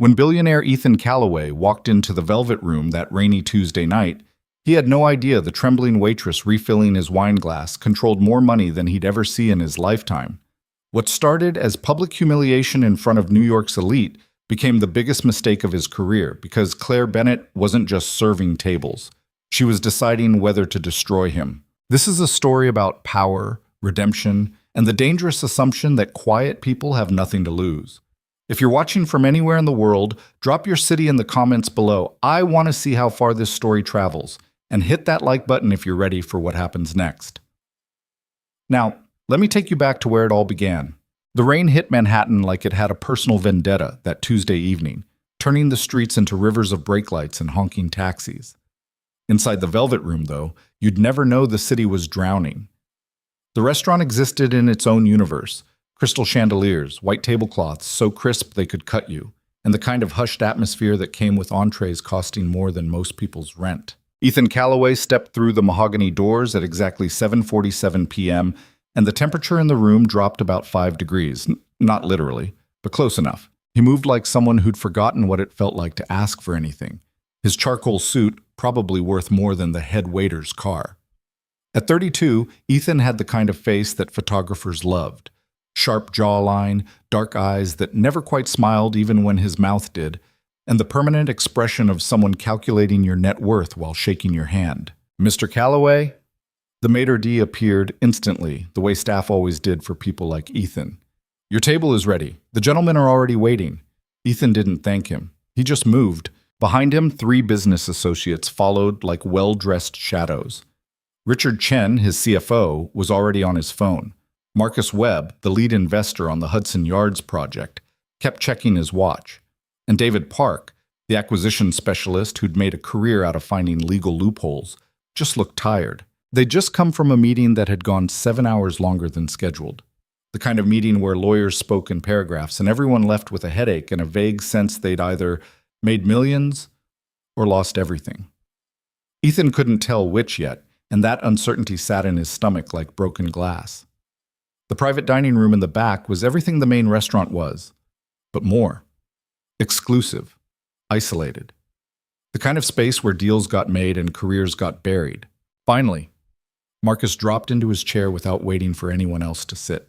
When billionaire Ethan Calloway walked into the Velvet Room that rainy Tuesday night, he had no idea the trembling waitress refilling his wine glass controlled more money than he'd ever see in his lifetime. What started as public humiliation in front of New York's elite became the biggest mistake of his career because Claire Bennett wasn't just serving tables. She was deciding whether to destroy him. This is a story about power, redemption, and the dangerous assumption that quiet people have nothing to lose. If you're watching from anywhere in the world, drop your city in the comments below. I want to see how far this story travels. And hit that like button if you're ready for what happens next. Now, let me take you back to where it all began. The rain hit Manhattan like it had a personal vendetta that Tuesday evening, turning the streets into rivers of brake lights and honking taxis. Inside the Velvet Room, though, you'd never know the city was drowning. The restaurant existed in its own universe. Crystal chandeliers, white tablecloths so crisp they could cut you, and the kind of hushed atmosphere that came with entrees costing more than most people's rent. Ethan Calloway stepped through the mahogany doors at exactly 7:47 p.m., and the temperature in the room dropped about 5 degrees. Not literally, but close enough. He moved like someone who'd forgotten what it felt like to ask for anything. His charcoal suit probably worth more than the head waiter's car. At 32, Ethan had the kind of face that photographers loved. Sharp jawline, dark eyes that never quite smiled even when his mouth did, and the permanent expression of someone calculating your net worth while shaking your hand. Mr. Calloway? The maitre d' appeared instantly, the way staff always did for people like Ethan. Your table is ready. The gentlemen are already waiting. Ethan didn't thank him. He just moved. Behind him, 3 business associates followed like well-dressed shadows. Richard Chen, his CFO, was already on his phone. Marcus Webb, the lead investor on the Hudson Yards project, kept checking his watch. And David Park, the acquisition specialist who'd made a career out of finding legal loopholes, just looked tired. They'd just come from a meeting that had gone 7 hours longer than scheduled. The kind of meeting where lawyers spoke in paragraphs and everyone left with a headache and a vague sense they'd either made millions or lost everything. Ethan couldn't tell which yet, and that uncertainty sat in his stomach like broken glass. The private dining room in the back was everything the main restaurant was, but more. Exclusive, isolated. The kind of space where deals got made and careers got buried. Finally, Marcus dropped into his chair without waiting for anyone else to sit.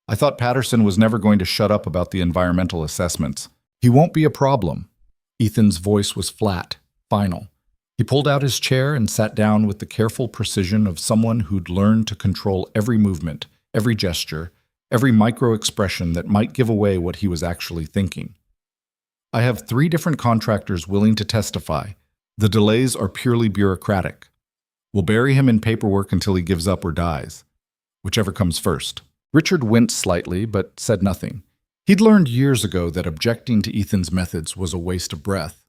I thought Patterson was never going to shut up about the environmental assessments. He won't be a problem. Ethan's voice was flat, final. He pulled out his chair and sat down with the careful precision of someone who'd learned to control every movement, every gesture, every micro-expression that might give away what he was actually thinking. I have 3 different contractors willing to testify. The delays are purely bureaucratic. We'll bury him in paperwork until he gives up or dies, whichever comes first. Richard winced slightly, but said nothing. He'd learned years ago that objecting to Ethan's methods was a waste of breath.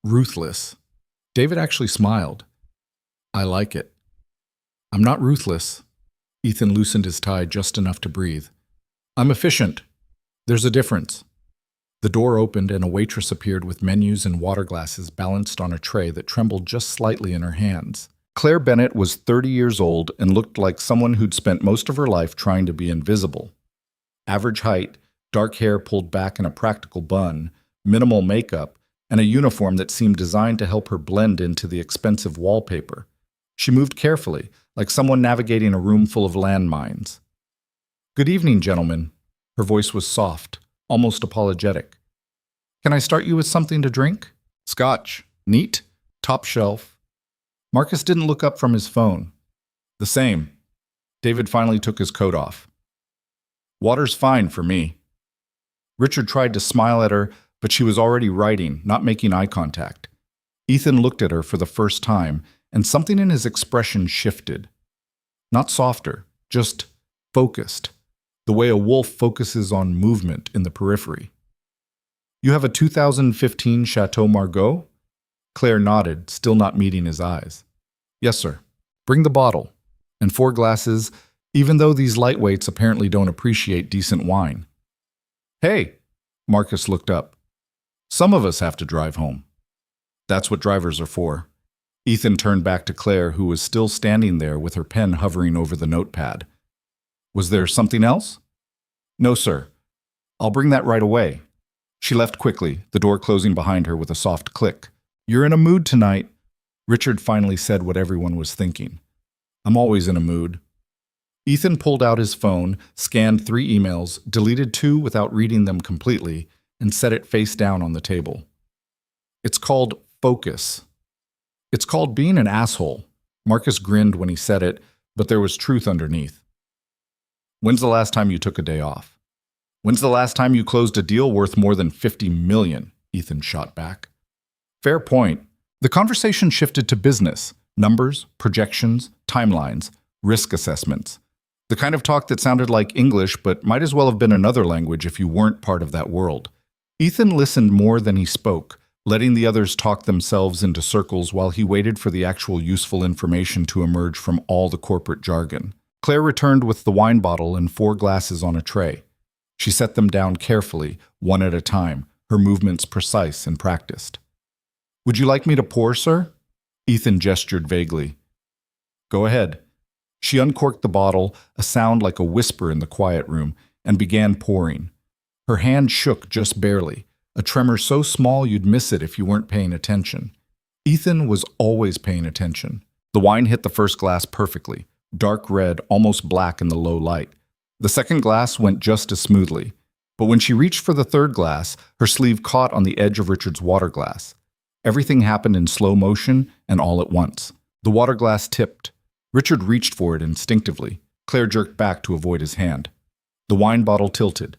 Ruthless. David actually smiled. I like it. I'm not ruthless. Ethan loosened his tie just enough to breathe. I'm efficient. There's a difference. The door opened and a waitress appeared with menus and water glasses balanced on a tray that trembled just slightly in her hands. Claire Bennett was 30 years old and looked like someone who'd spent most of her life trying to be invisible. Average height, dark hair pulled back in a practical bun, minimal makeup, and a uniform that seemed designed to help her blend into the expensive wallpaper. She moved carefully, like someone navigating a room full of landmines. Good evening, gentlemen. Her voice was soft, almost apologetic. Can I start you with something to drink? Scotch. Neat. Top shelf. Marcus didn't look up from his phone. The same. David finally took his coat off. Water's fine for me. Richard tried to smile at her, but she was already writing, not making eye contact. Ethan looked at her for the first time, and something in his expression shifted. Not softer, just focused, the way a wolf focuses on movement in the periphery. You have a 2015 Chateau Margaux? Claire nodded, still not meeting his eyes. Yes, sir. Bring the bottle. And 4 glasses, even though these lightweights apparently don't appreciate decent wine. Hey! Marcus looked up. Some of us have to drive home. That's what drivers are for. Ethan turned back to Claire, who was still standing there with her pen hovering over the notepad. Was there something else? No, sir. I'll bring that right away. She left quickly, the door closing behind her with a soft click. "You're in a mood tonight," Richard finally said what everyone was thinking. "I'm always in a mood." Ethan pulled out his phone, scanned 3 emails, deleted 2 without reading them completely, and set it face down on the table. "It's called focus. It's called being an asshole." Marcus grinned when he said it, but there was truth underneath. "When's the last time you took a day off? When's the last time you closed a deal worth more than $50 million? Ethan shot back. "Fair point." The conversation shifted to business, numbers, projections, timelines, risk assessments. The kind of talk that sounded like English but might as well have been another language if you weren't part of that world. Ethan listened more than he spoke, letting the others talk themselves into circles while he waited for the actual useful information to emerge from all the corporate jargon. Claire returned with the wine bottle and 4 glasses on a tray. She set them down carefully, one at a time, her movements precise and practiced. "Would you like me to pour, sir?" Ethan gestured vaguely. "Go ahead." She uncorked the bottle, a sound like a whisper in the quiet room, and began pouring. Her hand shook just barely, a tremor so small you'd miss it if you weren't paying attention. Ethan was always paying attention. The wine hit the first glass perfectly, dark red, almost black in the low light. The second glass went just as smoothly, but when she reached for the third glass, her sleeve caught on the edge of Richard's water glass. Everything happened in slow motion and all at once. The water glass tipped. Richard reached for it instinctively. Claire jerked back to avoid his hand. The wine bottle tilted.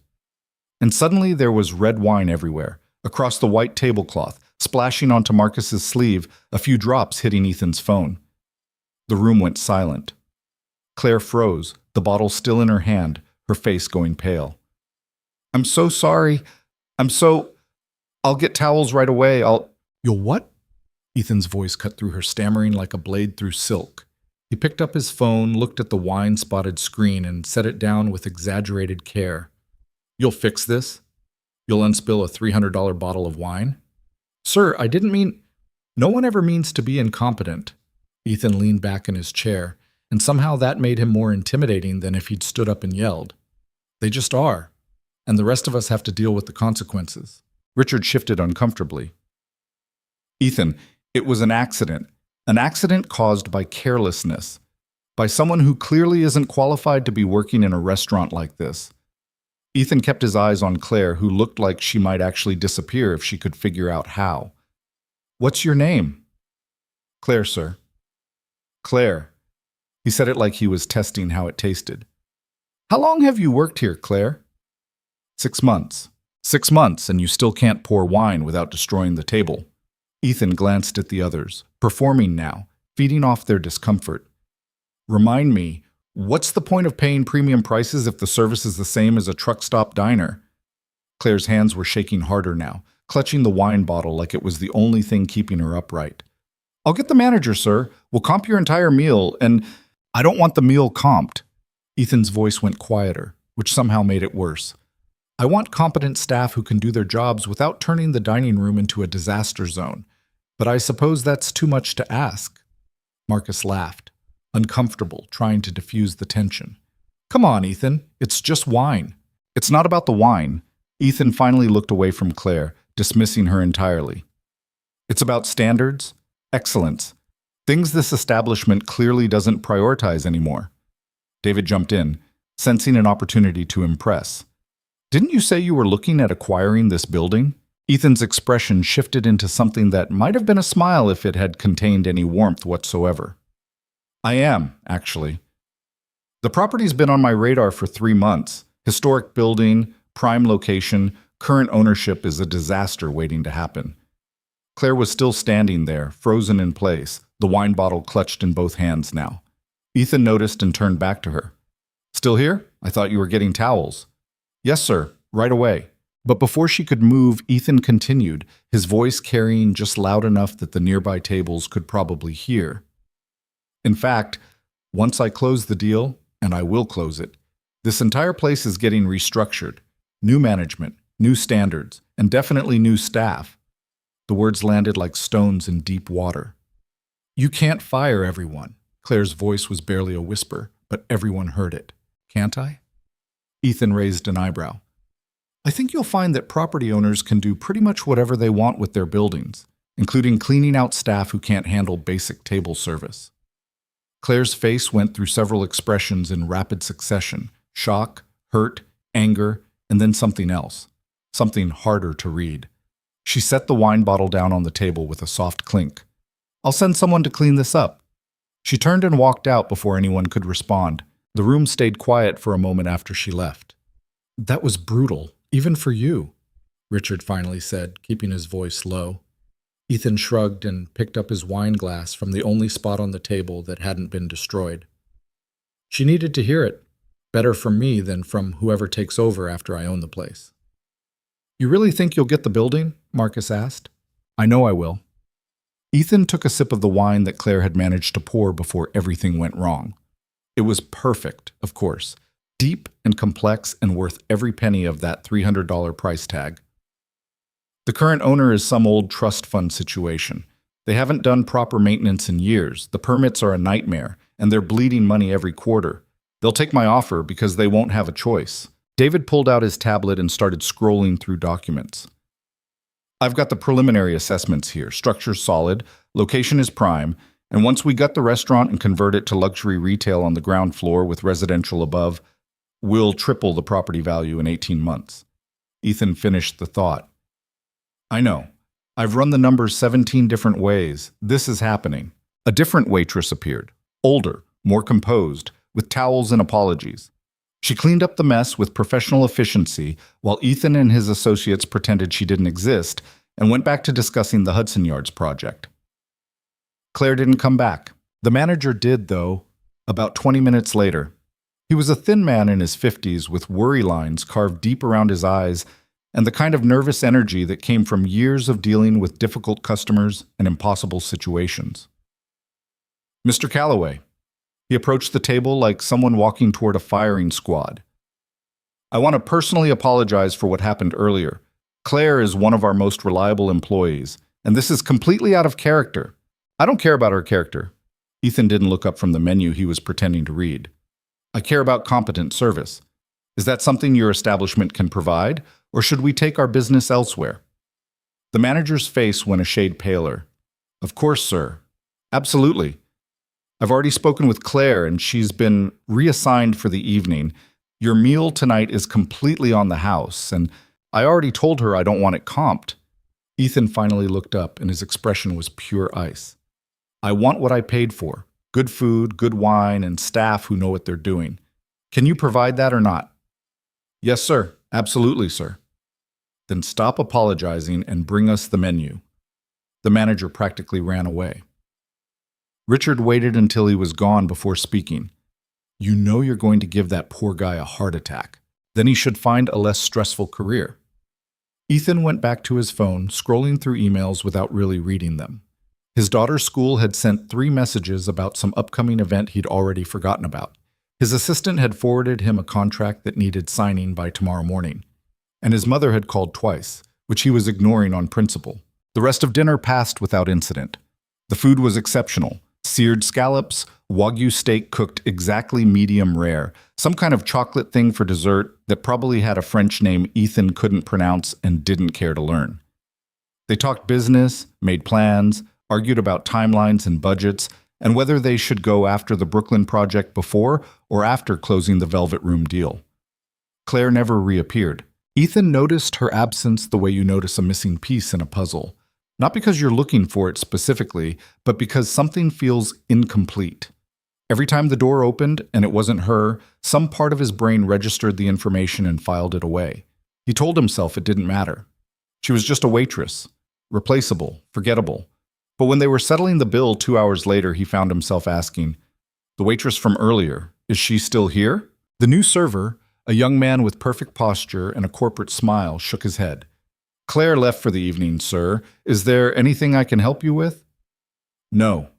And suddenly there was red wine everywhere, across the white tablecloth, splashing onto Marcus's sleeve, a few drops hitting Ethan's phone. The room went silent. Claire froze, the bottle still in her hand, her face going pale. "I'm so sorry. I'll get towels right away. You'll what?" Ethan's voice cut through her, stammering like a blade through silk. He picked up his phone, looked at the wine-spotted screen, and set it down with exaggerated care. "You'll fix this? You'll unspill a $300 bottle of wine?" "Sir, I didn't mean—" "No one ever means to be incompetent." Ethan leaned back in his chair, and somehow that made him more intimidating than if he'd stood up and yelled. "They just are, and the rest of us have to deal with the consequences." Richard shifted uncomfortably. "Ethan, it was an accident caused by carelessness, by someone who clearly isn't qualified to be working in a restaurant like this." Ethan kept his eyes on Claire, who looked like she might actually disappear if she could figure out how. "What's your name?" "Claire, sir." "Claire." He said it like he was testing how it tasted. "How long have you worked here, Claire?" 6 months. 6 months, and you still can't pour wine without destroying the table." Ethan glanced at the others, performing now, feeding off their discomfort. "Remind me, what's the point of paying premium prices if the service is the same as a truck stop diner?" Claire's hands were shaking harder now, clutching the wine bottle like it was the only thing keeping her upright. "I'll get the manager, sir. We'll comp your entire meal, and—" "I don't want the meal comped." Ethan's voice went quieter, which somehow made it worse. "I want competent staff who can do their jobs without turning the dining room into a disaster zone. But I suppose that's too much to ask." Marcus laughed, uncomfortable, trying to diffuse the tension. "Come on, Ethan. It's just wine." "It's not about the wine." Ethan finally looked away from Claire, dismissing her entirely. "It's about standards, excellence, things this establishment clearly doesn't prioritize anymore." David jumped in, sensing an opportunity to impress. "Didn't you say you were looking at acquiring this building?" Ethan's expression shifted into something that might have been a smile if it had contained any warmth whatsoever. "I am, actually. The property's been on my radar for 3 months. Historic building, prime location, current ownership is a disaster waiting to happen." Claire was still standing there, frozen in place, the wine bottle clutched in both hands now. Ethan noticed and turned back to her. "Still here? I thought you were getting towels." "Yes, sir, right away." But before she could move, Ethan continued, his voice carrying just loud enough that the nearby tables could probably hear. "In fact, once I close the deal, and I will close it, this entire place is getting restructured. New management, new standards, and definitely new staff." The words landed like stones in deep water. "You can't fire everyone." Claire's voice was barely a whisper, but everyone heard it. "Can't I?" Ethan raised an eyebrow. I think you'll find that property owners can do pretty much whatever they want with their buildings, including cleaning out staff who can't handle basic table service. Claire's face went through several expressions in rapid succession: shock, hurt, anger, and then something else, something harder to read. She set the wine bottle down on the table with a soft clink. "I'll send someone to clean this up." She turned and walked out before anyone could respond. The room stayed quiet for a moment after she left. "That was brutal, even for you," Richard finally said, keeping his voice low. Ethan shrugged and picked up his wine glass from the only spot on the table that hadn't been destroyed. "She needed to hear it. Better from me than from whoever takes over after I own the place." "You really think you'll get the building?" Marcus asked. "I know I will." Ethan took a sip of the wine that Claire had managed to pour before everything went wrong. It was perfect, of course, deep and complex and worth every penny of that $300 price tag. The current owner is some old trust fund situation. They haven't done proper maintenance in years, the permits are a nightmare, and they're bleeding money every quarter. They'll take my offer because they won't have a choice. David pulled out his tablet and started scrolling through documents. "I've got the preliminary assessments here. Structure's solid, location is prime, and once we gut the restaurant and convert it to luxury retail on the ground floor with residential above, we'll triple the property value in 18 months. Ethan finished the thought. "I know. I've run the numbers 17 different ways. This is happening." A different waitress appeared, older, more composed, with towels and apologies. She cleaned up the mess with professional efficiency while Ethan and his associates pretended she didn't exist and went back to discussing the Hudson Yards project. Claire didn't come back. The manager did, though, about 20 minutes later. He was a thin man in his 50s with worry lines carved deep around his eyes and the kind of nervous energy that came from years of dealing with difficult customers and impossible situations. "Mr. Calloway." He approached the table like someone walking toward a firing squad. "I want to personally apologize for what happened earlier. Claire is one of our most reliable employees, and this is completely out of character." "I don't care about her character." Ethan didn't look up from the menu he was pretending to read. "I care about competent service. Is that something your establishment can provide, or should we take our business elsewhere?" The manager's face went a shade paler. "Of course, sir. Absolutely. I've already spoken with Claire, and she's been reassigned for the evening. Your meal tonight is completely on the house, and I already told her I don't want it comped." Ethan finally looked up, and his expression was pure ice. "I want what I paid for. Good food, good wine, and staff who know what they're doing. Can you provide that or not?" "Yes, sir. Absolutely, sir." "Then stop apologizing and bring us the menu." The manager practically ran away. Richard waited until he was gone before speaking. "You know you're going to give that poor guy a heart attack. Then he should find a less stressful career." Ethan went back to his phone, scrolling through emails without really reading them. His daughter's school had sent 3 messages about some upcoming event he'd already forgotten about. His assistant had forwarded him a contract that needed signing by tomorrow morning. And his mother had called twice, which he was ignoring on principle. The rest of dinner passed without incident. The food was exceptional. Seared scallops, Wagyu steak cooked exactly medium rare, some kind of chocolate thing for dessert that probably had a French name Ethan couldn't pronounce and didn't care to learn. They talked business, made plans, argued about timelines and budgets, and whether they should go after the Brooklyn project before or after closing the Velvet Room deal. Claire never reappeared. Ethan noticed her absence the way you notice a missing piece in a puzzle. Not because you're looking for it specifically, but because something feels incomplete. Every time the door opened and it wasn't her, some part of his brain registered the information and filed it away. He told himself it didn't matter. She was just a waitress. Replaceable, forgettable. But when they were settling the bill 2 hours later, he found himself asking, "The waitress from earlier, is she still here?" The new server, a young man with perfect posture and a corporate smile, shook his head. "Claire left for the evening, sir. Is there anything I can help you with?" "No."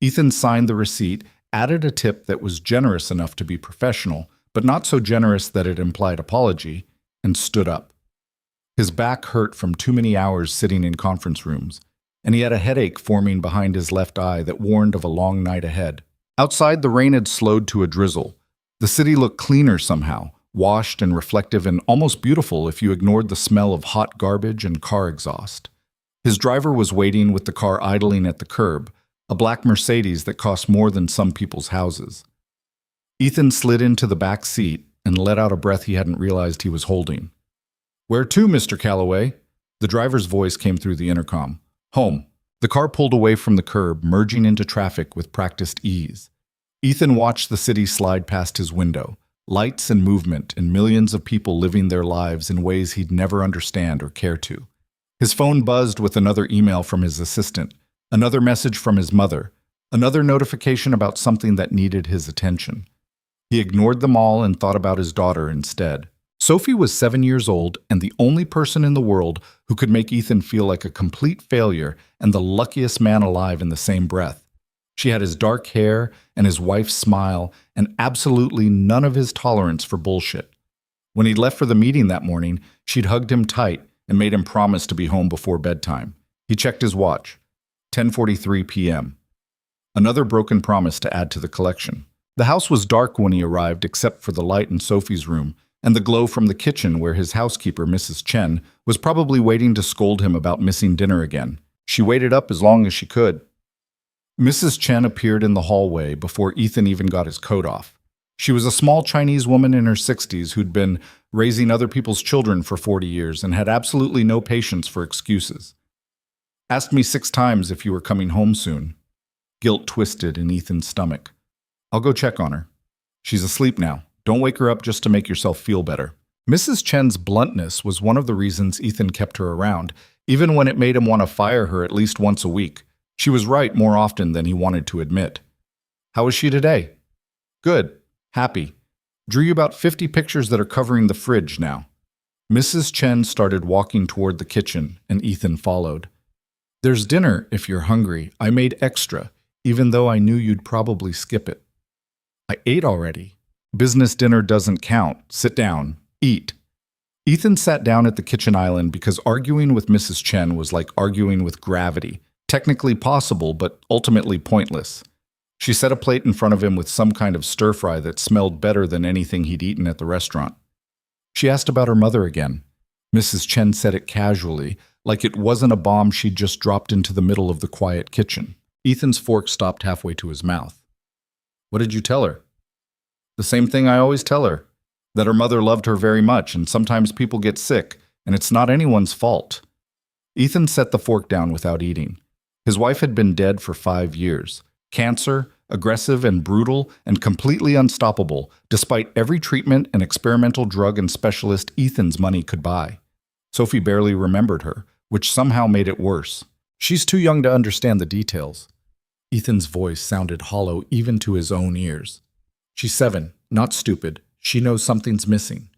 Ethan signed the receipt, added a tip that was generous enough to be professional, but not so generous that it implied apology, and stood up. His back hurt from too many hours sitting in conference rooms, and he had a headache forming behind his left eye that warned of a long night ahead. Outside, the rain had slowed to a drizzle. The city looked cleaner somehow, washed and reflective and almost beautiful if you ignored the smell of hot garbage and car exhaust. His driver was waiting with the car idling at the curb, a black Mercedes that cost more than some people's houses. Ethan slid into the back seat and let out a breath he hadn't realized he was holding. "Where to, Mr. Calloway?" The driver's voice came through the intercom. "Home." The car pulled away from the curb, merging into traffic with practiced ease. Ethan watched the city slide past his window, lights and movement and millions of people living their lives in ways he'd never understand or care to. His phone buzzed with another email from his assistant, another message from his mother, another notification about something that needed his attention. He ignored them all and thought about his daughter instead. Sophie was 7 years old and the only person in the world who could make Ethan feel like a complete failure and the luckiest man alive in the same breath. She had his dark hair and his wife's smile and absolutely none of his tolerance for bullshit. When he'd left for the meeting that morning, she'd hugged him tight and made him promise to be home before bedtime. He checked his watch. 10:43 p.m. Another broken promise to add to the collection. The house was dark when he arrived except for the light in Sophie's room and the glow from the kitchen where his housekeeper, Mrs. Chen, was probably waiting to scold him about missing dinner again. She waited up as long as she could. Mrs. Chen appeared in the hallway before Ethan even got his coat off. She was a small Chinese woman in her 60s who'd been raising other people's children for 40 years and had absolutely no patience for excuses. "Asked me 6 times if you were coming home soon." Guilt twisted in Ethan's stomach. "I'll go check on her. She's asleep now. Don't wake her up just to make yourself feel better." Mrs. Chen's bluntness was one of the reasons Ethan kept her around, even when it made him want to fire her at least once a week. She was right more often than he wanted to admit. "How is she today?" "Good. Happy. Drew you about 50 pictures that are covering the fridge now." Mrs. Chen started walking toward the kitchen, and Ethan followed. "There's dinner if you're hungry. I made extra, even though I knew you'd probably skip it." "I ate already." "Business dinner doesn't count. Sit down. Eat." Ethan sat down at the kitchen island because arguing with Mrs. Chen was like arguing with gravity. Technically possible, but ultimately pointless. She set a plate in front of him with some kind of stir-fry that smelled better than anything he'd eaten at the restaurant. She asked about her mother again. Mrs. Chen said it casually, like it wasn't a bomb she'd just dropped into the middle of the quiet kitchen. Ethan's fork stopped halfway to his mouth. "What did you tell her?" "The same thing I always tell her. That her mother loved her very much, and sometimes people get sick, and it's not anyone's fault." Ethan set the fork down without eating. His wife had been dead for 5 years. Cancer, aggressive and brutal, and completely unstoppable, despite every treatment and experimental drug and specialist Ethan's money could buy. Sophie barely remembered her, which somehow made it worse. "She's too young to understand the details." Ethan's voice sounded hollow even to his own ears. "She's 7, not stupid. She knows something's missing."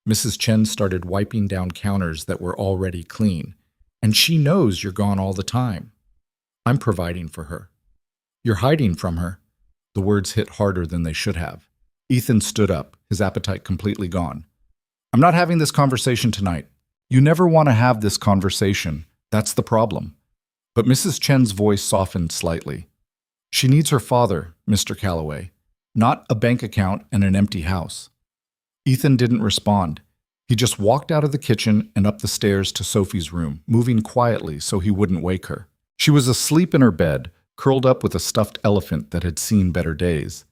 Mrs. Chen started wiping down counters that were already clean. "And she knows you're gone all the time." "I'm providing for her." "You're hiding from her." The words hit harder than they should have. Ethan stood up, his appetite completely gone. "I'm not having this conversation tonight. You never want to have this conversation. That's the problem." But Mrs. Chen's voice softened slightly. "She needs her father, Mr. Calloway, not a bank account and an empty house." Ethan didn't respond. He just walked out of the kitchen and up the stairs to Sophie's room, moving quietly so he wouldn't wake her. She was asleep in her bed, curled up with a stuffed elephant that had seen better days.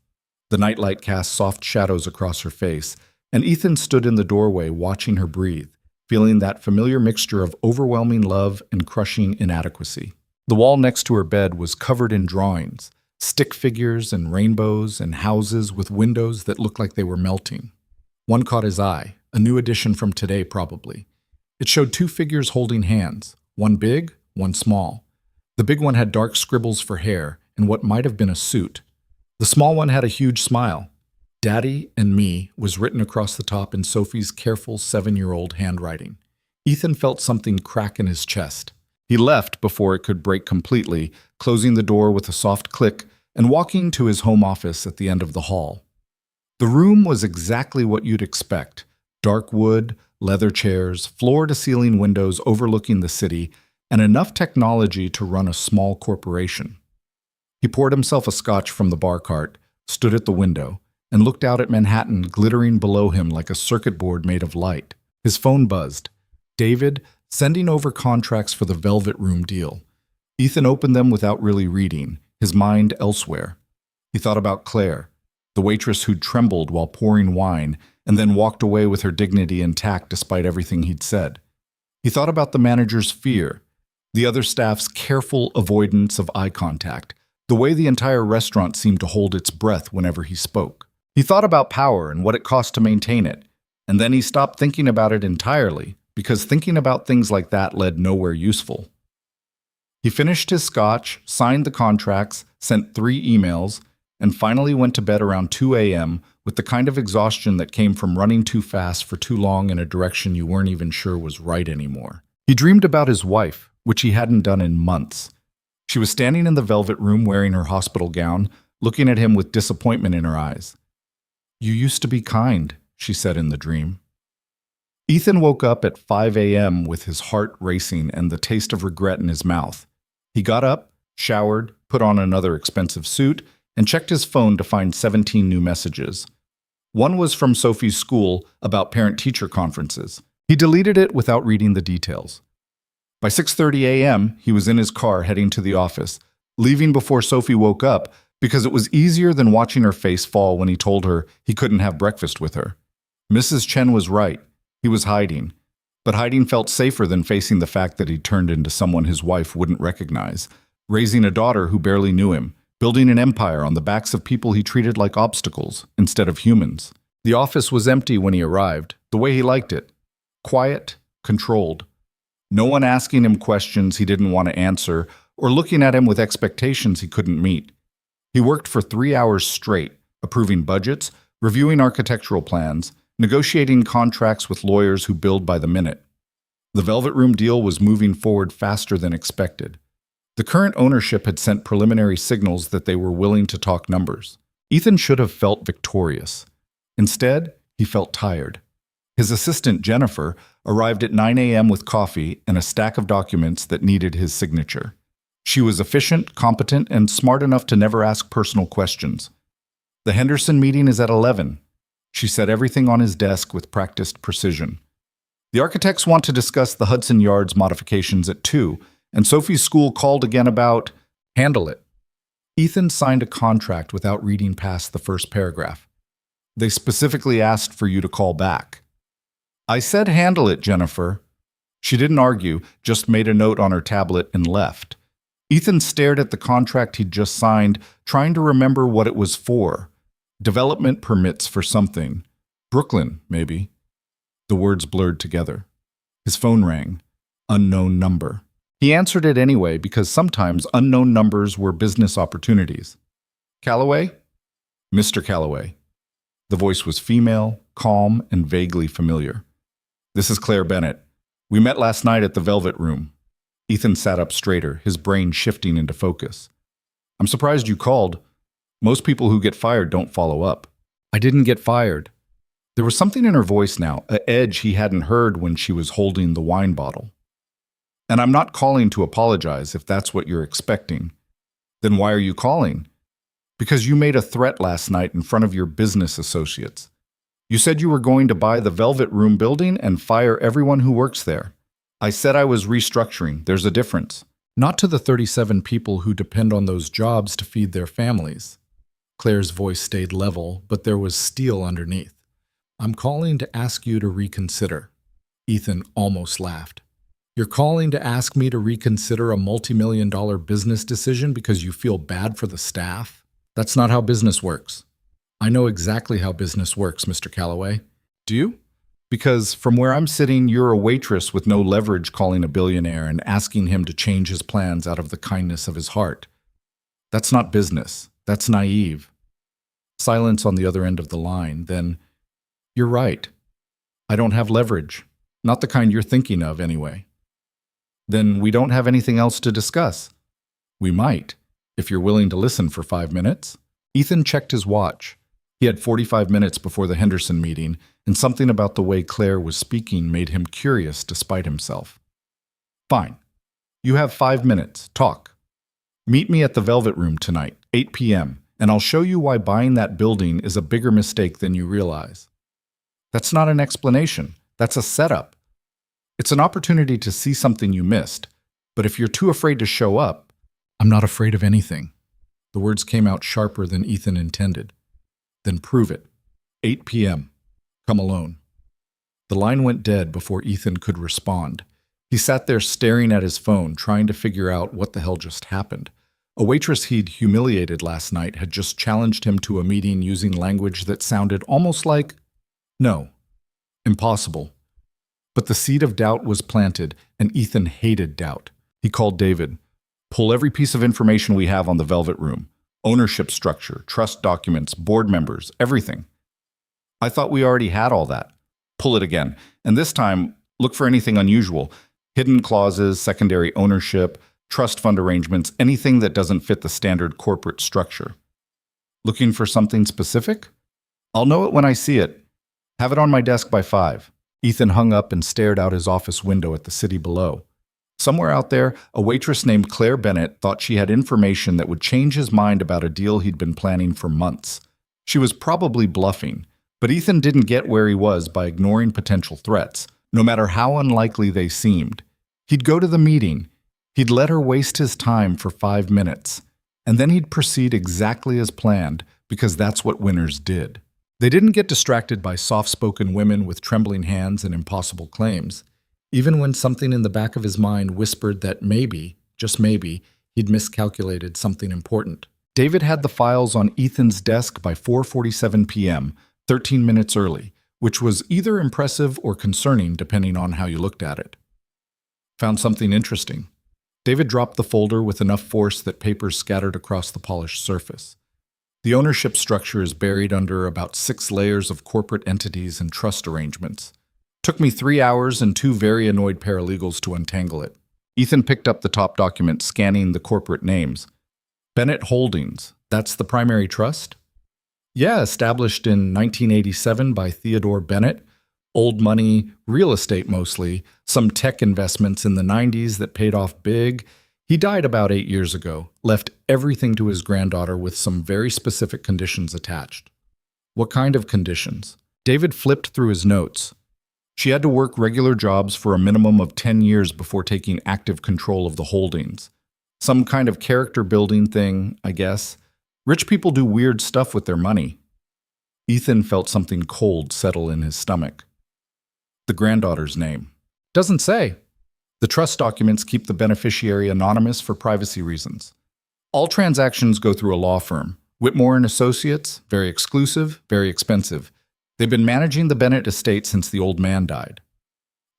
The nightlight cast soft shadows across her face, and Ethan stood in the doorway watching her breathe, feeling that familiar mixture of overwhelming love and crushing inadequacy. The wall next to her bed was covered in drawings, stick figures and rainbows and houses with windows that looked like they were melting. One caught his eye, a new addition from today probably. It showed 2 figures holding hands, one big, one small. The big one had dark scribbles for hair and what might have been a suit. The small one had a huge smile. "Daddy and me" was written across the top in Sophie's careful 7-year-old handwriting. Ethan felt something crack in his chest. He left before it could break completely, closing the door with a soft click and walking to his home office at the end of the hall. The room was exactly what you'd expect. Dark wood, leather chairs, floor-to-ceiling windows overlooking the city, and enough technology to run a small corporation. He poured himself a scotch from the bar cart, stood at the window, and looked out at Manhattan glittering below him like a circuit board made of light. His phone buzzed. David, sending over contracts for the Velvet Room deal. Ethan opened them without really reading, his mind elsewhere. He thought about Claire, the waitress who'd trembled while pouring wine and then walked away with her dignity intact despite everything he'd said. He thought about the manager's fear, the other staff's careful avoidance of eye contact, the way the entire restaurant seemed to hold its breath whenever he spoke. He thought about power and what it cost to maintain it, and then he stopped thinking about it entirely, because thinking about things like that led nowhere useful. He finished his scotch, signed the contracts, sent 3 emails, and finally went to bed around 2 a.m. with the kind of exhaustion that came from running too fast for too long in a direction you weren't even sure was right anymore. He dreamed about his wife, which he hadn't done in months. She was standing in the Velvet Room wearing her hospital gown, looking at him with disappointment in her eyes. "You used to be kind," she said in the dream. Ethan woke up at 5 a.m. with his heart racing and the taste of regret in his mouth. He got up, showered, put on another expensive suit, and checked his phone to find 17 new messages. One was from Sophie's school about parent-teacher conferences. He deleted it without reading the details. By 6:30 a.m., he was in his car heading to the office, leaving before Sophie woke up because it was easier than watching her face fall when he told her he couldn't have breakfast with her. Mrs. Chen was right. He was hiding. But hiding felt safer than facing the fact that he'd turned into someone his wife wouldn't recognize, raising a daughter who barely knew him, building an empire on the backs of people he treated like obstacles instead of humans. The office was empty when he arrived, the way he liked it. Quiet, controlled. No one asking him questions he didn't want to answer or looking at him with expectations he couldn't meet. He worked for 3 hours straight, approving budgets, reviewing architectural plans, negotiating contracts with lawyers who billed by the minute. The Velvet Room deal was moving forward faster than expected. The current ownership had sent preliminary signals that they were willing to talk numbers. Ethan should have felt victorious. Instead, he felt tired. His assistant, Jennifer, arrived at 9 a.m. with coffee and a stack of documents that needed his signature. She was efficient, competent, and smart enough to never ask personal questions. "The Henderson meeting is at 11. She set everything on his desk with practiced precision. "The architects want to discuss the Hudson Yards modifications at 2, and Sophie's school called again about handle it." Ethan signed a contract without reading past the first paragraph. "They specifically asked for you to call back." "I said handle it, Jennifer." She didn't argue, just made a note on her tablet and left. Ethan stared at the contract he'd just signed, trying to remember what it was for. Development permits for something. Brooklyn, maybe. The words blurred together. His phone rang. Unknown number. He answered it anyway because sometimes unknown numbers were business opportunities. "Calloway?" "Mr. Calloway." The voice was female, calm, and vaguely familiar. "This is Claire Bennett. We met last night at the Velvet Room." Ethan sat up straighter, his brain shifting into focus. "I'm surprised you called. Most people who get fired don't follow up." "I didn't get fired." There was something in her voice now, an edge he hadn't heard when she was holding the wine bottle. "And I'm not calling to apologize if that's what you're expecting." "Then why are you calling?" "Because you made a threat last night in front of your business associates. You said you were going to buy the Velvet Room building and fire everyone who works there." "I said I was restructuring. There's a difference." "Not to the 37 people who depend on those jobs to feed their families." Claire's voice stayed level, but there was steel underneath. "I'm calling to ask you to reconsider." Ethan almost laughed. "You're calling to ask me to reconsider a multi-million-dollar business decision because you feel bad for the staff? That's not how business works." "I know exactly how business works, Mr. Calloway." "Do you?" "Because from where I'm sitting, you're a waitress with no leverage calling a billionaire and asking him to change his plans out of the kindness of his heart. That's not business. That's naive." Silence on the other end of the line. Then, "You're right. I don't have leverage. Not the kind you're thinking of, anyway." "Then we don't have anything else to discuss." "We might, if you're willing to listen for 5 minutes." Ethan checked his watch. He had 45 minutes before the Henderson meeting, and something about the way Claire was speaking made him curious despite himself. "Fine. You have 5 minutes. Talk. Meet me at the Velvet Room tonight, 8 p.m., and I'll show you why buying that building is a bigger mistake than you realize. That's not an explanation. That's a setup. It's an opportunity to see something you missed. But if you're too afraid to show up, I'm not afraid of anything. The words came out sharper than Ethan intended. Then prove it. 8 p.m. Come alone. The line went dead before Ethan could respond. He sat there staring at his phone, trying to figure out what the hell just happened. A waitress he'd humiliated last night had just challenged him to a meeting using language that sounded almost like, no, impossible. But the seed of doubt was planted, and Ethan hated doubt. He called David. Pull every piece of information we have on the Velvet Room. Ownership structure, trust documents, board members, everything. I thought we already had all that. Pull it again. And this time, look for anything unusual. Hidden clauses, secondary ownership, trust fund arrangements, anything that doesn't fit the standard corporate structure. Looking for something specific? I'll know it when I see it. Have it on my desk by 5. Ethan hung up and stared out his office window at the city below. Somewhere out there, a waitress named Claire Bennett thought she had information that would change his mind about a deal he'd been planning for months. She was probably bluffing, but Ethan didn't get where he was by ignoring potential threats, no matter how unlikely they seemed. He'd go to the meeting. He'd let her waste his time for 5 minutes, and then he'd proceed exactly as planned, because that's what winners did. They didn't get distracted by soft-spoken women with trembling hands and impossible claims. Even when something in the back of his mind whispered that maybe, just maybe, he'd miscalculated something important. David had the files on Ethan's desk by 4:47 p.m., 13 minutes early, which was either impressive or concerning depending on how you looked at it. Found something interesting. David dropped the folder with enough force that papers scattered across the polished surface. The ownership structure is buried under about 6 layers of corporate entities and trust arrangements. Took me 3 hours and 2 very annoyed paralegals to untangle it. Ethan picked up the top document, scanning the corporate names. Bennett Holdings, that's the primary trust? Yeah, established in 1987 by Theodore Bennett. Old money, real estate mostly, some tech investments in the 90s that paid off big. He died about 8 years ago, left everything to his granddaughter with some very specific conditions attached. What kind of conditions? David flipped through his notes. She had to work regular jobs for a minimum of 10 years before taking active control of the holdings. Some kind of character building thing, I guess. Rich people do weird stuff with their money. Ethan felt something cold settle in his stomach. The granddaughter's name. Doesn't say. The trust documents keep the beneficiary anonymous for privacy reasons. All transactions go through a law firm. Whitmore and Associates, very exclusive, very expensive. They've been managing the Bennett estate since the old man died.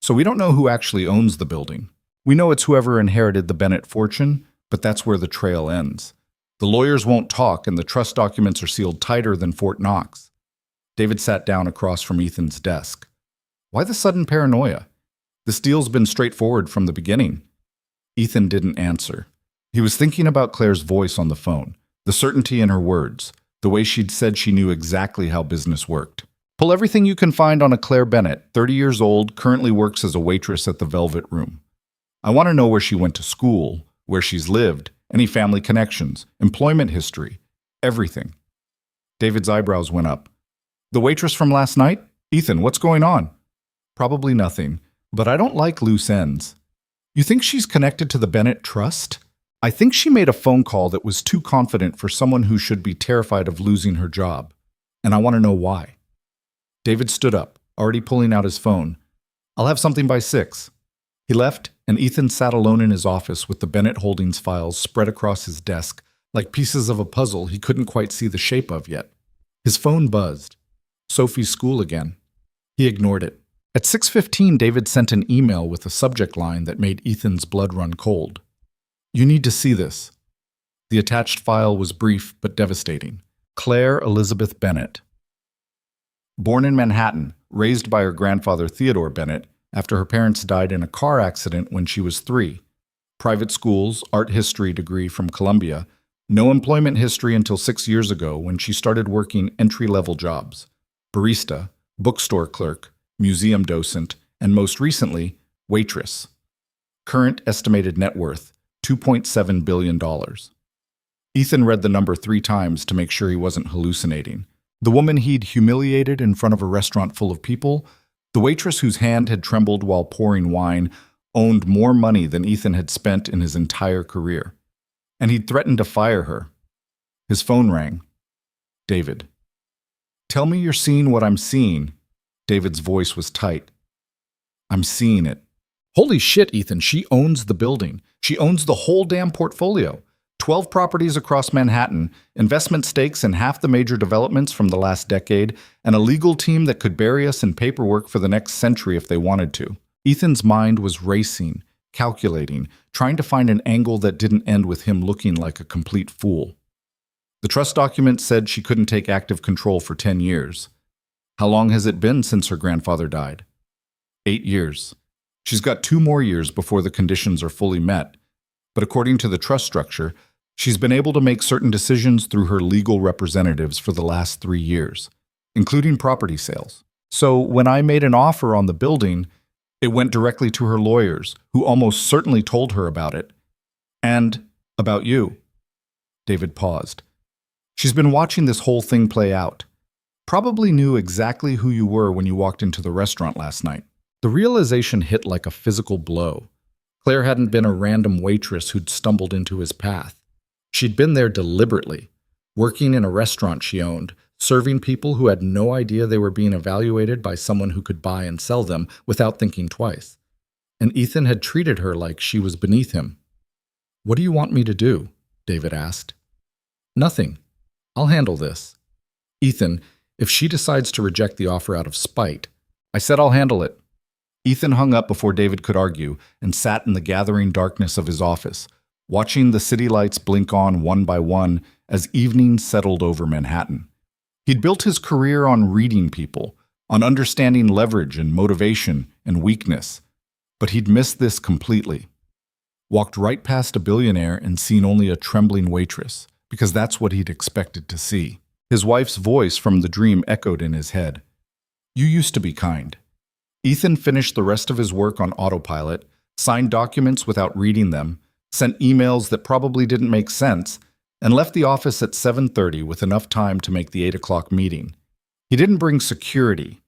So we don't know who actually owns the building. We know it's whoever inherited the Bennett fortune, but that's where the trail ends. The lawyers won't talk, and the trust documents are sealed tighter than Fort Knox. David sat down across from Ethan's desk. Why the sudden paranoia? This deal's been straightforward from the beginning. Ethan didn't answer. He was thinking about Claire's voice on the phone, the certainty in her words, the way she'd said she knew exactly how business worked. Pull everything you can find on a Claire Bennett, 30 years old, currently works as a waitress at the Velvet Room. I want to know where she went to school, where she's lived, any family connections, employment history, everything. David's eyebrows went up. The waitress from last night? Ethan, what's going on? Probably nothing, but I don't like loose ends. You think she's connected to the Bennett Trust? I think she made a phone call that was too confident for someone who should be terrified of losing her job, and I want to know why. David stood up, already pulling out his phone. I'll have something by 6. He left, and Ethan sat alone in his office with the Bennett Holdings files spread across his desk, like pieces of a puzzle he couldn't quite see the shape of yet. His phone buzzed. Sophie's school again. He ignored it. At 6:15, David sent an email with a subject line that made Ethan's blood run cold. You need to see this. The attached file was brief but devastating. Claire Elizabeth Bennett. Born in Manhattan, raised by her grandfather Theodore Bennett after her parents died in a car accident when she was 3. Private schools, art history degree from Columbia, no employment history until 6 years ago when she started working entry-level jobs. Barista, bookstore clerk, museum docent, and most recently, waitress. Current estimated net worth, $2.7 billion. Ethan read the number 3 times to make sure he wasn't hallucinating. The woman he'd humiliated in front of a restaurant full of people, the waitress whose hand had trembled while pouring wine, owned more money than Ethan had spent in his entire career. And he'd threatened to fire her. His phone rang. David. "Tell me you're seeing what I'm seeing." David's voice was tight. "I'm seeing it." "Holy shit, Ethan, she owns the building. She owns the whole damn portfolio. 12 properties across Manhattan, investment stakes in half the major developments from the last decade, and a legal team that could bury us in paperwork for the next century if they wanted to." Ethan's mind was racing, calculating, trying to find an angle that didn't end with him looking like a complete fool. The trust document said she couldn't take active control for 10 years. How long has it been since her grandfather died? 8 years. She's got 2 more years before the conditions are fully met. But according to the trust structure, she's been able to make certain decisions through her legal representatives for the last 3 years, including property sales. So when I made an offer on the building, it went directly to her lawyers, who almost certainly told her about it. And about you. David paused. She's been watching this whole thing play out. Probably knew exactly who you were when you walked into the restaurant last night. The realization hit like a physical blow. Claire hadn't been a random waitress who'd stumbled into his path. She'd been there deliberately, working in a restaurant she owned, serving people who had no idea they were being evaluated by someone who could buy and sell them without thinking twice. And Ethan had treated her like she was beneath him. "What do you want me to do?" David asked. "Nothing. I'll handle this." "Ethan, if she decides to reject the offer out of spite," I said I'll handle it. Ethan hung up before David could argue and sat in the gathering darkness of his office, watching the city lights blink on one by one as evening settled over Manhattan. He'd built his career on reading people, on understanding leverage and motivation and weakness, but he'd missed this completely. Walked right past a billionaire and seen only a trembling waitress, because that's what he'd expected to see. His wife's voice from the dream echoed in his head. "You used to be kind." Ethan finished the rest of his work on autopilot, signed documents without reading them, sent emails that probably didn't make sense, and left the office at 7:30 with enough time to make the 8 o'clock meeting. He didn't bring security,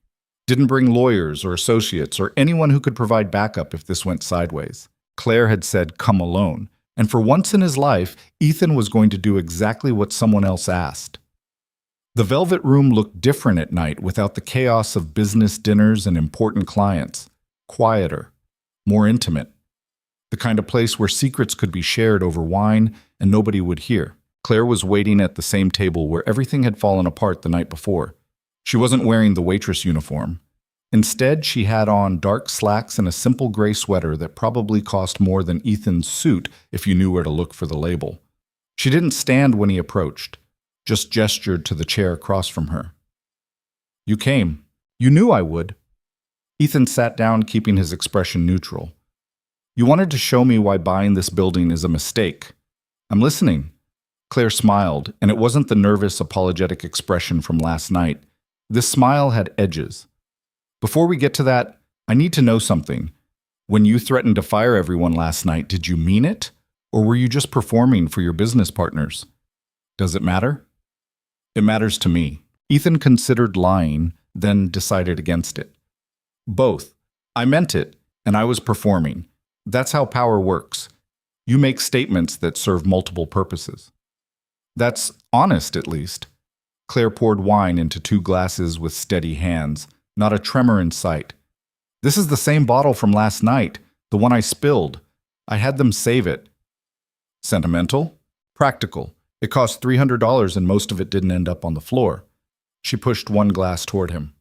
didn't bring lawyers or associates or anyone who could provide backup if this went sideways. Claire had said, "Come alone," and for once in his life, Ethan was going to do exactly what someone else asked. The Velvet Room looked different at night without the chaos of business dinners and important clients. Quieter, more intimate. The kind of place where secrets could be shared over wine and nobody would hear. Claire was waiting at the same table where everything had fallen apart the night before. She wasn't wearing the waitress uniform. Instead, she had on dark slacks and a simple gray sweater that probably cost more than Ethan's suit if you knew where to look for the label. She didn't stand when he approached, just gestured to the chair across from her. "You came. You knew I would." Ethan sat down, keeping his expression neutral. "You wanted to show me why buying this building is a mistake. I'm listening." Claire smiled, and it wasn't the nervous, apologetic expression from last night. This smile had edges. "Before we get to that, I need to know something. When you threatened to fire everyone last night, did you mean it? Or were you just performing for your business partners? Does it matter?" "It matters to me." Ethan considered lying, then decided against it. "Both. I meant it, and I was performing. That's how power works. You make statements that serve multiple purposes." "That's honest, at least." Claire poured wine into 2 glasses with steady hands, not a tremor in sight. "This is the same bottle from last night, the one I spilled. I had them save it." "Sentimental?" "Practical. It cost $300 and most of it didn't end up on the floor." She pushed 1 glass toward him.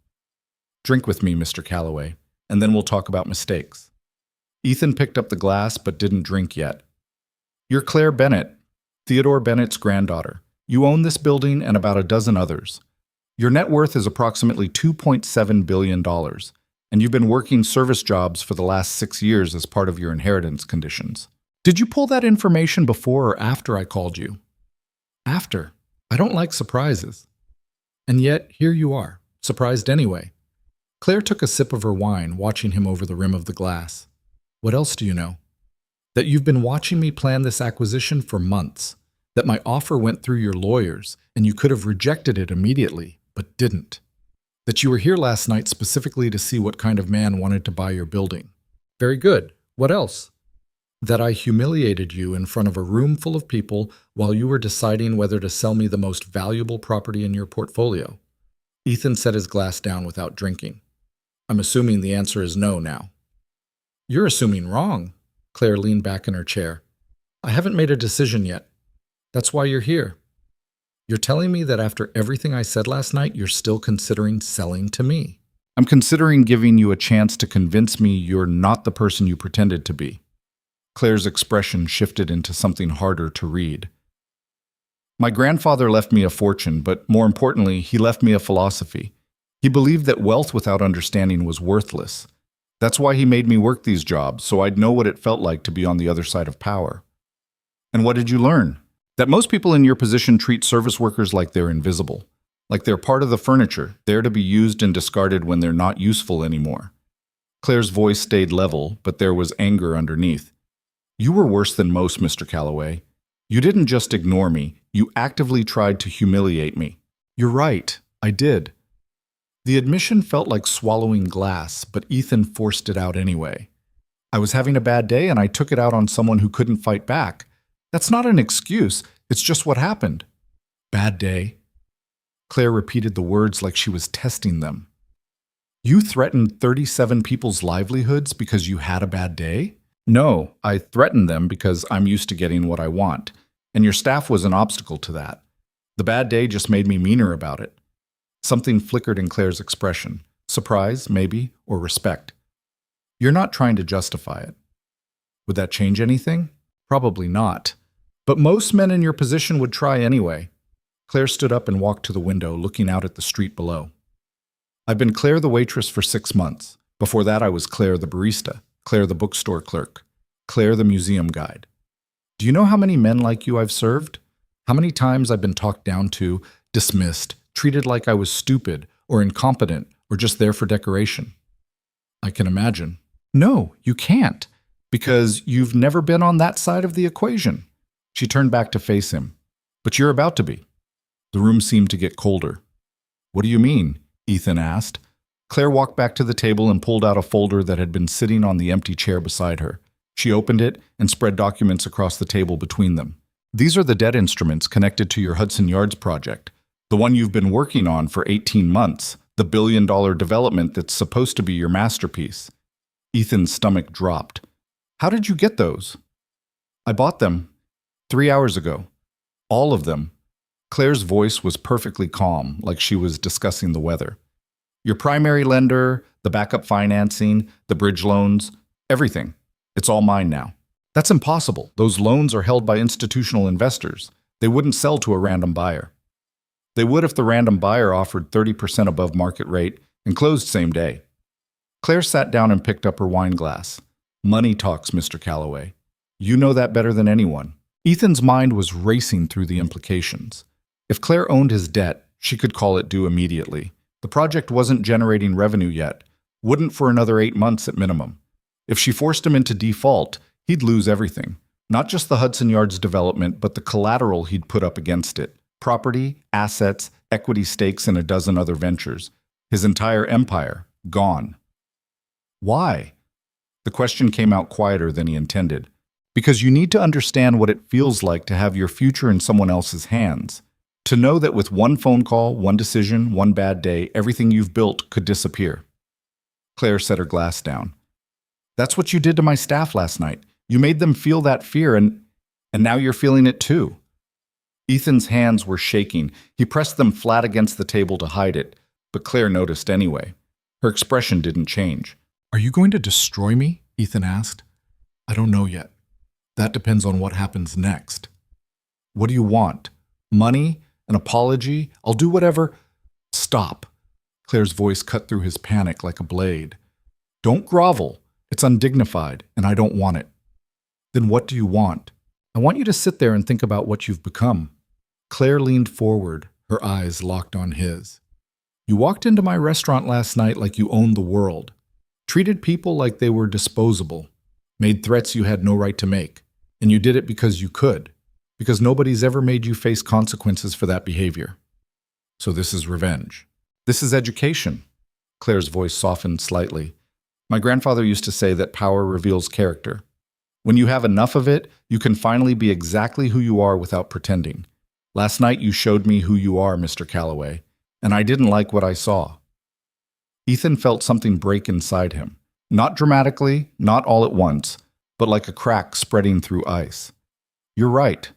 "Drink with me, Mr. Calloway, and then we'll talk about mistakes." Ethan picked up the glass but didn't drink yet. "You're Claire Bennett, Theodore Bennett's granddaughter. You own this building and about a dozen others. Your net worth is approximately $2.7 billion, and you've been working service jobs for the last 6 years as part of your inheritance conditions. Did you pull that information before or after I called you?" "After. I don't like surprises." "And yet, here you are, surprised anyway." Claire took a sip of her wine, watching him over the rim of the glass. "What else do you know?" "That you've been watching me plan this acquisition for months. That my offer went through your lawyers and you could have rejected it immediately, but didn't. That you were here last night specifically to see what kind of man wanted to buy your building. Very good. What else? That I humiliated you in front of a room full of people while you were deciding whether to sell me the most valuable property in your portfolio. Ethan set his glass down without drinking. I'm assuming the answer is no now. You're assuming wrong. Claire leaned back in her chair. I haven't made a decision yet. That's why you're here. You're telling me that after everything I said last night, you're still considering selling to me. I'm considering giving you a chance to convince me you're not the person you pretended to be. Claire's expression shifted into something harder to read. My grandfather left me a fortune, but more importantly, he left me a philosophy. He believed that wealth without understanding was worthless. That's why he made me work these jobs, so I'd know what it felt like to be on the other side of power. And what did you learn? That most people in your position treat service workers like they're invisible, like they're part of the furniture, there to be used and discarded when they're not useful anymore. Claire's voice stayed level, but there was anger underneath. You were worse than most, Mr. Calloway. You didn't just ignore me, you actively tried to humiliate me. You're right, I did. The admission felt like swallowing glass, but Ethan forced it out anyway. I was having a bad day and I took it out on someone who couldn't fight back. That's not an excuse, it's just what happened. Bad day. Claire repeated the words like she was testing them. You threatened 37 people's livelihoods because you had a bad day? No, I threatened them because I'm used to getting what I want, and your staff was an obstacle to that. The bad day just made me meaner about it. Something flickered in Claire's expression. Surprise, maybe, or respect. You're not trying to justify it. Would that change anything? Probably not. But most men in your position would try anyway. Claire stood up and walked to the window, looking out at the street below. I've been Claire the waitress for 6 months. Before that, I was Claire the barista, Claire the bookstore clerk, Claire the museum guide. Do you know how many men like you I've served? How many times I've been talked down to, dismissed, treated like I was stupid or incompetent or just there for decoration? I can imagine. No, you can't, because you've never been on that side of the equation. She turned back to face him. But you're about to be. The room seemed to get colder. What do you mean? Ethan asked. Claire walked back to the table and pulled out a folder that had been sitting on the empty chair beside her. She opened it and spread documents across the table between them. These are the debt instruments connected to your Hudson Yards project, the one you've been working on for 18 months, the billion-dollar development that's supposed to be your masterpiece. Ethan's stomach dropped. How did you get those? I bought them 3 hours ago. All of them. Claire's voice was perfectly calm, like she was discussing the weather. Your primary lender, the backup financing, the bridge loans, everything. It's all mine now. That's impossible. Those loans are held by institutional investors. They wouldn't sell to a random buyer. They would if the random buyer offered 30% above market rate and closed same day. Claire sat down and picked up her wine glass. Money talks, Mr. Calloway. You know that better than anyone. Ethan's mind was racing through the implications. If Claire owned his debt, she could call it due immediately. The project wasn't generating revenue yet, wouldn't for another 8 months at minimum. If she forced him into default, he'd lose everything. Not just the Hudson Yards development, but the collateral he'd put up against it. Property, assets, equity stakes in a dozen other ventures. His entire empire, gone. Why? The question came out quieter than he intended. Because you need to understand what it feels like to have your future in someone else's hands. To know that with one phone call, one decision, one bad day, everything you've built could disappear. Claire set her glass down. That's what you did to my staff last night. You made them feel that fear, and now you're feeling it too. Ethan's hands were shaking. He pressed them flat against the table to hide it, but Claire noticed anyway. Her expression didn't change. Are you going to destroy me? Ethan asked. I don't know yet. That depends on what happens next. What do you want? Money? An apology? I'll do whatever. Stop. Claire's voice cut through his panic like a blade. Don't grovel. It's undignified, and I don't want it. Then what do you want? I want you to sit there and think about what you've become. Claire leaned forward, her eyes locked on his. You walked into my restaurant last night like you owned the world, treated people like they were disposable, made threats you had no right to make, and you did it because you could, because nobody's ever made you face consequences for that behavior. So this is revenge. This is education. Claire's voice softened slightly. My grandfather used to say that power reveals character. When you have enough of it, you can finally be exactly who you are without pretending. Last night you showed me who you are, Mr. Calloway, and I didn't like what I saw. Ethan felt something break inside him. Not dramatically, not all at once, but like a crack spreading through ice. You're right.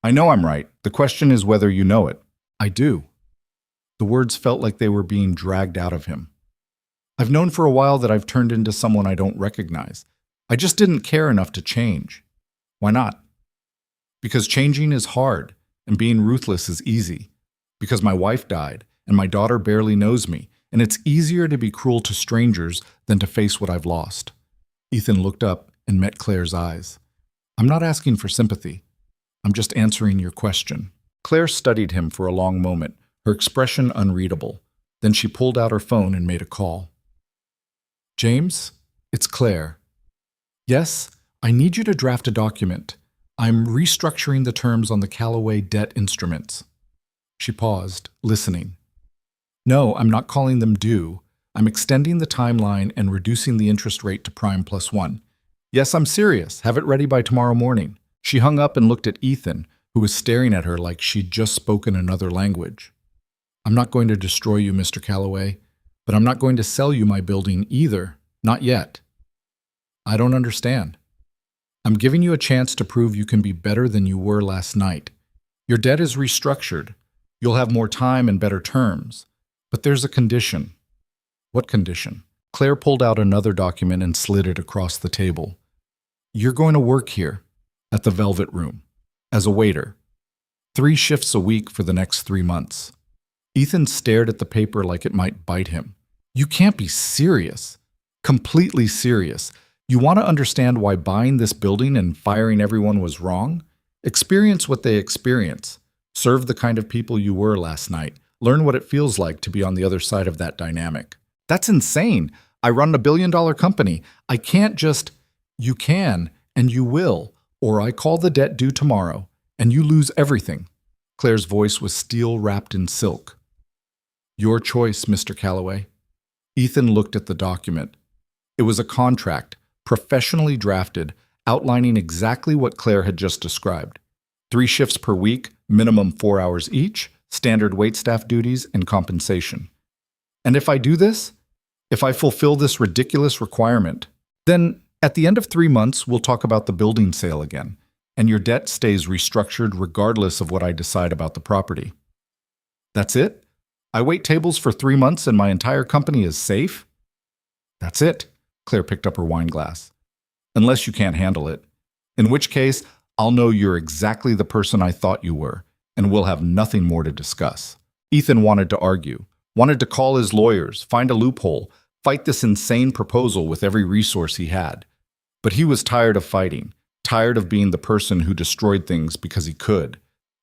I know I'm right. The question is whether you know it. I do. The words felt like they were being dragged out of him. I've known for a while that I've turned into someone I don't recognize. I just didn't care enough to change. Why not? Because changing is hard, and being ruthless is easy. Because my wife died, and my daughter barely knows me, and it's easier to be cruel to strangers than to face what I've lost. Ethan looked up and met Claire's eyes. I'm not asking for sympathy. I'm just answering your question. Claire studied him for a long moment, her expression unreadable. Then she pulled out her phone and made a call. James, it's Claire. Yes, I need you to draft a document. I'm restructuring the terms on the Calloway debt instruments. She paused, listening. No, I'm not calling them due. I'm extending the timeline and reducing the interest rate to prime plus 1. Yes, I'm serious. Have it ready by tomorrow morning. She hung up and looked at Ethan, who was staring at her like she'd just spoken another language. I'm not going to destroy you, Mr. Calloway, but I'm not going to sell you my building either. Not yet. I don't understand. I'm giving you a chance to prove you can be better than you were last night. Your debt is restructured. You'll have more time and better terms. But there's a condition. What condition? Claire pulled out another document and slid it across the table. You're going to work here, at the Velvet Room, as a waiter. 3 shifts a week for the next 3 months. Ethan stared at the paper like it might bite him. You can't be serious. Completely serious. You want to understand why buying this building and firing everyone was wrong? Experience what they experience. Serve the kind of people you were last night. Learn what it feels like to be on the other side of that dynamic. That's insane. I run a billion-dollar company. I can't just... You can, and you will, or I call the debt due tomorrow, and you lose everything. Claire's voice was steel wrapped in silk. Your choice, Mr. Calloway. Ethan looked at the document. It was a contract, professionally drafted, outlining exactly what Claire had just described. 3 shifts per week, minimum 4 hours each, standard waitstaff duties, and compensation. And if I do this, if I fulfill this ridiculous requirement, then at the end of 3 months, we'll talk about the building sale again, and your debt stays restructured regardless of what I decide about the property. That's it? I wait tables for 3 months and my entire company is safe? That's it. Claire picked up her wine glass. Unless you can't handle it. In which case, I'll know you're exactly the person I thought you were, and we'll have nothing more to discuss. Ethan wanted to argue, wanted to call his lawyers, find a loophole, fight this insane proposal with every resource he had. But he was tired of fighting, tired of being the person who destroyed things because he could,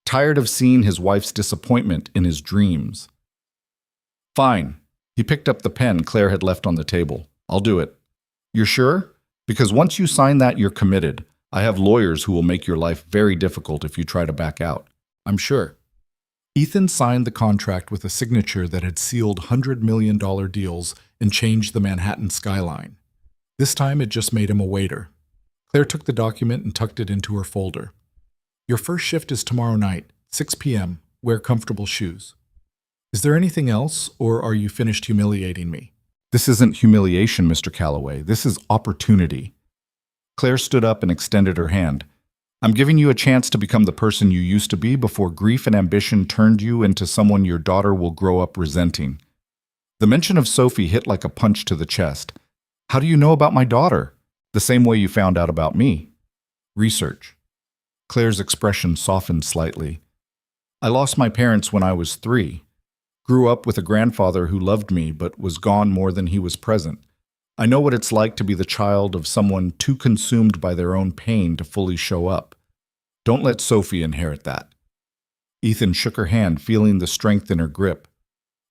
tired of seeing his wife's disappointment in his dreams. Fine. He picked up the pen Claire had left on the table. I'll do it. You're sure? Because once you sign that, you're committed. I have lawyers who will make your life very difficult if you try to back out. I'm sure. Ethan signed the contract with a signature that had sealed $100 million deals and changed the Manhattan skyline. This time it just made him a waiter. Claire took the document and tucked it into her folder. Your first shift is tomorrow night, 6 p.m. Wear comfortable shoes. Is there anything else, or are you finished humiliating me? This isn't humiliation, Mr. Calloway. This is opportunity. Claire stood up and extended her hand. I'm giving you a chance to become the person you used to be before grief and ambition turned you into someone your daughter will grow up resenting. The mention of Sophie hit like a punch to the chest. How do you know about my daughter? The same way you found out about me. Research. Claire's expression softened slightly. I lost my parents when I was 3. Grew up with a grandfather who loved me but was gone more than he was present. I know what it's like to be the child of someone too consumed by their own pain to fully show up. Don't let Sophie inherit that. Ethan shook her hand, feeling the strength in her grip.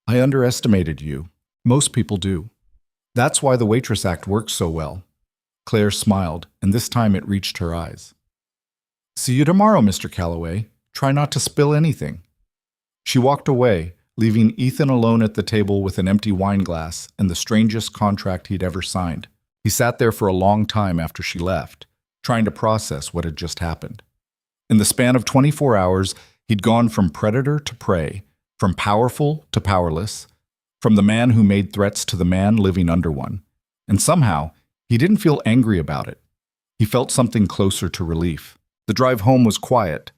I underestimated you. Most people do. That's why the Waitress Act works so well. Claire smiled, and this time it reached her eyes. See you tomorrow, Mr. Calloway. Try not to spill anything. She walked away, leaving Ethan alone at the table with an empty wine glass and the strangest contract he'd ever signed. He sat there for a long time after she left, trying to process what had just happened. In the span of 24 hours, he'd gone from predator to prey, from powerful to powerless, from the man who made threats to the man living under one. And somehow, he didn't feel angry about it. He felt something closer to relief. The drive home was quiet.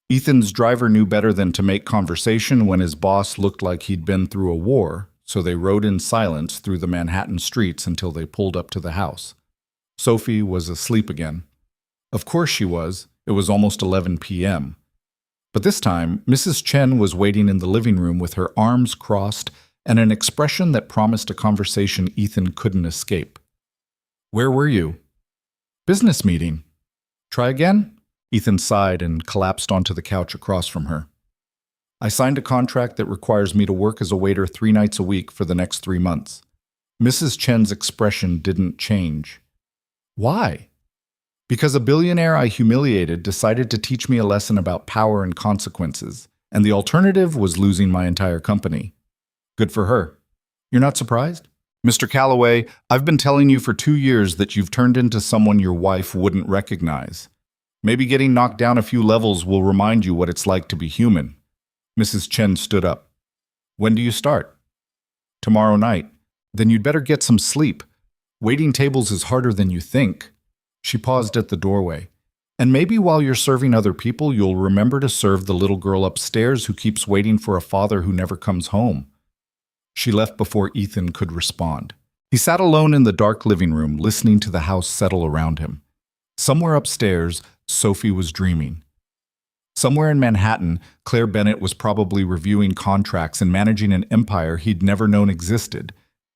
Ethan's driver knew better than to make conversation when his boss looked like he'd been through a war, so they rode in silence through the Manhattan streets until they pulled up to the house. Sophie was asleep again. Of course she was. It was almost 11 p.m. But this time, Mrs. Chen was waiting in the living room with her arms crossed and an expression that promised a conversation Ethan couldn't escape. "Where were you?" "Business meeting." "Try again?" Ethan sighed and collapsed onto the couch across from her. "I signed a contract that requires me to work as a waiter 3 nights a week for the next 3 months. Mrs. Chen's expression didn't change. "Why?" "Because a billionaire I humiliated decided to teach me a lesson about power and consequences, and the alternative was losing my entire company." "Good for her. You're not surprised?" "Mr. Calloway, I've been telling you for 2 years that you've turned into someone your wife wouldn't recognize. Maybe getting knocked down a few levels will remind you what it's like to be human." Mrs. Chen stood up. "When do you start?" "Tomorrow night." "Then you'd better get some sleep. Waiting tables is harder than you think." She paused at the doorway. "And maybe while you're serving other people, you'll remember to serve the little girl upstairs who keeps waiting for a father who never comes home." She left before Ethan could respond. He sat alone in the dark living room, listening to the house settle around him. Somewhere upstairs, Sophie was dreaming. Somewhere in Manhattan, Claire Bennett was probably reviewing contracts and managing an empire he'd never known existed.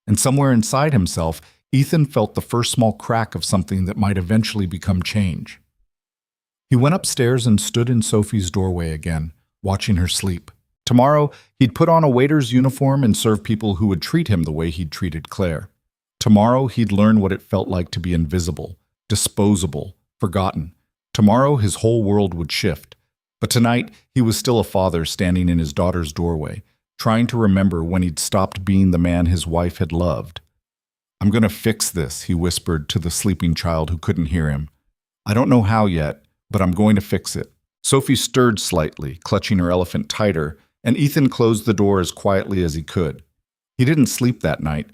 And somewhere inside himself, Ethan felt the first small crack of something that might eventually become change. He went upstairs and stood in Sophie's doorway again, watching her sleep. Tomorrow, he'd put on a waiter's uniform and serve people who would treat him the way he'd treated Claire. Tomorrow, he'd learn what it felt like to be invisible, disposable, forgotten. Tomorrow, his whole world would shift. But tonight, he was still a father standing in his daughter's doorway, trying to remember when he'd stopped being the man his wife had loved. "I'm going to fix this," he whispered to the sleeping child who couldn't hear him. "I don't know how yet, but I'm going to fix it." Sophie stirred slightly, clutching her elephant tighter, and Ethan closed the door as quietly as he could. He didn't sleep that night,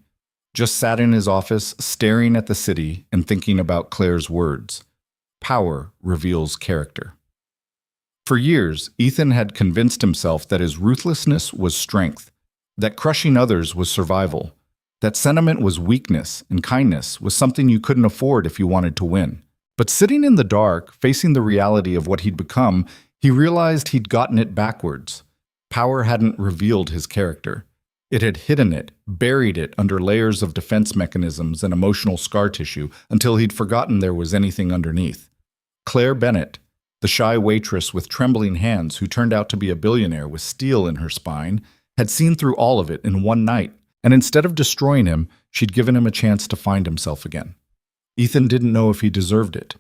just sat in his office, staring at the city and thinking about Claire's words. Power reveals character. For years, Ethan had convinced himself that his ruthlessness was strength, that crushing others was survival, that sentiment was weakness and kindness was something you couldn't afford if you wanted to win. But sitting in the dark, facing the reality of what he'd become, he realized he'd gotten it backwards. Power hadn't revealed his character. It had hidden it, buried it under layers of defense mechanisms and emotional scar tissue until he'd forgotten there was anything underneath. Claire Bennett, the shy waitress with trembling hands who turned out to be a billionaire with steel in her spine, had seen through all of it in one night, and instead of destroying him, she'd given him a chance to find himself again. Ethan didn't know if he deserved it.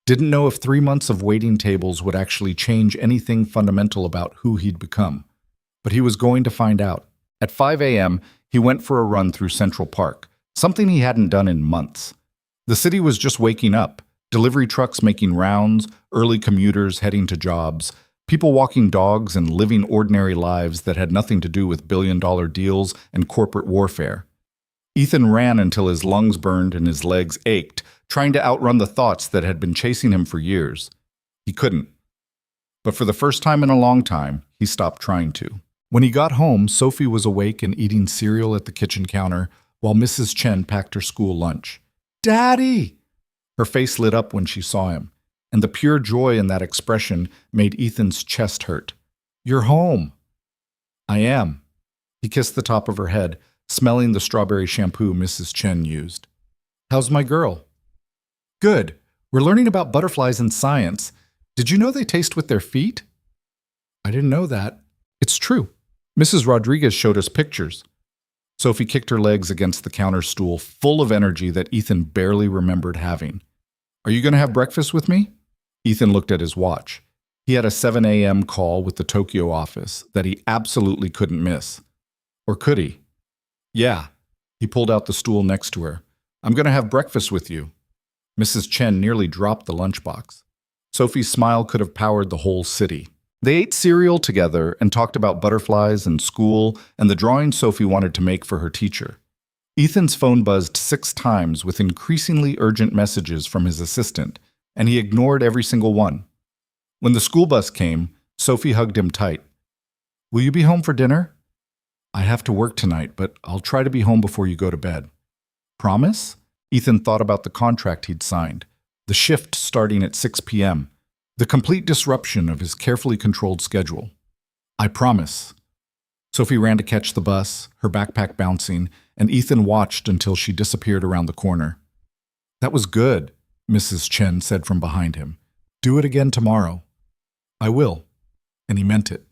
Didn't know if 3 months of waiting tables would actually change anything fundamental about who he'd become. But he was going to find out. At 5 a.m., he went for a run through Central Park, something he hadn't done in months. The city was just waking up, delivery trucks making rounds, early commuters heading to jobs, people walking dogs and living ordinary lives that had nothing to do with billion-dollar deals and corporate warfare. Ethan ran until his lungs burned and his legs ached, trying to outrun the thoughts that had been chasing him for years. He couldn't. But for the first time in a long time, he stopped trying to. When he got home, Sophie was awake and eating cereal at the kitchen counter while Mrs. Chen packed her school lunch. "Daddy!" Her face lit up when she saw him, and the pure joy in that expression made Ethan's chest hurt. "You're home." "I am." He kissed the top of her head, smelling the strawberry shampoo Mrs. Chen used. "How's my girl?" "Good. We're learning about butterflies in science. Did you know they taste with their feet?" "I didn't know that." "It's true. Mrs. Rodriguez showed us pictures." Sophie kicked her legs against the counter stool, full of energy that Ethan barely remembered having. "Are you going to have breakfast with me?" Ethan looked at his watch. He had a 7 a.m. call with the Tokyo office that he absolutely couldn't miss. Or could he? Yeah. He pulled out the stool next to her. I'm going to have breakfast with you. Mrs. Chen nearly dropped the lunchbox. Sophie's smile could have powered the whole city. They ate cereal together and talked about butterflies and school and the drawing Sophie wanted to make for her teacher. Ethan's phone buzzed 6 times with increasingly urgent messages from his assistant, and he ignored every single one. When the school bus came, Sophie hugged him tight. Will you be home for dinner? I have to work tonight, but I'll try to be home before you go to bed. Promise? Ethan thought about the contract he'd signed, the shift starting at 6 p.m., the complete disruption of his carefully controlled schedule. I promise. Sophie ran to catch the bus, her backpack bouncing, and Ethan watched until she disappeared around the corner. That was good, Mrs. Chen said from behind him. Do it again tomorrow. I will. And he meant it.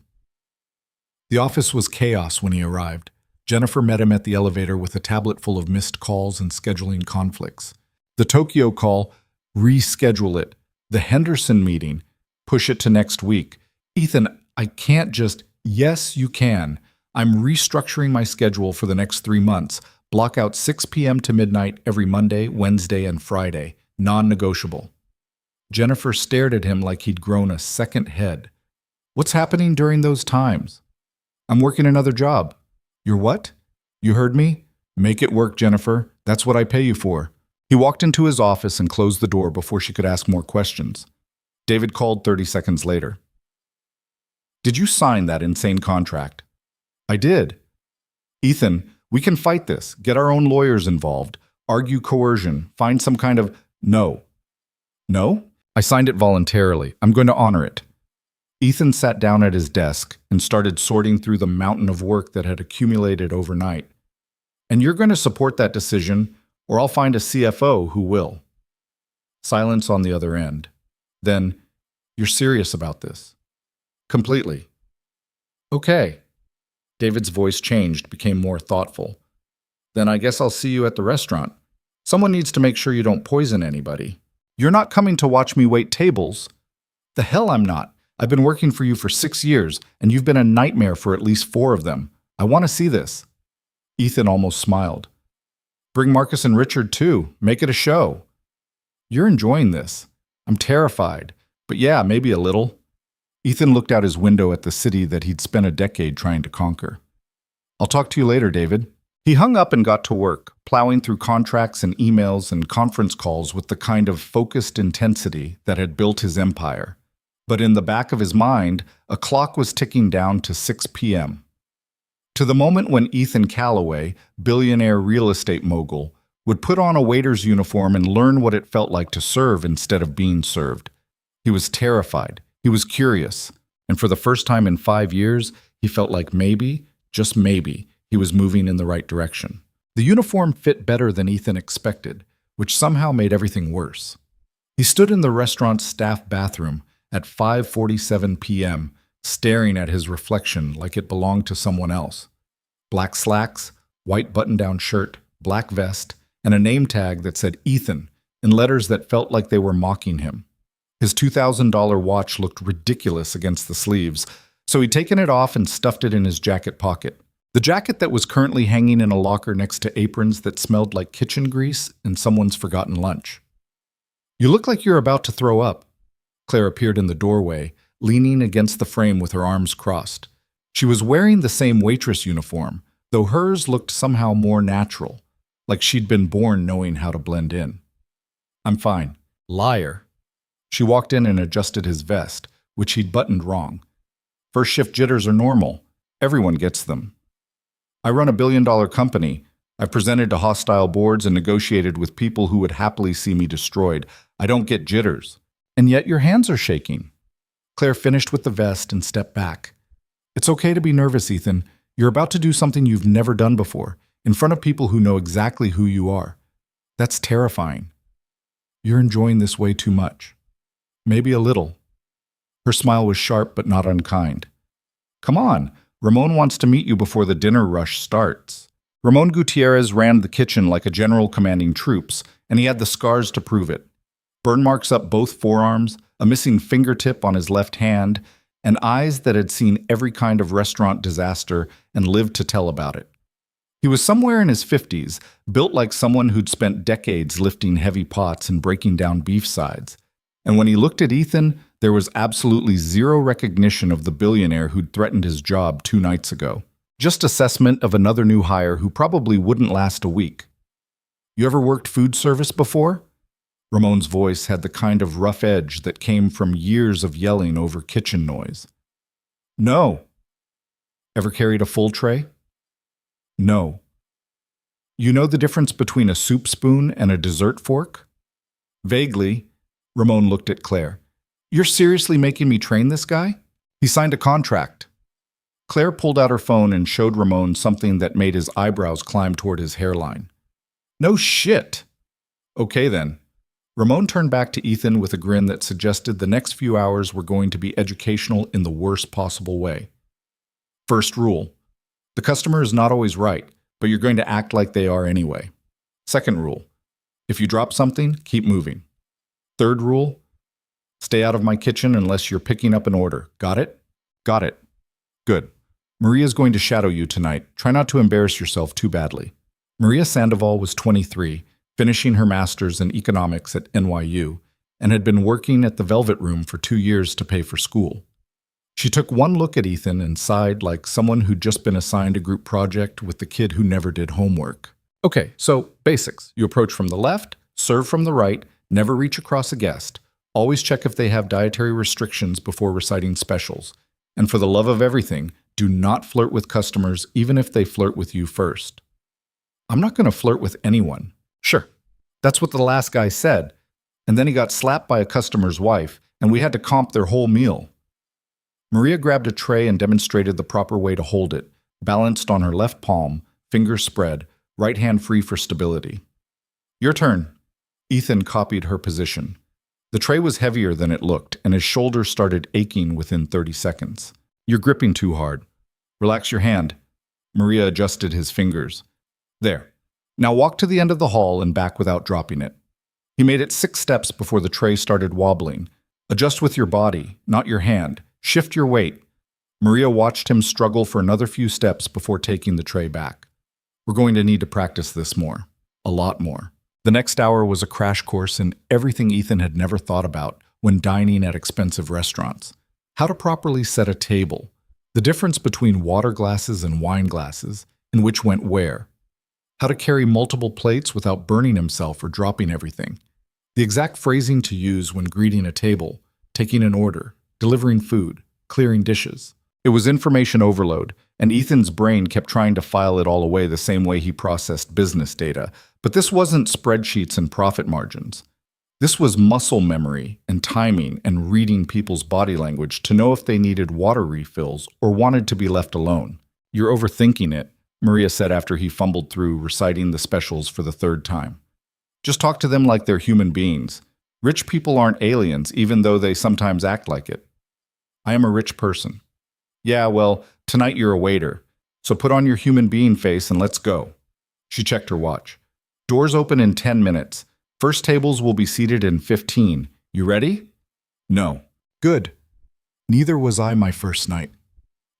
The office was chaos when he arrived. Jennifer met him at the elevator with a tablet full of missed calls and scheduling conflicts. The Tokyo call, reschedule it. The Henderson meeting, push it to next week. Ethan, I can't just, yes, you can. I'm restructuring my schedule for the next 3 months. Block out 6 p.m. to midnight every Monday, Wednesday, and Friday. Non-negotiable. Jennifer stared at him like he'd grown a second head. What's happening during those times? I'm working another job. You're what? You heard me? Make it work, Jennifer. That's what I pay you for. He walked into his office and closed the door before she could ask more questions. David called 30 seconds later. Did you sign that insane contract? I did. Ethan, we can fight this, get our own lawyers involved, argue coercion, find some kind of… No. No? I signed it voluntarily. I'm going to honor it. Ethan sat down at his desk and started sorting through the mountain of work that had accumulated overnight. And you're going to support that decision, or I'll find a CFO who will. Silence on the other end. Then, you're serious about this? Completely. Okay. David's voice changed, became more thoughtful. Then I guess I'll see you at the restaurant. Someone needs to make sure you don't poison anybody. You're not coming to watch me wait tables. The hell I'm not. I've been working for you for 6 years, and you've been a nightmare for at least 4 of them. I want to see this. Ethan almost smiled. Bring Marcus and Richard too. Make it a show. You're enjoying this. I'm terrified. But yeah, maybe a little. Ethan looked out his window at the city that he'd spent a decade trying to conquer. I'll talk to you later, David. He hung up and got to work, plowing through contracts and emails and conference calls with the kind of focused intensity that had built his empire. But in the back of his mind, a clock was ticking down to 6 p.m. To the moment when Ethan Calloway, billionaire real estate mogul, would put on a waiter's uniform and learn what it felt like to serve instead of being served. He was terrified. He was curious. And for the first time in 5 years, he felt like maybe, just maybe, he was moving in the right direction. The uniform fit better than Ethan expected, which somehow made everything worse. He stood in the restaurant's staff bathroom at 5:47 p.m., staring at his reflection like it belonged to someone else. Black slacks, white button-down shirt, black vest, and a name tag that said Ethan in letters that felt like they were mocking him. His $2,000 watch looked ridiculous against the sleeves, so he'd taken it off and stuffed it in his jacket pocket. The jacket that was currently hanging in a locker next to aprons that smelled like kitchen grease and someone's forgotten lunch. You look like you're about to throw up. Claire appeared in the doorway, leaning against the frame with her arms crossed. She was wearing the same waitress uniform, though hers looked somehow more natural, like she'd been born knowing how to blend in. I'm fine. Liar. She walked in and adjusted his vest, which he'd buttoned wrong. First shift jitters are normal. Everyone gets them. I run a billion-dollar company. I've presented to hostile boards and negotiated with people who would happily see me destroyed. I don't get jitters. And yet your hands are shaking. Claire finished with the vest and stepped back. It's okay to be nervous, Ethan. You're about to do something you've never done before, in front of people who know exactly who you are. That's terrifying. You're enjoying this way too much. Maybe a little. Her smile was sharp but not unkind. Come on, Ramon wants to meet you before the dinner rush starts. Ramon Gutierrez ran the kitchen like a general commanding troops, and he had the scars to prove it. Burn marks up both forearms, a missing fingertip on his left hand, and eyes that had seen every kind of restaurant disaster and lived to tell about it. He was somewhere in his 50s, built like someone who'd spent decades lifting heavy pots and breaking down beef sides. And when he looked at Ethan, there was absolutely zero recognition of the billionaire who'd threatened his job 2 nights ago. Just assessment of another new hire who probably wouldn't last a week. You ever worked food service before? Ramon's voice had the kind of rough edge that came from years of yelling over kitchen noise. No. Ever carried a full tray? No. You know the difference between a soup spoon and a dessert fork? Vaguely, Ramon looked at Claire. You're seriously making me train this guy? He signed a contract. Claire pulled out her phone and showed Ramon something that made his eyebrows climb toward his hairline. No shit. Okay then. Ramon turned back to Ethan with a grin that suggested the next few hours were going to be educational in the worst possible way. First rule. The customer is not always right, but you're going to act like they are anyway. Second rule. If you drop something, keep moving. Third rule. Stay out of my kitchen unless you're picking up an order. Got it? Got it. Good. Maria's going to shadow you tonight. Try not to embarrass yourself too badly. Maria Sandoval was 23, finishing her master's in economics at NYU, and had been working at the Velvet Room for 2 years to pay for school. She took one look at Ethan and sighed like someone who'd just been assigned a group project with the kid who never did homework. Okay, so basics. You approach from the left, serve from the right, never reach across a guest. Always check if they have dietary restrictions before reciting specials. And for the love of everything, do not flirt with customers even if they flirt with you first. I'm not going to flirt with anyone. Sure, that's what the last guy said. And then he got slapped by a customer's wife, and we had to comp their whole meal. Maria grabbed a tray and demonstrated the proper way to hold it, balanced on her left palm, fingers spread, right hand free for stability. Your turn. Ethan copied her position. The tray was heavier than it looked, and his shoulders started aching within 30 seconds. You're gripping too hard. Relax your hand. Maria adjusted his fingers. There. Now walk to the end of the hall and back without dropping it. He made it 6 steps before the tray started wobbling. Adjust with your body, not your hand. Shift your weight. Maria watched him struggle for another few steps before taking the tray back. We're going to need to practice this more. A lot more. The next hour was a crash course in everything Ethan had never thought about when dining at expensive restaurants. How to properly set a table. The difference between water glasses and wine glasses, and which went where. How to carry multiple plates without burning himself or dropping everything. The exact phrasing to use when greeting a table, taking an order, delivering food, clearing dishes. It was information overload, and Ethan's brain kept trying to file it all away the same way he processed business data. But this wasn't spreadsheets and profit margins. This was muscle memory and timing and reading people's body language to know if they needed water refills or wanted to be left alone. You're overthinking it, Maria said after he fumbled through reciting the specials for the 3rd time. Just talk to them like they're human beings. Rich people aren't aliens, even though they sometimes act like it. I am a rich person. Yeah, well, tonight you're a waiter, so put on your human being face and let's go. She checked her watch. Doors open in 10 minutes. First tables will be seated in 15. You ready? No. Good. Neither was I my first night.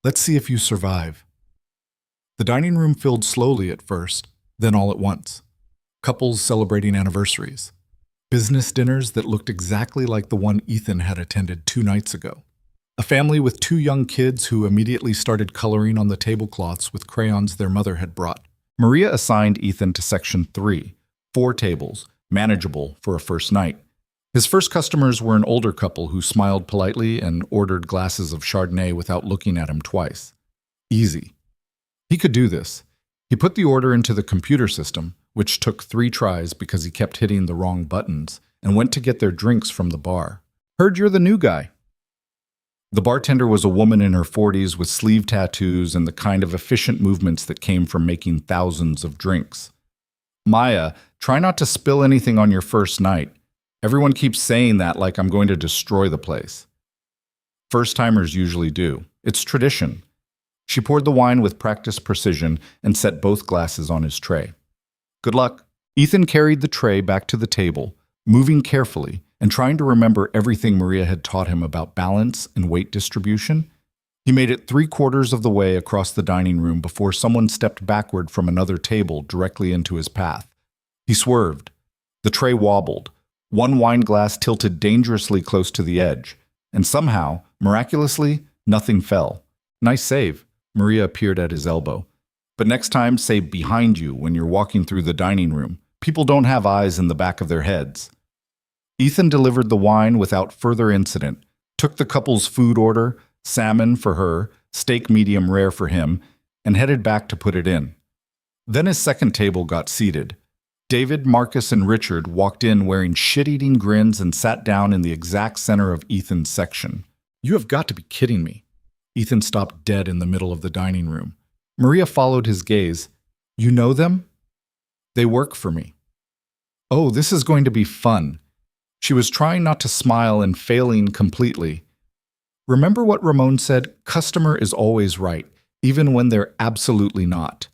Let's see if you survive. The dining room filled slowly at first, then all at once. Couples celebrating anniversaries. Business dinners that looked exactly like the one Ethan had attended 2 nights ago. A family with 2 young kids who immediately started coloring on the tablecloths with crayons their mother had brought. Maria assigned Ethan to section 3, 4 tables, manageable for a first night. His first customers were an older couple who smiled politely and ordered glasses of Chardonnay without looking at him twice. Easy. He could do this. He put the order into the computer system, which took 3 tries because he kept hitting the wrong buttons, and went to get their drinks from the bar. Heard you're the new guy. The bartender was a woman in her 40s with sleeve tattoos and the kind of efficient movements that came from making thousands of drinks. Maya, try not to spill anything on your first night. Everyone keeps saying that like I'm going to destroy the place. First-timers usually do. It's tradition. She poured the wine with practiced precision and set both glasses on his tray. Good luck. Ethan carried the tray back to the table, moving carefully, and trying to remember everything Maria had taught him about balance and weight distribution. He made it 3/4 of the way across the dining room before someone stepped backward from another table directly into his path. He swerved. The tray wobbled. One wine glass tilted dangerously close to the edge, and somehow, miraculously, nothing fell. Nice save. Maria appeared at his elbow. But next time, say behind you when you're walking through the dining room. People don't have eyes in the back of their heads. Ethan delivered the wine without further incident, took the couple's food order, salmon for her, steak medium rare for him, and headed back to put it in. Then his second table got seated. David, Marcus, and Richard walked in wearing shit-eating grins and sat down in the exact center of Ethan's section. You have got to be kidding me. Ethan stopped dead in the middle of the dining room. Maria followed his gaze. You know them? They work for me. Oh, this is going to be fun. She was trying not to smile and failing completely. Remember what Ramon said, customer is always right, even when they're absolutely not.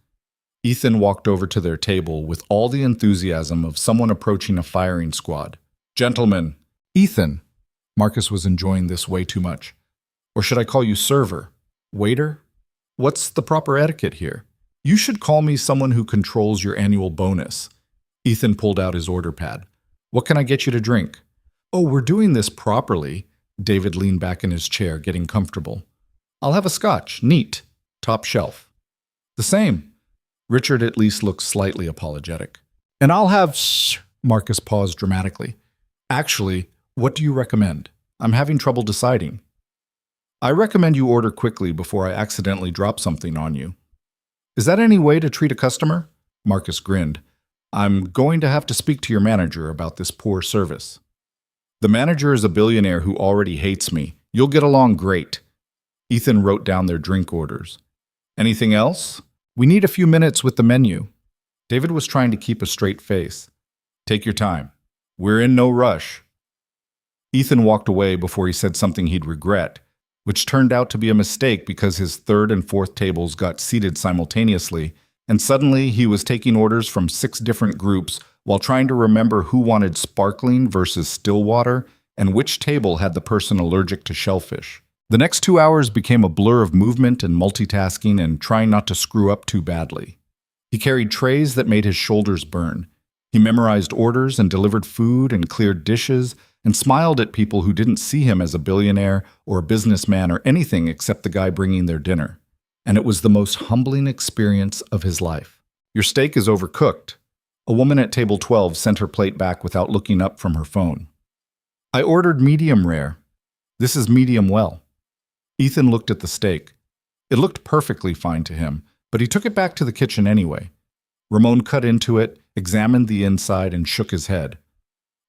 Ethan walked over to their table with all the enthusiasm of someone approaching a firing squad. Gentlemen, Ethan. Marcus was enjoying this way too much. Or should I call you server? Waiter? What's the proper etiquette here? You should call me someone who controls your annual bonus. Ethan pulled out his order pad. What can I get you to drink? Oh, we're doing this properly. David leaned back in his chair, getting comfortable. I'll have a scotch, neat, top shelf. The same. Richard at least looked slightly apologetic. And I'll have Marcus paused dramatically. Actually, what do you recommend? I'm having trouble deciding. I recommend you order quickly before I accidentally drop something on you. Is that any way to treat a customer? Marcus grinned. I'm going to have to speak to your manager about this poor service. The manager is a billionaire who already hates me. You'll get along great. Ethan wrote down their drink orders. Anything else? We need a few minutes with the menu. David was trying to keep a straight face. Take your time. We're in no rush. Ethan walked away before he said something he'd regret, which turned out to be a mistake because his third and fourth tables got seated simultaneously, and suddenly he was taking orders from 6 different groups while trying to remember who wanted sparkling versus still water and which table had the person allergic to shellfish. The next 2 hours became a blur of movement and multitasking and trying not to screw up too badly. He carried trays that made his shoulders burn. He memorized orders and delivered food and cleared dishes and smiled at people who didn't see him as a billionaire or a businessman or anything except the guy bringing their dinner. And it was the most humbling experience of his life. Your steak is overcooked. A woman at table 12 sent her plate back without looking up from her phone. I ordered medium rare. This is medium well. Ethan looked at the steak. It looked perfectly fine to him, but he took it back to the kitchen anyway. Ramon cut into it, examined the inside, and shook his head.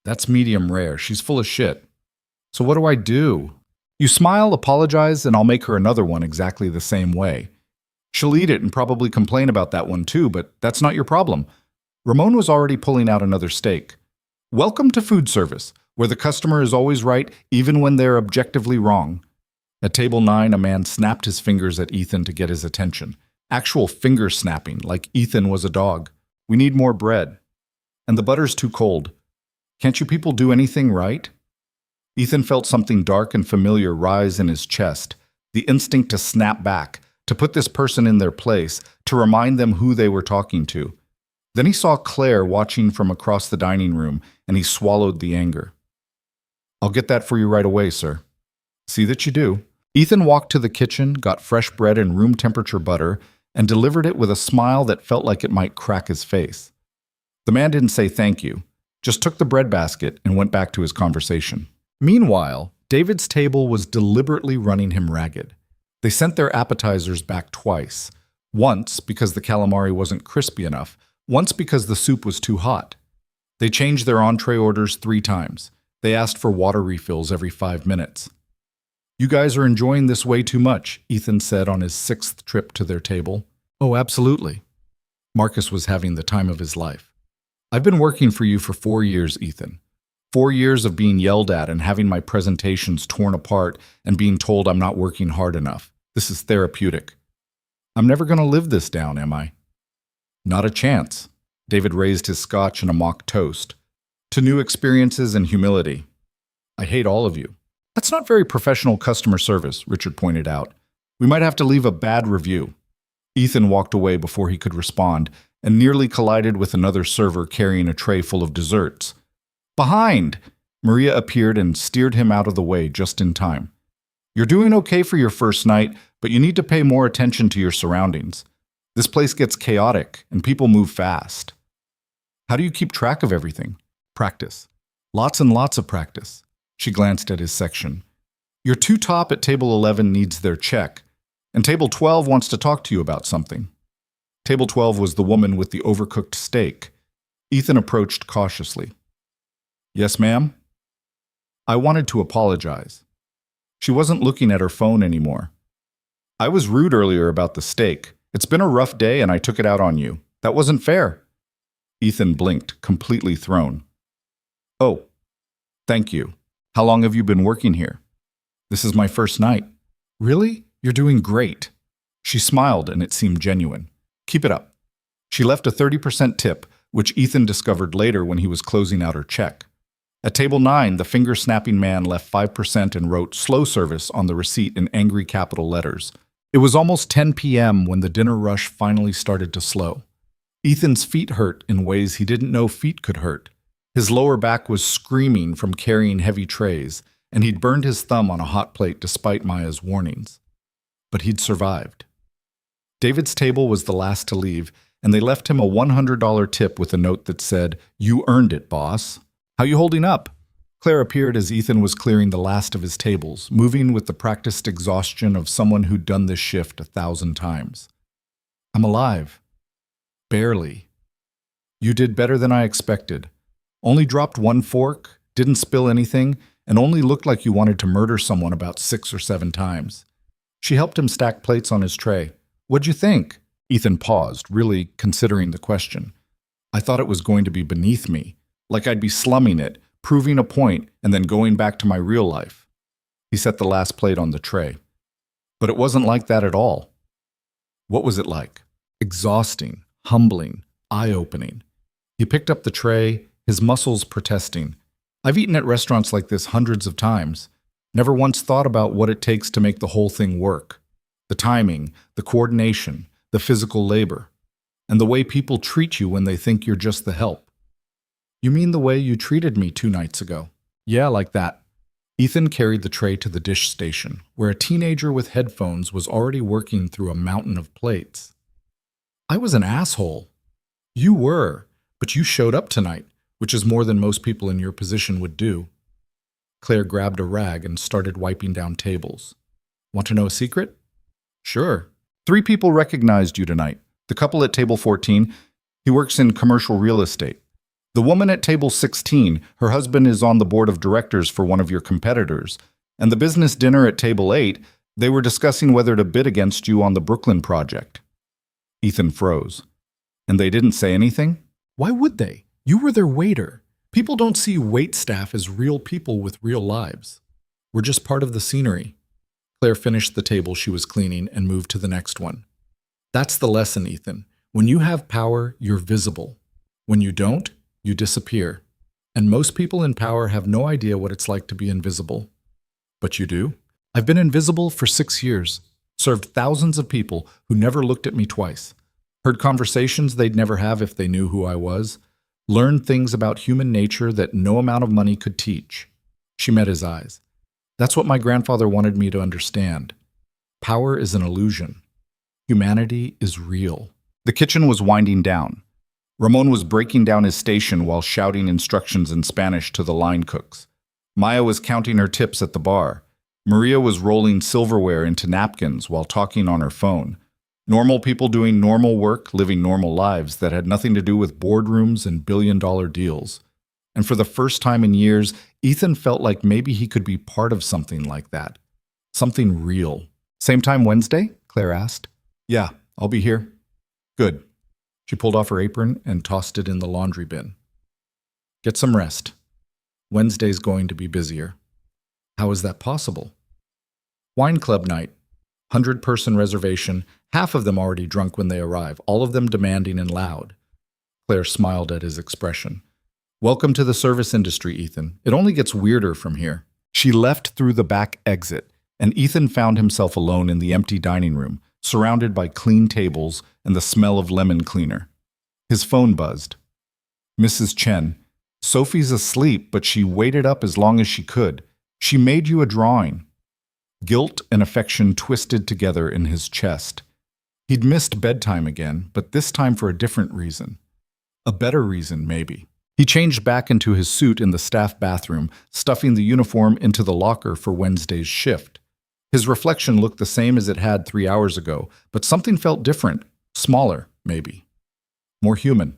That's medium rare. She's full of shit. So what do I do? You smile, apologize, and I'll make her another one exactly the same way. She'll eat it and probably complain about that one too, but that's not your problem. Ramon was already pulling out another steak. Welcome to food service, where the customer is always right even when they're objectively wrong. At table 9, a man snapped his fingers at Ethan to get his attention. Actual finger snapping, like Ethan was a dog. We need more bread. And the butter's too cold. Can't you people do anything right? Ethan felt something dark and familiar rise in his chest, the instinct to snap back, to put this person in their place, to remind them who they were talking to. Then he saw Claire watching from across the dining room, and he swallowed the anger. I'll get that for you right away, sir. See that you do. Ethan walked to the kitchen, got fresh bread and room-temperature butter, and delivered it with a smile that felt like it might crack his face. The man didn't say thank you, just took the bread basket and went back to his conversation. Meanwhile, David's table was deliberately running him ragged. They sent their appetizers back twice. Once because the calamari wasn't crispy enough, once because the soup was too hot. They changed their entree orders 3 times. They asked for water refills every 5 minutes. You guys are enjoying this way too much, Ethan said on his 6th trip to their table. Oh, absolutely. Marcus was having the time of his life. I've been working for you for 4 years, Ethan. 4 years of being yelled at and having my presentations torn apart and being told I'm not working hard enough. This is therapeutic. I'm never going to live this down, am I? Not a chance. David raised his scotch in a mock toast. To new experiences and humility. I hate all of you. That's not very professional customer service, Richard pointed out. We might have to leave a bad review. Ethan walked away before he could respond and nearly collided with another server carrying a tray full of desserts. Behind! Maria appeared and steered him out of the way just in time. You're doing okay for your first night, but you need to pay more attention to your surroundings. This place gets chaotic, and people move fast. How do you keep track of everything? Practice. Lots and lots of practice. She glanced at his section. Your two top at table 11 needs their check, and table 12 wants to talk to you about something. Table 12 was the woman with the overcooked steak. Ethan approached cautiously. Yes, ma'am? I wanted to apologize. She wasn't looking at her phone anymore. I was rude earlier about the steak. It's been a rough day and I took it out on you. That wasn't fair. Ethan blinked, completely thrown. Oh, thank you. How long have you been working here? This is my first night. Really? You're doing great. She smiled and it seemed genuine. Keep it up. She left a 30% tip, which Ethan discovered later when he was closing out her check. At table 9, the finger-snapping man left 5% and wrote "slow service" on the receipt in angry capital letters. It was almost 10 p.m. when the dinner rush finally started to slow. Ethan's feet hurt in ways he didn't know feet could hurt. His lower back was screaming from carrying heavy trays, and he'd burned his thumb on a hot plate despite Maya's warnings. But he'd survived. David's table was the last to leave, and they left him a $100 tip with a note that said, "You earned it, boss. How you holding up?" Claire appeared as Ethan was clearing the last of his tables, moving with the practiced exhaustion of someone who'd done this shift 1,000 times. I'm alive. Barely. You did better than I expected. Only dropped one fork, didn't spill anything, and only looked like you wanted to murder someone about 6 or 7 times. She helped him stack plates on his tray. What'd you think? Ethan paused, really considering the question. I thought it was going to be beneath me, like I'd be slumming it, proving a point, and then going back to my real life. He set the last plate on the tray. But it wasn't like that at all. What was it like? Exhausting, humbling, eye-opening. He picked up the tray, his muscles protesting. I've eaten at restaurants like this hundreds of times. Never once thought about what it takes to make the whole thing work. The timing, the coordination, the physical labor, and the way people treat you when they think you're just the help. You mean the way you treated me 2 nights ago? Yeah, like that. Ethan carried the tray to the dish station, where a teenager with headphones was already working through a mountain of plates. I was an asshole. You were, but you showed up tonight, which is more than most people in your position would do. Claire grabbed a rag and started wiping down tables. Want to know a secret? Sure. 3 people recognized you tonight. The couple at table 14, he works in commercial real estate. The woman at table 16, her husband is on the board of directors for one of your competitors. And the business dinner at table 8, they were discussing whether to bid against you on the Brooklyn project. Ethan froze. And they didn't say anything? Why would they? You were their waiter. People don't see wait staff as real people with real lives. We're just part of the scenery. Claire finished the table she was cleaning and moved to the next one. That's the lesson, Ethan. When you have power, you're visible. When you don't, you disappear. And most people in power have no idea what it's like to be invisible. But you do. I've been invisible for 6 years, served thousands of people who never looked at me twice, heard conversations they'd never have if they knew who I was, learned things about human nature that no amount of money could teach. She met his eyes. That's what my grandfather wanted me to understand. Power is an illusion. Humanity is real. The kitchen was winding down. Ramon was breaking down his station while shouting instructions in Spanish to the line cooks. Maya was counting her tips at the bar. Maria was rolling silverware into napkins while talking on her phone. Normal people doing normal work, living normal lives that had nothing to do with boardrooms and billion-dollar deals. And for the first time in years, Ethan felt like maybe he could be part of something like that. Something real. Same time Wednesday? Claire asked. Yeah, I'll be here. Good. She pulled off her apron and tossed it in the laundry bin. Get some rest. Wednesday's going to be busier. How is that possible? Wine club night. 100-person reservation, half of them already drunk when they arrive, all of them demanding and loud. Claire smiled at his expression. Welcome to the service industry, Ethan. It only gets weirder from here. She left through the back exit, and Ethan found himself alone in the empty dining room, surrounded by clean tables and the smell of lemon cleaner. His phone buzzed. Mrs. Chen, Sophie's asleep, but she waited up as long as she could. She made you a drawing. Guilt and affection twisted together in his chest. He'd missed bedtime again, but this time for a different reason. A better reason, maybe. He changed back into his suit in the staff bathroom, stuffing the uniform into the locker for Wednesday's shift. His reflection looked the same as it had 3 hours ago, but something felt different, smaller, maybe. More human.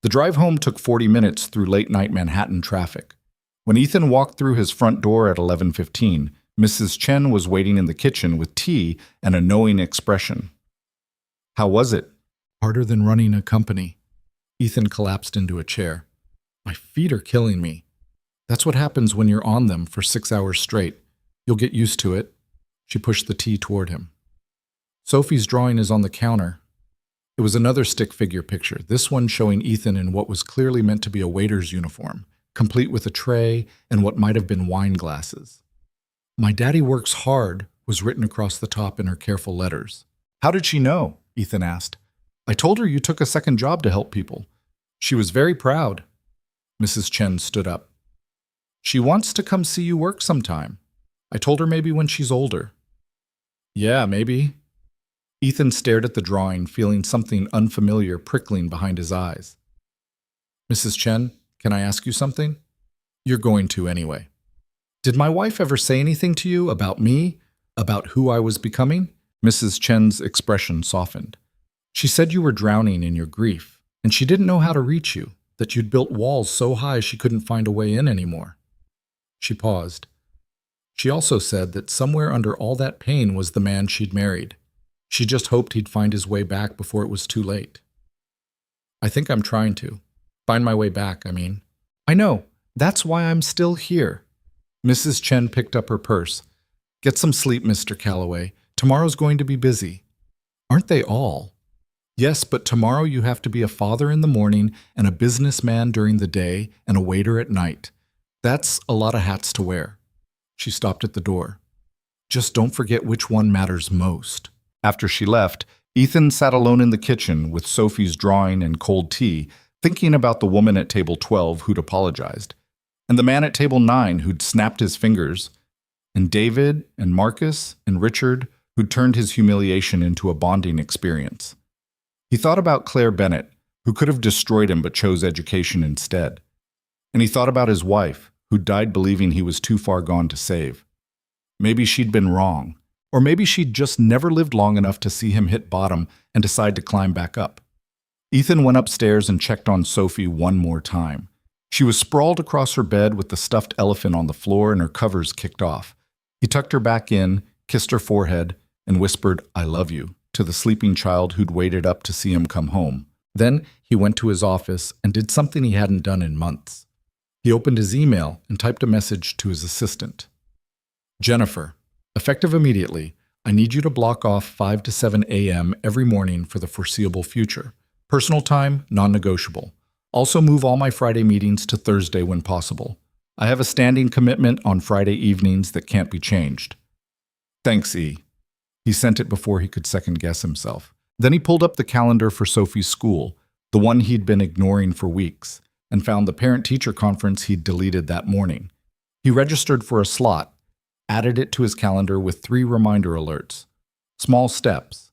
The drive home took 40 minutes through late-night Manhattan traffic. When Ethan walked through his front door at 11:15, Mrs. Chen was waiting in the kitchen with tea and a knowing expression. How was it? Harder than running a company. Ethan collapsed into a chair. My feet are killing me. That's what happens when you're on them for 6 hours straight. You'll get used to it. She pushed the tea toward him. Sophie's drawing is on the counter. It was another stick figure picture, this one showing Ethan in what was clearly meant to be a waiter's uniform, complete with a tray and what might have been wine glasses. My daddy works hard was written across the top in her careful letters. How did she know? Ethan asked. I told her you took a second job to help people. She was very proud. Mrs. Chen stood up. She wants to come see you work sometime. I told her maybe when she's older. Yeah, maybe. Ethan stared at the drawing, feeling something unfamiliar prickling behind his eyes. Mrs. Chen, can I ask you something? You're going to anyway. Did my wife ever say anything to you about me? About who I was becoming? Mrs. Chen's expression softened. She said you were drowning in your grief, and she didn't know how to reach you, that you'd built walls so high she couldn't find a way in anymore. She paused. She also said that somewhere under all that pain was the man she'd married. She just hoped he'd find his way back before it was too late. I think I'm trying to. Find my way back, I mean. I know. That's why I'm still here. Mrs. Chen picked up her purse. Get some sleep, Mr. Calloway. Tomorrow's going to be busy. Aren't they all? Yes, but tomorrow you have to be a father in the morning and a businessman during the day and a waiter at night. That's a lot of hats to wear. She stopped at the door. Just don't forget which one matters most. After she left, Ethan sat alone in the kitchen with Sophie's drawing and cold tea, thinking about the woman at table 12 who'd apologized, and the man at table 9 who'd snapped his fingers, and David and Marcus and Richard who'd turned his humiliation into a bonding experience. He thought about Claire Bennett, who could have destroyed him but chose education instead. And he thought about his wife, who died believing he was too far gone to save. Maybe she'd been wrong. Or maybe she'd just never lived long enough to see him hit bottom and decide to climb back up. Ethan went upstairs and checked on Sophie one more time. She was sprawled across her bed with the stuffed elephant on the floor and her covers kicked off. He tucked her back in, kissed her forehead, and whispered, I love you, to the sleeping child who'd waited up to see him come home. Then he went to his office and did something he hadn't done in months. He opened his email and typed a message to his assistant. Jennifer. Effective immediately, I need you to block off 5 to 7 a.m. every morning for the foreseeable future. Personal time, non-negotiable. Also move all my Friday meetings to Thursday when possible. I have a standing commitment on Friday evenings that can't be changed. Thanks, E. He sent it before he could second-guess himself. Then he pulled up the calendar for Sophie's school, the one he'd been ignoring for weeks, and found the parent-teacher conference he'd deleted that morning. He registered for a slot, added it to his calendar with 3 reminder alerts. Small steps,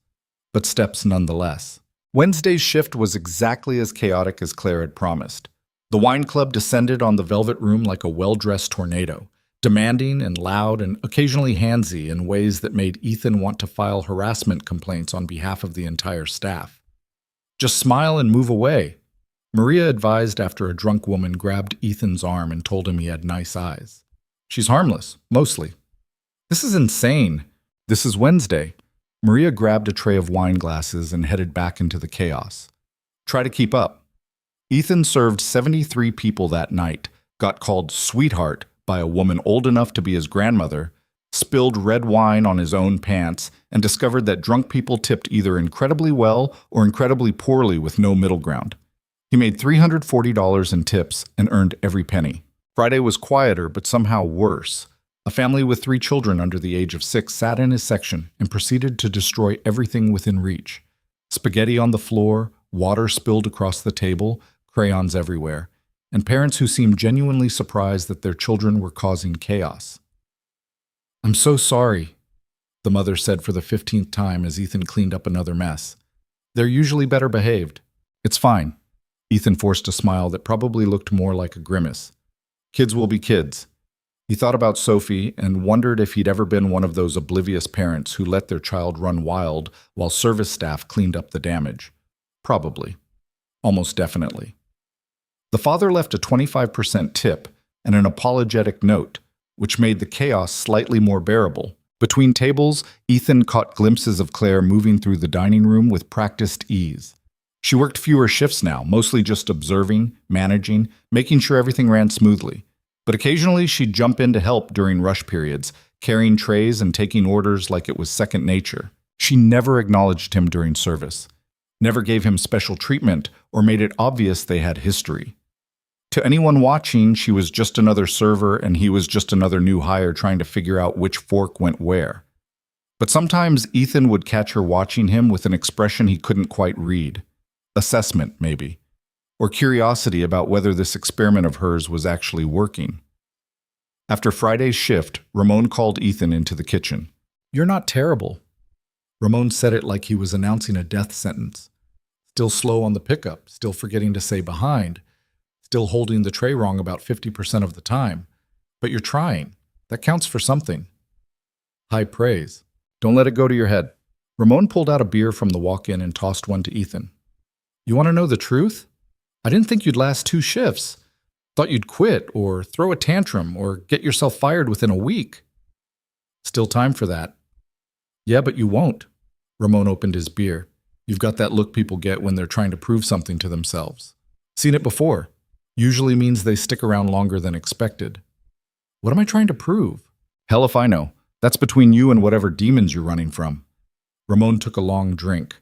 but steps nonetheless. Wednesday's shift was exactly as chaotic as Claire had promised. The wine club descended on the velvet room like a well-dressed tornado, demanding and loud and occasionally handsy in ways that made Ethan want to file harassment complaints on behalf of the entire staff. Just smile and move away, Maria advised after a drunk woman grabbed Ethan's arm and told him he had nice eyes. She's harmless, mostly. This is insane. This is Wednesday. Maria grabbed a tray of wine glasses and headed back into the chaos. Try to keep up. Ethan served 73 people that night, got called sweetheart by a woman old enough to be his grandmother, spilled red wine on his own pants, and discovered that drunk people tipped either incredibly well or incredibly poorly with no middle ground. He made $340 in tips and earned every penny. Friday was quieter, but somehow worse. A family with 3 children under the age of 6 sat in his section and proceeded to destroy everything within reach. Spaghetti on the floor, water spilled across the table, crayons everywhere, and parents who seemed genuinely surprised that their children were causing chaos. "I'm so sorry," the mother said for the 15th time as Ethan cleaned up another mess. "They're usually better behaved." "It's fine." Ethan forced a smile that probably looked more like a grimace. "Kids will be kids." He thought about Sophie and wondered if he'd ever been one of those oblivious parents who let their child run wild while service staff cleaned up the damage. Probably. Almost definitely. The father left a 25% tip and an apologetic note, which made the chaos slightly more bearable. Between tables, Ethan caught glimpses of Claire moving through the dining room with practiced ease. She worked fewer shifts now, mostly just observing, managing, making sure everything ran smoothly. But occasionally she'd jump in to help during rush periods, carrying trays and taking orders like it was second nature. She never acknowledged him during service, never gave him special treatment or made it obvious they had history. To anyone watching, she was just another server and he was just another new hire trying to figure out which fork went where. But sometimes Ethan would catch her watching him with an expression he couldn't quite read. Assessment, maybe. Or curiosity about whether this experiment of hers was actually working. After Friday's shift, Ramon called Ethan into the kitchen. "You're not terrible." Ramon said it like he was announcing a death sentence. Still slow on the pickup, still forgetting to say behind, still holding the tray wrong about 50% of the time. But you're trying. That counts for something. High praise. Don't let it go to your head. Ramon pulled out a beer from the walk-in and tossed one to Ethan. "You want to know the truth? I didn't think you'd last 2 shifts. Thought you'd quit or throw a tantrum or get yourself fired within a week." "Still time for that." "Yeah, but you won't." Ramon opened his beer. "You've got that look people get when they're trying to prove something to themselves. Seen it before. Usually means they stick around longer than expected." "What am I trying to prove?" "Hell if I know. That's between you and whatever demons you're running from." Ramon took a long drink.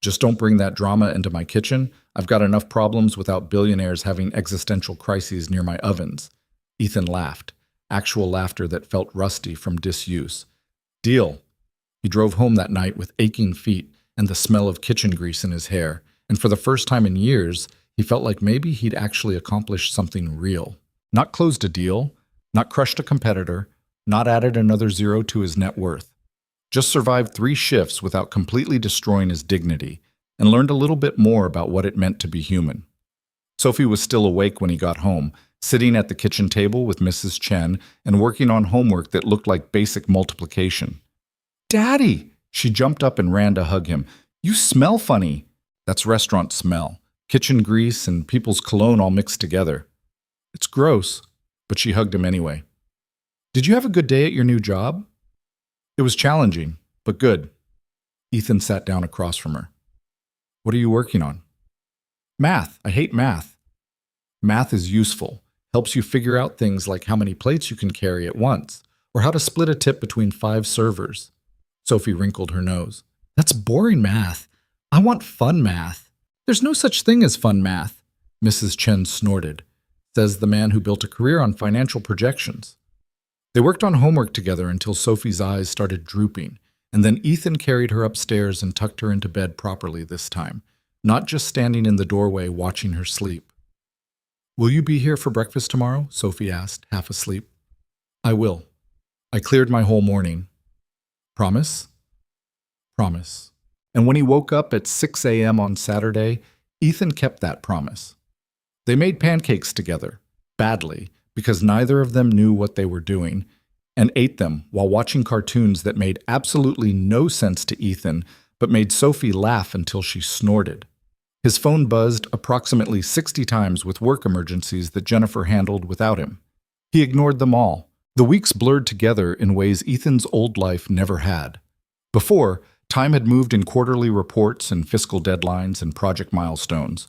"Just don't bring that drama into my kitchen. I've got enough problems without billionaires having existential crises near my ovens." Ethan laughed, actual laughter that felt rusty from disuse. "Deal." He drove home that night with aching feet and the smell of kitchen grease in his hair, and for the first time in years, he felt like maybe he'd actually accomplished something real. Not closed a deal, not crushed a competitor, not added another zero to his net worth. Just survived 3 shifts without completely destroying his dignity, and learned a little bit more about what it meant to be human. Sophie was still awake when he got home, sitting at the kitchen table with Mrs. Chen and working on homework that looked like basic multiplication. "Daddy!" She jumped up and ran to hug him. "You smell funny." That's restaurant smell. Kitchen grease and people's cologne all mixed together. "It's gross," but she hugged him anyway. "Did you have a good day at your new job?" "It was challenging, but good." Ethan sat down across from her. "What are you working on?" "Math. I hate math." "Math is useful. Helps you figure out things like how many plates you can carry at once, or how to split a tip between 5 servers." Sophie wrinkled her nose. "That's boring math. I want fun math." "There's no such thing as fun math," Mrs. Chen snorted, says the man who built a career on financial projections. They worked on homework together until Sophie's eyes started drooping, and then Ethan carried her upstairs and tucked her into bed properly this time, not just standing in the doorway watching her sleep. "Will you be here for breakfast tomorrow?" Sophie asked, half asleep. "I will. I cleared my whole morning." "Promise?" "Promise." And when he woke up at 6 a.m. on Saturday, Ethan kept that promise. They made pancakes together, badly, because neither of them knew what they were doing, and ate them while watching cartoons that made absolutely no sense to Ethan, but made Sophie laugh until she snorted. His phone buzzed approximately 60 times with work emergencies that Jennifer handled without him. He ignored them all. The weeks blurred together in ways Ethan's old life never had. Before, time had moved in quarterly reports and fiscal deadlines and project milestones.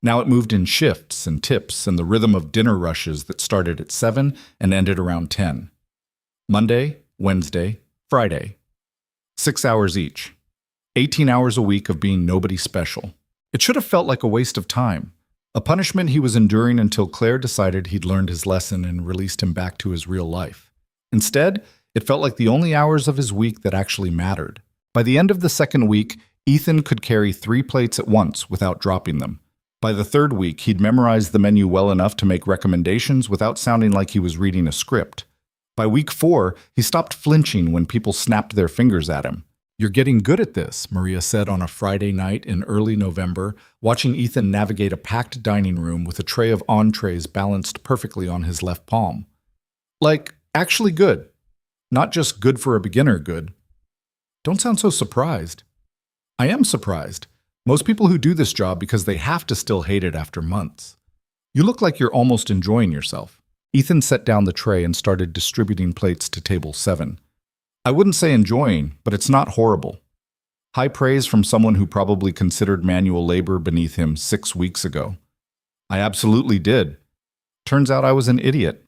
Now it moved in shifts and tips and the rhythm of dinner rushes that started at 7 and ended around 10. Monday, Wednesday, Friday. 6 hours each. 18 hours a week of being nobody special. It should have felt like a waste of time. A punishment he was enduring until Claire decided he'd learned his lesson and released him back to his real life. Instead, it felt like the only hours of his week that actually mattered. By the end of the second week, Ethan could carry 3 plates at once without dropping them. By the third week, he'd memorized the menu well enough to make recommendations without sounding like he was reading a script. By week 4, he stopped flinching when people snapped their fingers at him. "You're getting good at this," Maria said on a Friday night in early November, watching Ethan navigate a packed dining room with a tray of entrees balanced perfectly on his left palm. "Like, actually good. Not just good for a beginner good." "Don't sound so surprised." "I am surprised. Most people who do this job because they have to still hate it after months. You look like you're almost enjoying yourself." Ethan set down the tray and started distributing plates to table 7. "I wouldn't say enjoying, but it's not horrible." High praise from someone who probably considered manual labor beneath him 6 weeks ago. "I absolutely did. Turns out I was an idiot."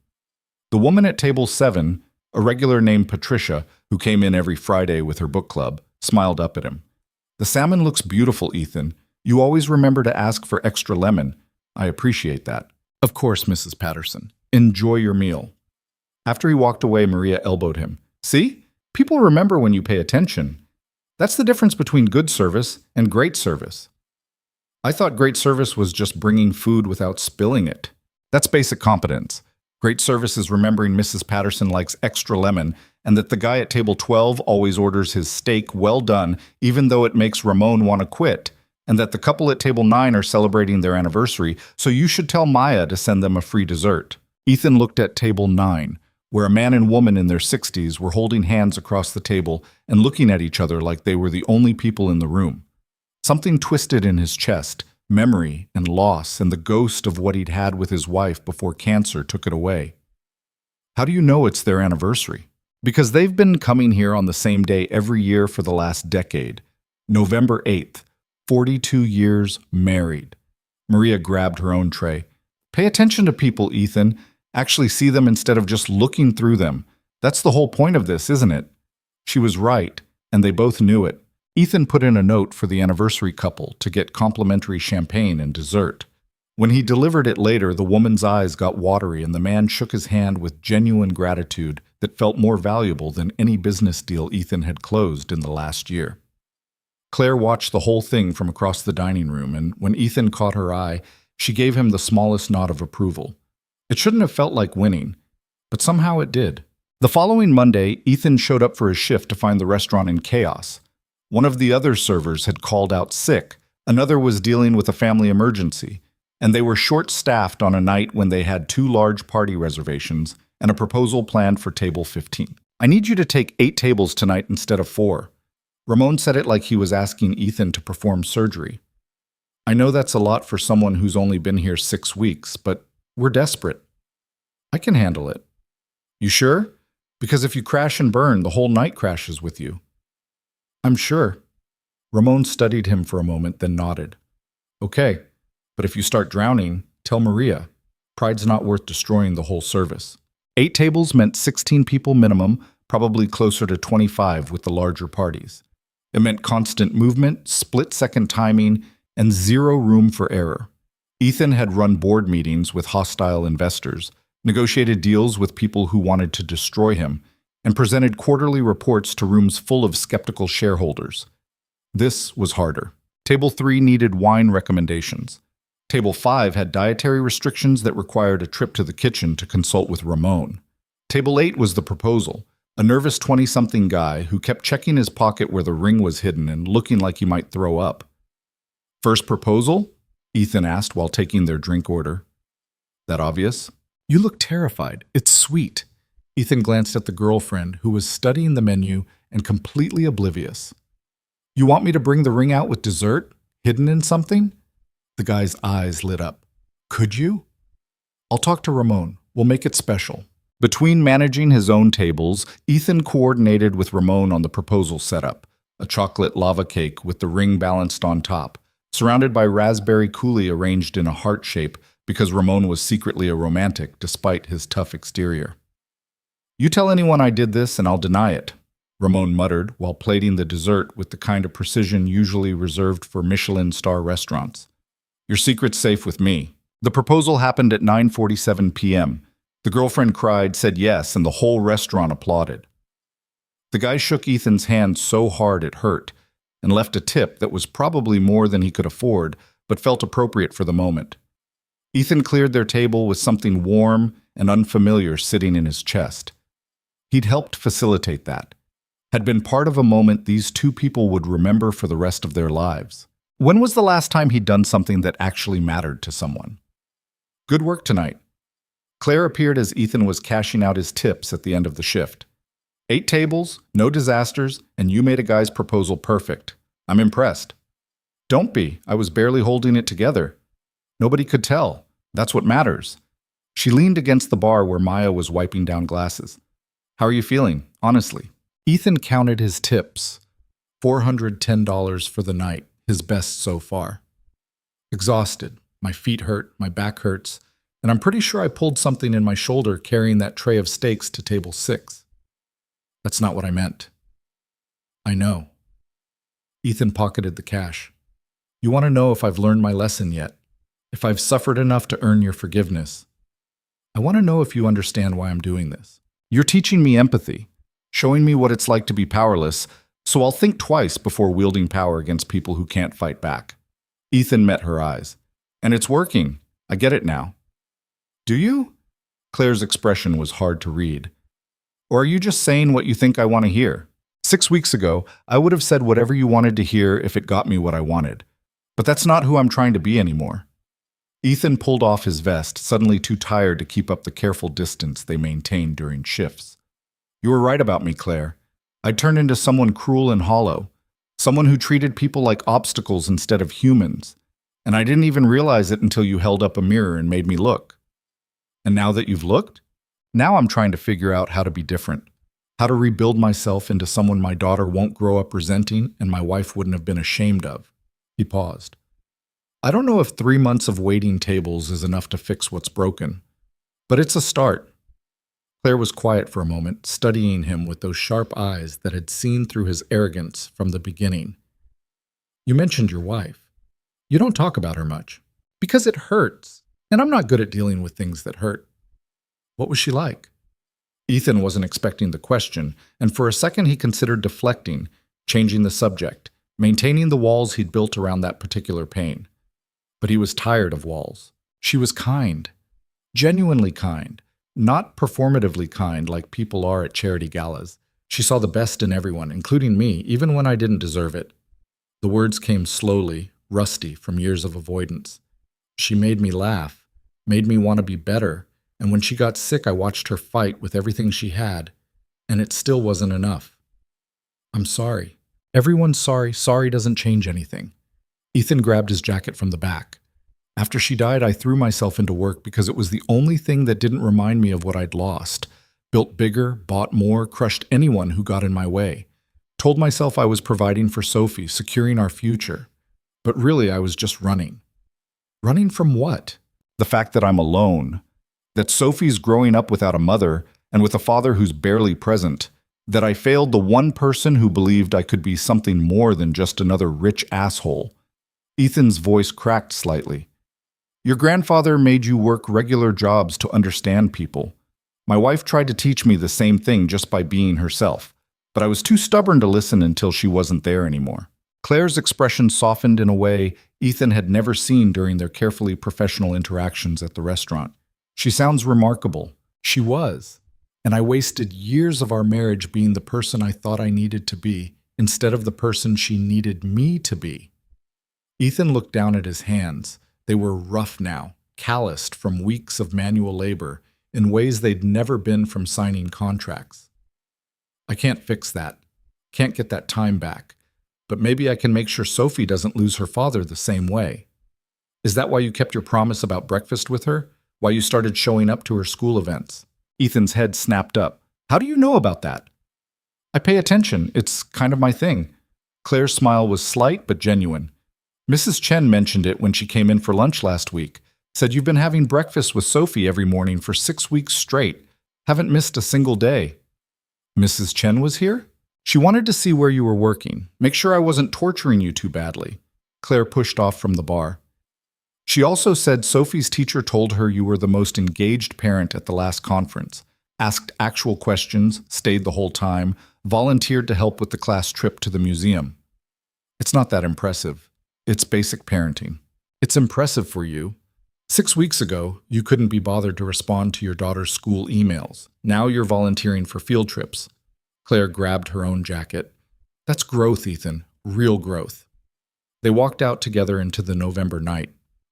The woman at table 7, a regular named Patricia, who came in every Friday with her book club, smiled up at him. "The salmon looks beautiful, Ethan. You always remember to ask for extra lemon. I appreciate that." "Of course, Mrs. Patterson. Enjoy your meal." After he walked away, Maria elbowed him. "See? People remember when you pay attention. That's the difference between good service and great service." "I thought great service was just bringing food without spilling it. That's basic competence. Great service is remembering Mrs. Patterson likes extra lemon and that the guy at table 12 always orders his steak well done even though it makes Ramon want to quit, and that the couple at table 9 are celebrating their anniversary, so you should tell Maya to send them a free dessert." Ethan looked at table 9, where a man and woman in their 60s were holding hands across the table and looking at each other like they were the only people in the room. Something twisted in his chest, memory and loss and the ghost of what he'd had with his wife before cancer took it away. "How do you know it's their anniversary?" "Because they've been coming here on the same day every year for the last decade. November 8th, 42 years married." Maria grabbed her own tray. "Pay attention to people, Ethan. Actually see them instead of just looking through them. That's the whole point of this, isn't it?" She was right, and they both knew it. Ethan put in a note for the anniversary couple to get complimentary champagne and dessert. When he delivered it later, the woman's eyes got watery and the man shook his hand with genuine gratitude that felt more valuable than any business deal Ethan had closed in the last year. Claire watched the whole thing from across the dining room, and when Ethan caught her eye, she gave him the smallest nod of approval. It shouldn't have felt like winning, but somehow it did. The following Monday, Ethan showed up for his shift to find the restaurant in chaos. One of the other servers had called out sick, another was dealing with a family emergency, and they were short-staffed on a night when they had 2 large party reservations and a proposal planned for table 15. "I need you to take 8 tables tonight instead of 4. Ramon said it like he was asking Ethan to perform surgery. "I know that's a lot for someone who's only been here 6 weeks, but we're desperate." "I can handle it." "You sure? Because if you crash and burn, the whole night crashes with you." "I'm sure." Ramon studied him for a moment, then nodded. "Okay, but if you start drowning, tell Maria. Pride's not worth destroying the whole service." 8 tables meant 16 people minimum, probably closer to 25 with the larger parties. It meant constant movement, split-second timing, and 0 room for error. Ethan had run board meetings with hostile investors, negotiated deals with people who wanted to destroy him, and presented quarterly reports to rooms full of skeptical shareholders. This was harder. Table 3 needed wine recommendations. Table 5 had dietary restrictions that required a trip to the kitchen to consult with Ramon. Table 8 was the proposal, a nervous 20-something guy who kept checking his pocket where the ring was hidden and looking like he might throw up. "First proposal?" Ethan asked while taking their drink order. "That obvious?" "You look terrified. It's sweet." Ethan glanced at the girlfriend, who was studying the menu and completely oblivious. "You want me to bring the ring out with dessert? Hidden in something?" The guy's eyes lit up. "Could you?" "I'll talk to Ramon. We'll make it special." Between managing his own tables, Ethan coordinated with Ramon on the proposal setup, a chocolate lava cake with the ring balanced on top, surrounded by raspberry coulis arranged in a heart shape because Ramon was secretly a romantic despite his tough exterior. "You tell anyone I did this and I'll deny it," Ramon muttered while plating the dessert with the kind of precision usually reserved for Michelin star restaurants. "Your secret's safe with me." The proposal happened at 9:47 p.m. The girlfriend cried, said yes, and the whole restaurant applauded. The guy shook Ethan's hand so hard it hurt, and left a tip that was probably more than he could afford, but felt appropriate for the moment. Ethan cleared their table with something warm and unfamiliar sitting in his chest. He'd helped facilitate that, had been part of a moment these two people would remember for the rest of their lives. When was the last time he'd done something that actually mattered to someone? Good work tonight. Claire appeared as Ethan was cashing out his tips at the end of the shift. 8 tables, no disasters, and you made a guy's proposal perfect. I'm impressed. Don't be. I was barely holding it together. Nobody could tell. That's what matters. She leaned against the bar where Maya was wiping down glasses. How are you feeling, honestly? Ethan counted his tips. $410 for the night, his best so far. Exhausted. My feet hurt, my back hurts, and I'm pretty sure I pulled something in my shoulder carrying that tray of steaks to table 6. That's not what I meant. I know. Ethan pocketed the cash. You want to know if I've learned my lesson yet? If I've suffered enough to earn your forgiveness? I want to know if you understand why I'm doing this. You're teaching me empathy, showing me what it's like to be powerless, so I'll think twice before wielding power against people who can't fight back. Ethan met her eyes. And it's working. I get it now. Do you? Claire's expression was hard to read. Or are you just saying what you think I want to hear? 6 weeks ago, I would have said whatever you wanted to hear if it got me what I wanted. But that's not who I'm trying to be anymore. Ethan pulled off his vest, suddenly too tired to keep up the careful distance they maintained during shifts. You were right about me, Claire. I'd turned into someone cruel and hollow, someone who treated people like obstacles instead of humans. And I didn't even realize it until you held up a mirror and made me look. And now that you've looked, now I'm trying to figure out how to be different, how to rebuild myself into someone my daughter won't grow up resenting and my wife wouldn't have been ashamed of. He paused. I don't know if 3 months of waiting tables is enough to fix what's broken, but it's a start. Claire was quiet for a moment, studying him with those sharp eyes that had seen through his arrogance from the beginning. You mentioned your wife. You don't talk about her much, because it hurts, and I'm not good at dealing with things that hurt. What was she like? Ethan wasn't expecting the question, and for a second he considered deflecting, changing the subject, maintaining the walls he'd built around that particular pain. But he was tired of walls. She was kind, genuinely kind, not performatively kind like people are at charity galas. She saw the best in everyone, including me, even when I didn't deserve it. The words came slowly, rusty from years of avoidance. She made me laugh, made me want to be better, and when she got sick I watched her fight with everything she had, and it still wasn't enough. I'm sorry. Everyone's sorry. Sorry doesn't change anything. Ethan grabbed his jacket from the back. After she died, I threw myself into work because it was the only thing that didn't remind me of what I'd lost. Built bigger, bought more, crushed anyone who got in my way. Told myself I was providing for Sophie, securing our future. But really, I was just running. Running from what? The fact that I'm alone. That Sophie's growing up without a mother and with a father who's barely present. That I failed the one person who believed I could be something more than just another rich asshole. Ethan's voice cracked slightly. Your grandfather made you work regular jobs to understand people. My wife tried to teach me the same thing just by being herself, but I was too stubborn to listen until she wasn't there anymore. Claire's expression softened in a way Ethan had never seen during their carefully professional interactions at the restaurant. She sounds remarkable. She was. And I wasted years of our marriage being the person I thought I needed to be, instead of the person she needed me to be. Ethan looked down at his hands. They were rough now, calloused from weeks of manual labor, in ways they'd never been from signing contracts. I can't fix that. Can't get that time back. But maybe I can make sure Sophie doesn't lose her father the same way. Is that why you kept your promise about breakfast with her? Why you started showing up to her school events? Ethan's head snapped up. How do you know about that? I pay attention. It's kind of my thing. Claire's smile was slight but genuine. Mrs. Chen mentioned it when she came in for lunch last week. Said you've been having breakfast with Sophie every morning for 6 weeks straight. Haven't missed a single day. Mrs. Chen was here? She wanted to see where you were working. Make sure I wasn't torturing you too badly. Claire pushed off from the bar. She also said Sophie's teacher told her you were the most engaged parent at the last conference, asked actual questions, stayed the whole time, volunteered to help with the class trip to the museum. It's not that impressive. It's basic parenting. It's impressive for you. 6 weeks ago, you couldn't be bothered to respond to your daughter's school emails. Now you're volunteering for field trips. Claire grabbed her own jacket. That's growth, Ethan. Real growth. They walked out together into the November night.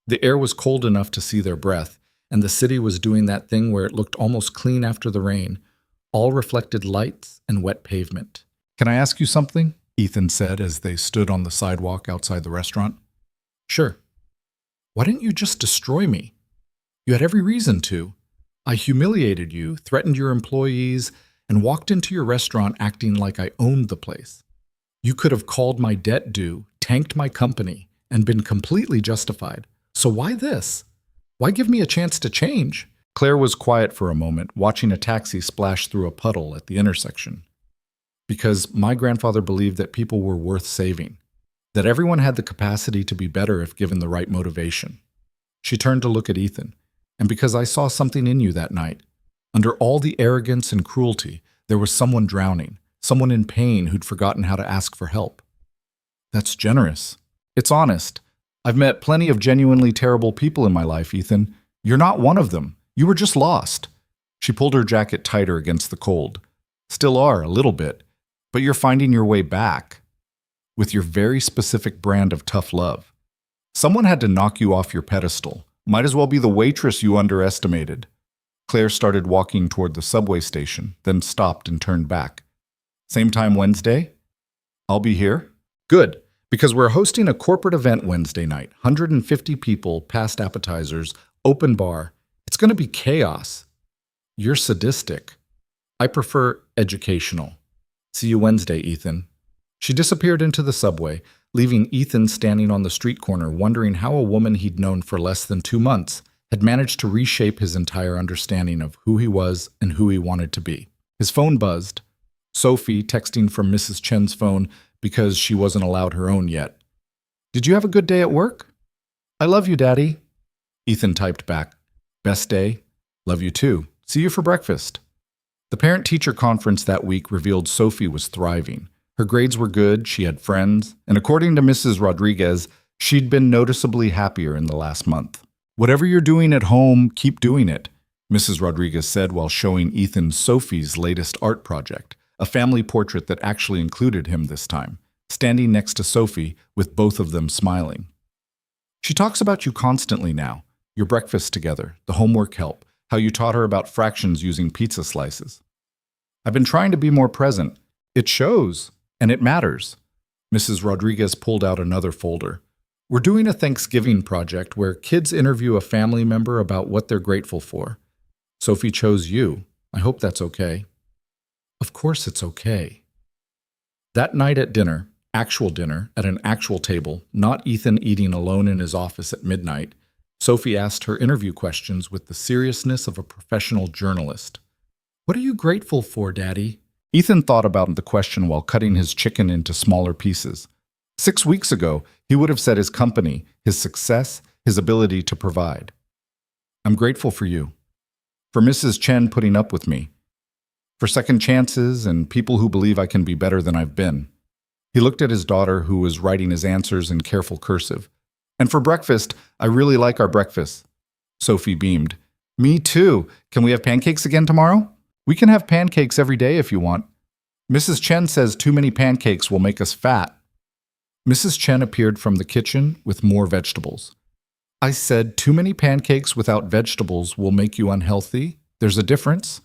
The air was cold enough to see their breath, and the city was doing that thing where it looked almost clean after the rain, all reflected lights and wet pavement. "Can I ask you something?" Ethan said as they stood on the sidewalk outside the restaurant. "Sure." "Why didn't you just destroy me? You had every reason to. I humiliated you, threatened your employees, and walked into your restaurant acting like I owned the place. You could have called my debt due, tanked my company, and been completely justified. So why this? Why give me a chance to change?" Claire was quiet for a moment, watching a taxi splash through a puddle at the intersection. "Because my grandfather believed that people were worth saving, that everyone had the capacity to be better if given the right motivation." She turned to look at Ethan. "And because I saw something in you that night. Under all the arrogance and cruelty, there was someone drowning, someone in pain who'd forgotten how to ask for help." "That's generous. It's honest. I've met plenty of genuinely terrible people in my life, Ethan. You're not one of them. You were just lost." She pulled her jacket tighter against the cold. "Still are, a little bit. But you're finding your way back. With your very specific brand of tough love. Someone had to knock you off your pedestal. Might as well be the waitress you underestimated." Claire started walking toward the subway station, then stopped and turned back. "Same time Wednesday? I'll be here." "Good. Because we're hosting a corporate event Wednesday night. 150 people, past appetizers, open bar. It's going to be chaos." "You're sadistic." "I prefer educational." "See you Wednesday, Ethan." She disappeared into the subway, leaving Ethan standing on the street corner wondering how a woman he'd known for less than 2 months had managed to reshape his entire understanding of who he was and who he wanted to be. His phone buzzed. Sophie texting from Mrs. Chen's phone because she wasn't allowed her own yet. "Did you have a good day at work?" "I love you, Daddy." Ethan typed back, "Best day. Love you too. See you for breakfast." The parent-teacher conference that week revealed Sophie was thriving. Her grades were good, she had friends, and according to Mrs. Rodriguez, she'd been noticeably happier in the last month. "Whatever you're doing at home, keep doing it," Mrs. Rodriguez said while showing Ethan Sophie's latest art project, a family portrait that actually included him this time, standing next to Sophie with both of them smiling. "She talks about you constantly now, your breakfast together, the homework help, how you taught her about fractions using pizza slices. I've been trying to be more present. It shows, and it matters." Mrs. Rodriguez pulled out another folder. "We're doing a Thanksgiving project where kids interview a family member about what they're grateful for. Sophie chose you. I hope that's okay." "Of course it's okay." That night at dinner, actual dinner, at an actual table, not Ethan eating alone in his office at midnight, Sophie asked her interview questions with the seriousness of a professional journalist. "What are you grateful for, Daddy?" Ethan thought about the question while cutting his chicken into smaller pieces. 6 weeks ago, he would have said his company, his success, his ability to provide. "I'm grateful for you. For Mrs. Chen putting up with me. For second chances and people who believe I can be better than I've been." He looked at his daughter, who was writing his answers in careful cursive. "And for breakfast, I really like our breakfast." Sophie beamed. "Me too. Can we have pancakes again tomorrow?" "We can have pancakes every day if you want. Mrs. Chen says too many pancakes will make us fat." Mrs. Chen appeared from the kitchen with more vegetables. "I said too many pancakes without vegetables will make you unhealthy. There's a difference.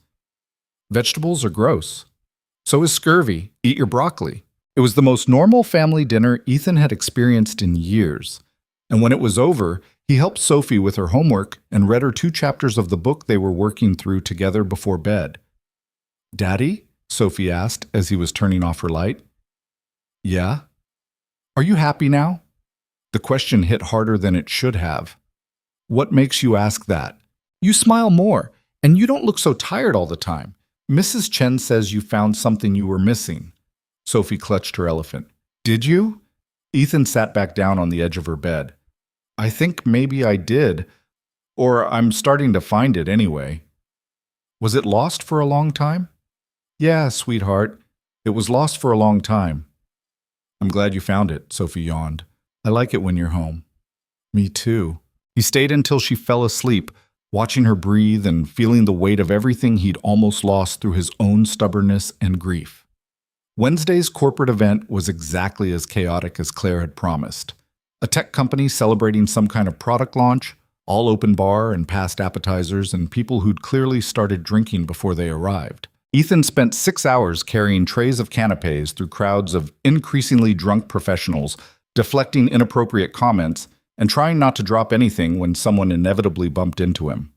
Vegetables are gross. So is scurvy. Eat your broccoli." It was the most normal family dinner Ethan had experienced in years. And when it was over, he helped Sophie with her homework and read her 2 chapters of the book they were working through together before bed. "Daddy?" Sophie asked as he was turning off her light. "Yeah?" "Are you happy now?" The question hit harder than it should have. "What makes you ask that?" "You smile more, and you don't look so tired all the time. Mrs. Chen says you found something you were missing." Sophie clutched her elephant. "Did you?" Ethan sat back down on the edge of her bed. I think maybe I did, or I'm starting to find it anyway. Was it lost for a long time? Yeah, sweetheart. It was lost for a long time. I'm glad you found it, Sophie yawned. I like it when you're home. Me too. He stayed until she fell asleep, watching her breathe and feeling the weight of everything he'd almost lost through his own stubbornness and grief. Wednesday's corporate event was exactly as chaotic as Claire had promised. A tech company celebrating some kind of product launch, all open bar and passed appetizers, and people who'd clearly started drinking before they arrived. Ethan spent 6 hours carrying trays of canapes through crowds of increasingly drunk professionals, deflecting inappropriate comments and trying not to drop anything when someone inevitably bumped into him.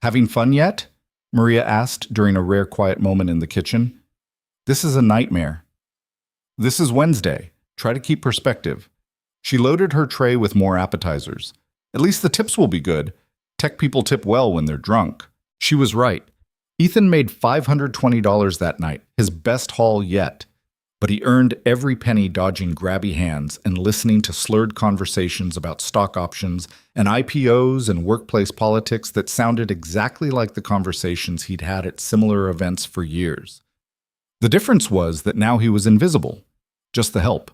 Having fun yet? Maria asked during a rare quiet moment in the kitchen. This is a nightmare. This is Wednesday. Try to keep perspective. She loaded her tray with more appetizers. At least the tips will be good. Tech people tip well when they're drunk. She was right. Ethan made $520 that night, his best haul yet. But he earned every penny dodging grabby hands and listening to slurred conversations about stock options and IPOs and workplace politics that sounded exactly like the conversations he'd had at similar events for years. The difference was that now he was invisible, just the help.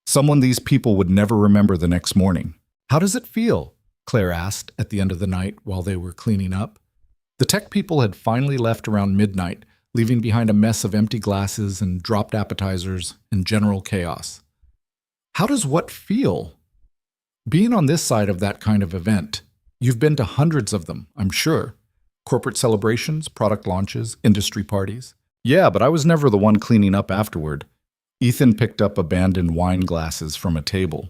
Someone these people would never remember the next morning. How does it feel? Claire asked at the end of the night while they were cleaning up. The tech people had finally left around midnight, leaving behind a mess of empty glasses and dropped appetizers and general chaos. How does what feel? Being on this side of that kind of event, you've been to hundreds of them, I'm sure. Corporate celebrations, product launches, industry parties. Yeah, but I was never the one cleaning up afterward. Ethan picked up abandoned wine glasses from a table.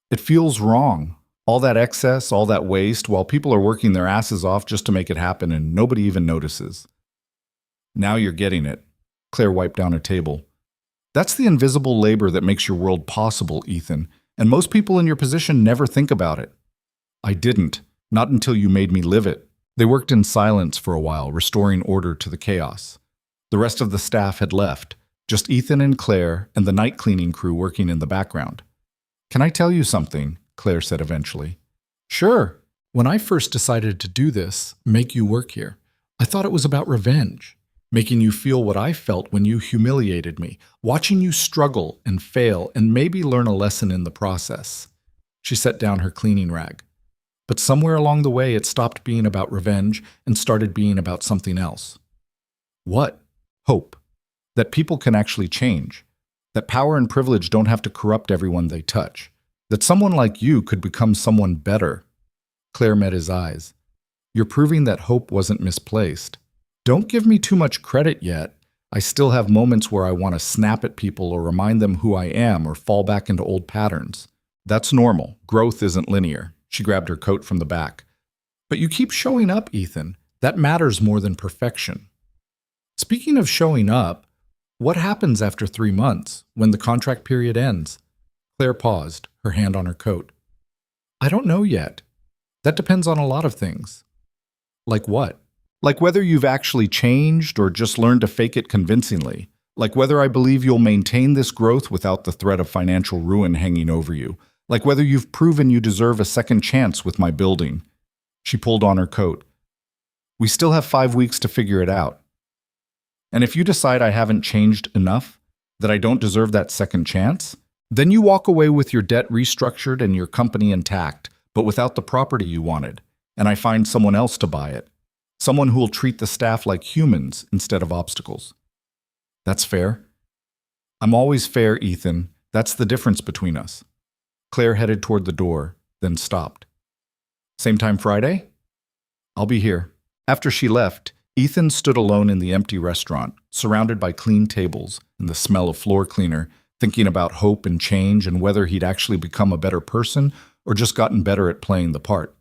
It feels wrong. All that excess, all that waste, while people are working their asses off just to make it happen and nobody even notices. Now you're getting it. Claire wiped down a table. That's the invisible labor that makes your world possible, Ethan, and most people in your position never think about it. I didn't, not until you made me live it. They worked in silence for a while, restoring order to the chaos. The rest of the staff had left, just Ethan and Claire and the night cleaning crew working in the background. Can I tell you something? Claire said eventually. Sure. When I first decided to do this, make you work here, I thought it was about revenge. Making you feel what I felt when you humiliated me, watching you struggle and fail and maybe learn a lesson in the process. She set down her cleaning rag. But somewhere along the way, it stopped being about revenge and started being about something else. What? Hope. That people can actually change. That power and privilege don't have to corrupt everyone they touch. That someone like you could become someone better. Claire met his eyes. You're proving that hope wasn't misplaced. Don't give me too much credit yet. I still have moments where I want to snap at people or remind them who I am or fall back into old patterns. That's normal. Growth isn't linear. She grabbed her coat from the back. But you keep showing up, Ethan. That matters more than perfection. Speaking of showing up, what happens after 3 months, when the contract period ends? Claire paused, her hand on her coat. I don't know yet. That depends on a lot of things. Like what? Like whether you've actually changed or just learned to fake it convincingly. Like whether I believe you'll maintain this growth without the threat of financial ruin hanging over you. Like whether you've proven you deserve a second chance with my building. She pulled on her coat. We still have 5 weeks to figure it out. And if you decide I haven't changed enough, that I don't deserve that second chance, then you walk away with your debt restructured and your company intact, but without the property you wanted, and I find someone else to buy it. Someone who will treat the staff like humans instead of obstacles. That's fair. I'm always fair, Ethan. That's the difference between us. Claire headed toward the door, then stopped. Same time Friday? I'll be here. After she left, Ethan stood alone in the empty restaurant, surrounded by clean tables and the smell of floor cleaner, thinking about hope and change and whether he'd actually become a better person or just gotten better at playing the part.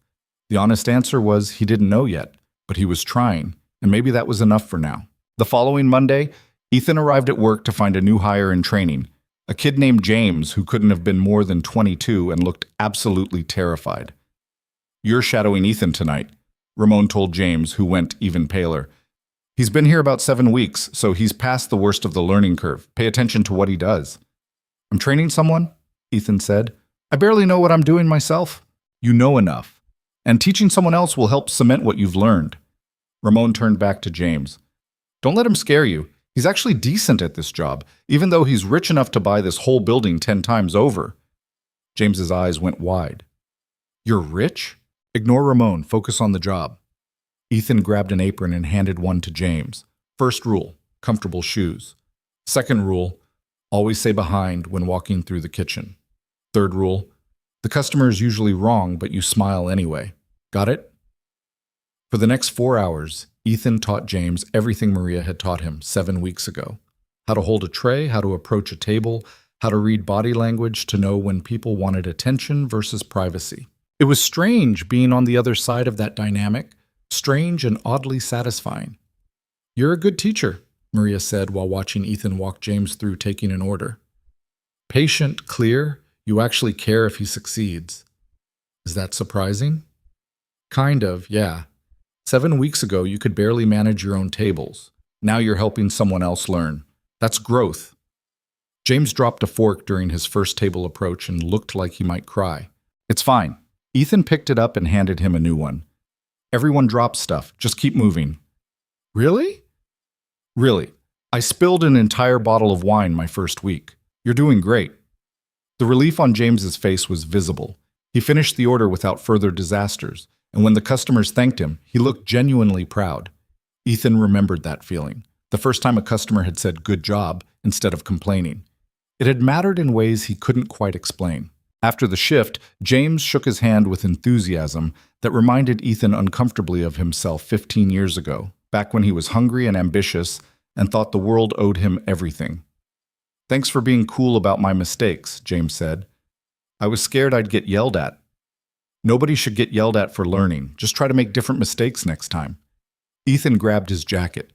The honest answer was he didn't know yet. But he was trying, and maybe that was enough for now. The following Monday, Ethan arrived at work to find a new hire in training, a kid named James who couldn't have been more than 22 and looked absolutely terrified. You're shadowing Ethan tonight, Ramon told James, who went even paler. He's been here about 7 weeks, so he's past the worst of the learning curve. Pay attention to what he does. I'm training someone, Ethan said. I barely know what I'm doing myself. You know enough. And teaching someone else will help cement what you've learned. Ramon turned back to James. Don't let him scare you. He's actually decent at this job, even though he's rich enough to buy this whole building 10 times over. James's eyes went wide. You're rich? Ignore Ramon. Focus on the job. Ethan grabbed an apron and handed one to James. First rule, comfortable shoes. Second rule, always say behind when walking through the kitchen. Third rule, the customer is usually wrong, but you smile anyway. Got it? For the next 4 hours, Ethan taught James everything Maria had taught him 7 weeks ago. How to hold a tray, how to approach a table, how to read body language to know when people wanted attention versus privacy. It was strange being on the other side of that dynamic, strange and oddly satisfying. You're a good teacher, Maria said while watching Ethan walk James through taking an order. Patient, clear, you actually care if he succeeds. Is that surprising? Kind of, yeah. 7 weeks ago, you could barely manage your own tables. Now you're helping someone else learn. That's growth. James dropped a fork during his first table approach and looked like he might cry. It's fine. Ethan picked it up and handed him a new one. Everyone drops stuff. Just keep moving. Really? Really. I spilled an entire bottle of wine my first week. You're doing great. The relief on James's face was visible. He finished the order without further disasters, and when the customers thanked him, he looked genuinely proud. Ethan remembered that feeling, the first time a customer had said good job instead of complaining. It had mattered in ways he couldn't quite explain. After the shift, James shook his hand with enthusiasm that reminded Ethan uncomfortably of himself 15 years ago, back when he was hungry and ambitious and thought the world owed him everything. Thanks for being cool about my mistakes, James said. I was scared I'd get yelled at. Nobody should get yelled at for learning. Just try to make different mistakes next time. Ethan grabbed his jacket.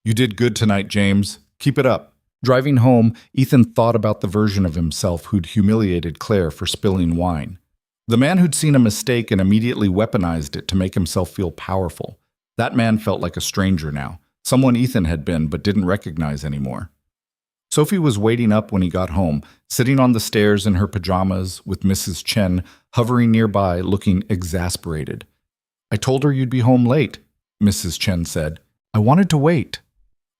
You did good tonight, James. Keep it up. Driving home, Ethan thought about the version of himself who'd humiliated Claire for spilling wine. The man who'd seen a mistake and immediately weaponized it to make himself feel powerful. That man felt like a stranger now, someone Ethan had been but didn't recognize anymore. Sophie was waiting up when he got home, sitting on the stairs in her pajamas with Mrs. Chen hovering nearby, looking exasperated. I told her you'd be home late, Mrs. Chen said. I wanted to wait.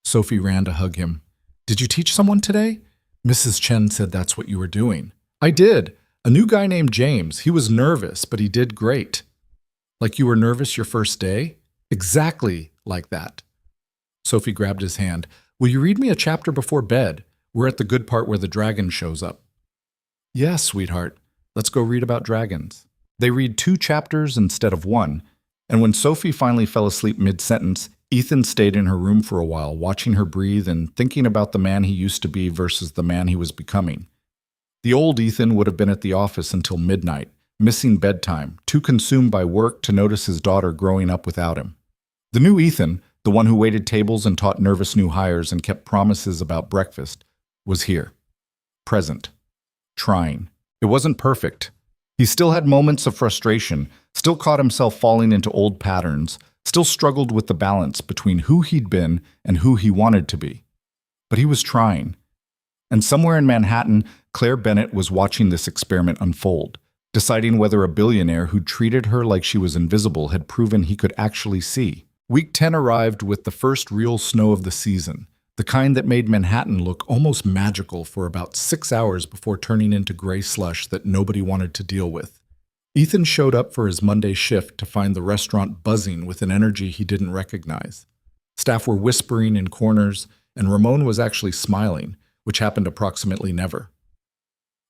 Sophie ran to hug him. Did you teach someone today? Mrs. Chen said that's what you were doing. I did. A new guy named James. He was nervous, but he did great. Like you were nervous your first day? Exactly like that. Sophie grabbed his hand. Will you read me a chapter before bed? We're at the good part where the dragon shows up. Yes, sweetheart. Let's go read about dragons. They read 2 chapters instead of 1, and when Sophie finally fell asleep mid-sentence, Ethan stayed in her room for a while, watching her breathe and thinking about the man he used to be versus the man he was becoming. The old Ethan would have been at the office until midnight, missing bedtime, too consumed by work to notice his daughter growing up without him. The new Ethan, the one who waited tables and taught nervous new hires and kept promises about breakfast, was here. Present. Trying. It wasn't perfect. He still had moments of frustration, still caught himself falling into old patterns, still struggled with the balance between who he'd been and who he wanted to be. But he was trying. And somewhere in Manhattan, Claire Bennett was watching this experiment unfold, deciding whether a billionaire who treated her like she was invisible had proven he could actually see. Week 10 arrived with the first real snow of the season, the kind that made Manhattan look almost magical for about 6 hours before turning into gray slush that nobody wanted to deal with. Ethan showed up for his Monday shift to find the restaurant buzzing with an energy he didn't recognize. Staff were whispering in corners, and Ramon was actually smiling, which happened approximately never.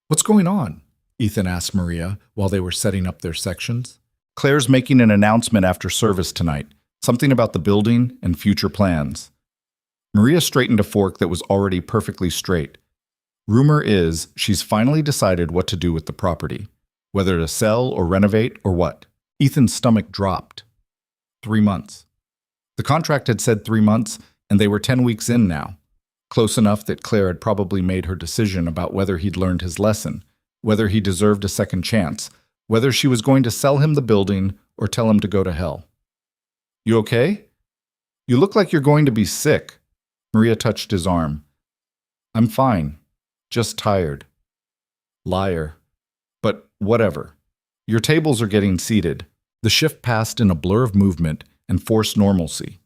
What's going on? Ethan asked Maria while they were setting up their sections. Claire's making an announcement after service tonight. Something about the building and future plans. Maria straightened a fork that was already perfectly straight. Rumor is she's finally decided what to do with the property, whether to sell or renovate or what. Ethan's stomach dropped. 3 months. The contract had said 3 months, and they were 10 weeks in now. Close enough that Claire had probably made her decision about whether he'd learned his lesson, whether he deserved a second chance, whether she was going to sell him the building or tell him to go to hell. You okay? You look like you're going to be sick. Maria touched his arm. I'm fine. Just tired. Liar. But Whatever. Your tables are getting seated. The shift passed in a blur of movement and forced normalcy.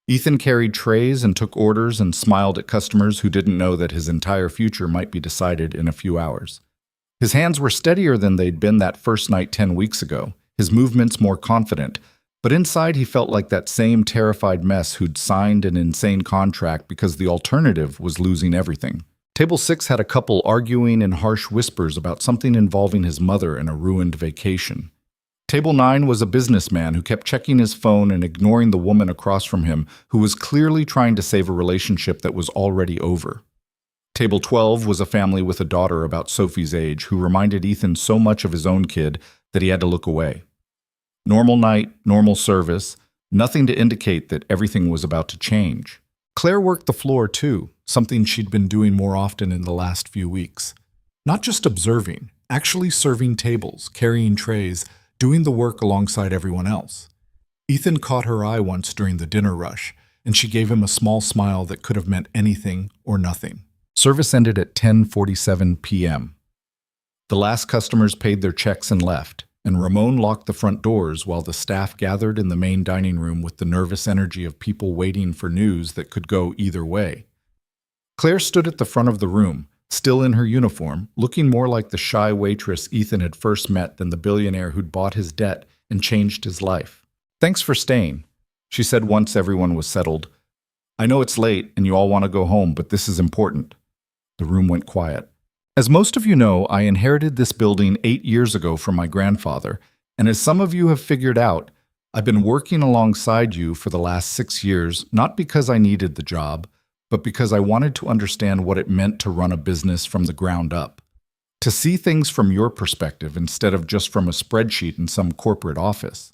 Ethan carried trays and took orders and smiled at customers who didn't know that his entire future might be decided in a few hours. His hands were steadier than they'd been that first night 10 weeks ago, his movements more confident, but inside he felt like that same terrified mess who'd signed an insane contract because the alternative was losing everything. Table 6 had a couple arguing in harsh whispers about something involving his mother and a ruined vacation. Table 9 was a businessman who kept checking his phone and ignoring the woman across from him who was clearly trying to save a relationship that was already over. Table 12 was a family with a daughter about Sophie's age who reminded Ethan so much of his own kid that he had to look away. Normal night, normal service, nothing to indicate that everything was about to change. Claire worked the floor too, something she'd been doing more often in the last few weeks. Not just observing, actually serving tables, carrying trays, doing the work alongside everyone else. Ethan caught her eye once during the dinner rush, and she gave him a small smile that could have meant anything or nothing. Service ended at 10:47 p.m. The last customers paid their checks and left, and Ramon locked the front doors while the staff gathered in the main dining room with the nervous energy of people waiting for news that could go either way. Claire stood at the front of the room, still in her uniform, looking more like the shy waitress Ethan had first met than the billionaire who'd bought his debt and changed his life. "Thanks for staying," she said once everyone was settled. "I know it's late and you all want to go home, but this is important." The room went quiet. As most of you know, I inherited this building 8 years ago from my grandfather, and as some of you have figured out, I've been working alongside you for the last 6 years, not because I needed the job, but because I wanted to understand what it meant to run a business from the ground up. To see things from your perspective instead of just from a spreadsheet in some corporate office.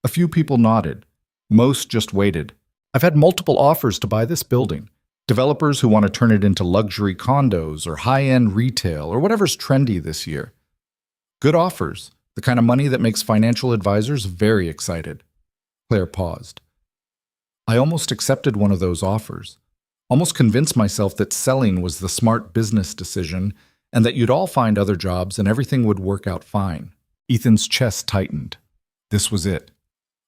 A few people nodded. Most just waited. I've had multiple offers to buy this building. Developers who want to turn it into luxury condos or high-end retail or whatever's trendy this year. Good offers, the kind of money that makes financial advisors very excited. Claire paused. I almost accepted one of those offers. Almost convinced myself that selling was the smart business decision and that you'd all find other jobs and everything would work out fine. Ethan's chest tightened. This was it.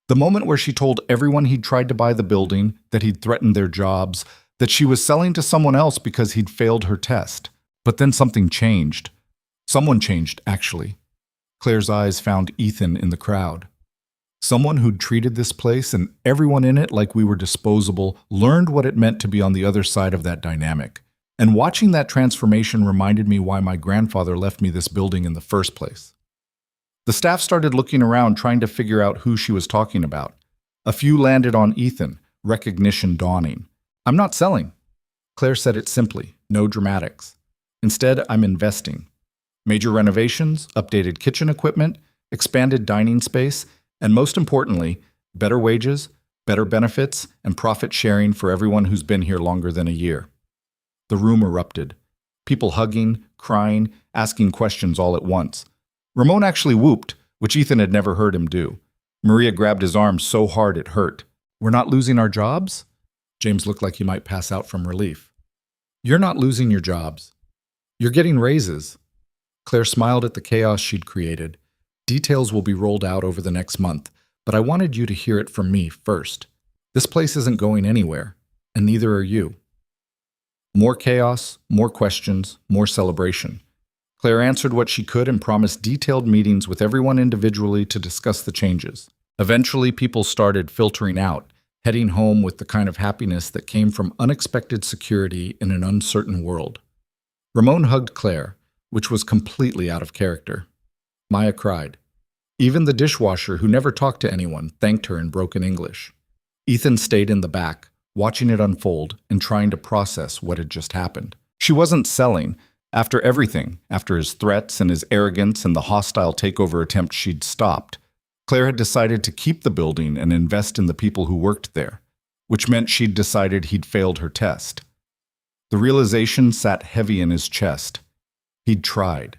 The moment where she told everyone he'd tried to buy the building, that he'd threatened their jobs, that she was selling to someone else because he'd failed her test. But then something changed. Someone changed, actually. Claire's eyes found Ethan in the crowd. Someone who'd treated this place and everyone in it like we were disposable, learned what it meant to be on the other side of that dynamic. And watching that transformation reminded me why my grandfather left me this building in the first place. The staff started looking around, trying to figure out who she was talking about. A few landed on Ethan, recognition dawning. I'm not selling. Claire said it simply, no dramatics. Instead, I'm investing. Major renovations, updated kitchen equipment, expanded dining space, and most importantly, better wages, better benefits, and profit sharing for everyone who's been here longer than a year. The room erupted. People hugging, crying, asking questions all at once. Ramon actually whooped, which Ethan had never heard him do. Maria grabbed his arm so hard it hurt. We're not losing our jobs? James looked like he might pass out from relief. You're not losing your jobs. You're getting raises. Claire smiled at the chaos she'd created. Details will be rolled out over the next month, but I wanted you to hear it from me first. This place isn't going anywhere, and neither are you. More chaos, more questions, more celebration. Claire answered what she could and promised detailed meetings with everyone individually to discuss the changes. Eventually, people started filtering out, heading home with the kind of happiness that came from unexpected security in an uncertain world. Ramon hugged Claire, which was completely out of character. Maya cried. Even the dishwasher, who never talked to anyone, thanked her in broken English. Ethan stayed in the back, watching it unfold and trying to process what had just happened. She wasn't selling. After everything, after his threats and his arrogance and the hostile takeover attempt she'd stopped, Claire had decided to keep the building and invest in the people who worked there, which meant she'd decided he'd failed her test. The realization sat heavy in his chest. He'd tried,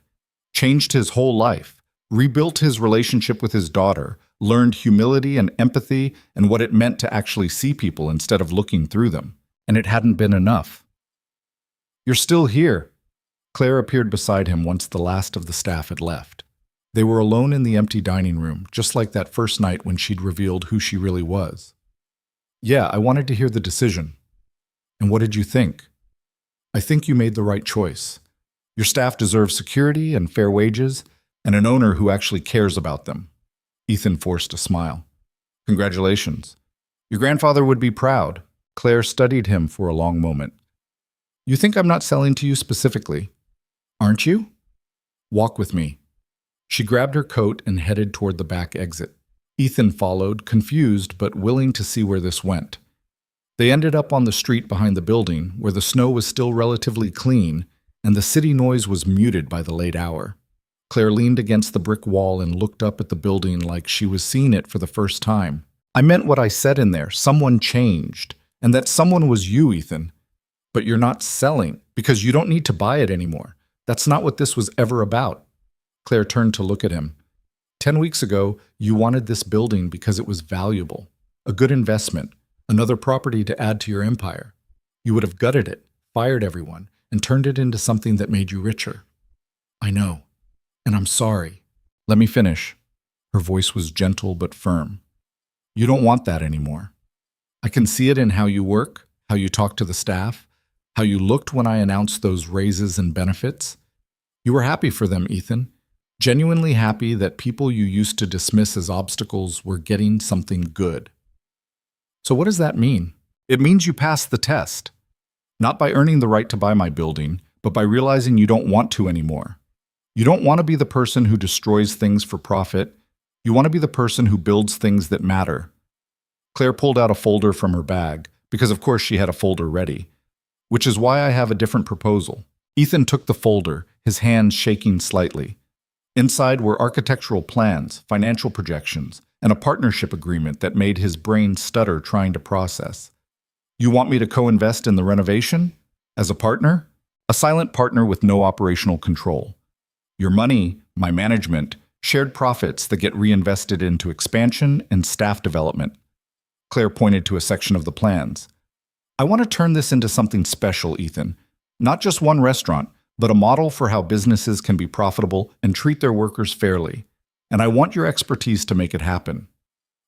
changed his whole life, rebuilt his relationship with his daughter, learned humility and empathy and what it meant to actually see people instead of looking through them. And it hadn't been enough. You're still here. Claire appeared beside him once the last of the staff had left. They were alone in the empty dining room, just like that first night when she'd revealed who she really was. Yeah, I wanted to hear the decision. And what did you think? I think you made the right choice. Your staff deserves security and fair wages, and an owner who actually cares about them. Ethan forced a smile. Congratulations. Your grandfather would be proud. Claire studied him for a long moment. You think I'm not selling to you specifically, aren't you? Walk with me. She grabbed her coat and headed toward the back exit. Ethan followed, confused but willing to see where this went. They ended up on the street behind the building, where the snow was still relatively clean and the city noise was muted by the late hour. Claire leaned against the brick wall and looked up at the building like she was seeing it for the first time. I meant what I said in there. Someone changed. And that someone was you, Ethan. But you're not selling because you don't need to buy it anymore. That's not what this was ever about. Claire turned to look at him. 10 weeks ago, you wanted this building because it was valuable, a good investment, another property to add to your empire. You would have gutted it, fired everyone, and turned it into something that made you richer. I know, and I'm sorry. Let me finish. Her voice was gentle but firm. You don't want that anymore. I can see it in how you work, how you talk to the staff, how you looked when I announced those raises and benefits. You were happy for them, Ethan. Genuinely happy that people you used to dismiss as obstacles were getting something good. So what does that mean? It means you passed the test. Not by earning the right to buy my building, but by realizing you don't want to anymore. You don't want to be the person who destroys things for profit. You want to be the person who builds things that matter. Claire pulled out a folder from her bag, because of course she had a folder ready, which is why I have a different proposal. Ethan took the folder, his hands shaking slightly. Inside were architectural plans, financial projections, and a partnership agreement that made his brain stutter trying to process. You want me to co-invest in the renovation? As a partner? A silent partner with no operational control. Your money, my management, shared profits that get reinvested into expansion and staff development. Claire pointed to a section of the plans. I want to turn this into something special, Ethan. Not just one restaurant, but a model for how businesses can be profitable and treat their workers fairly. And I want your expertise to make it happen.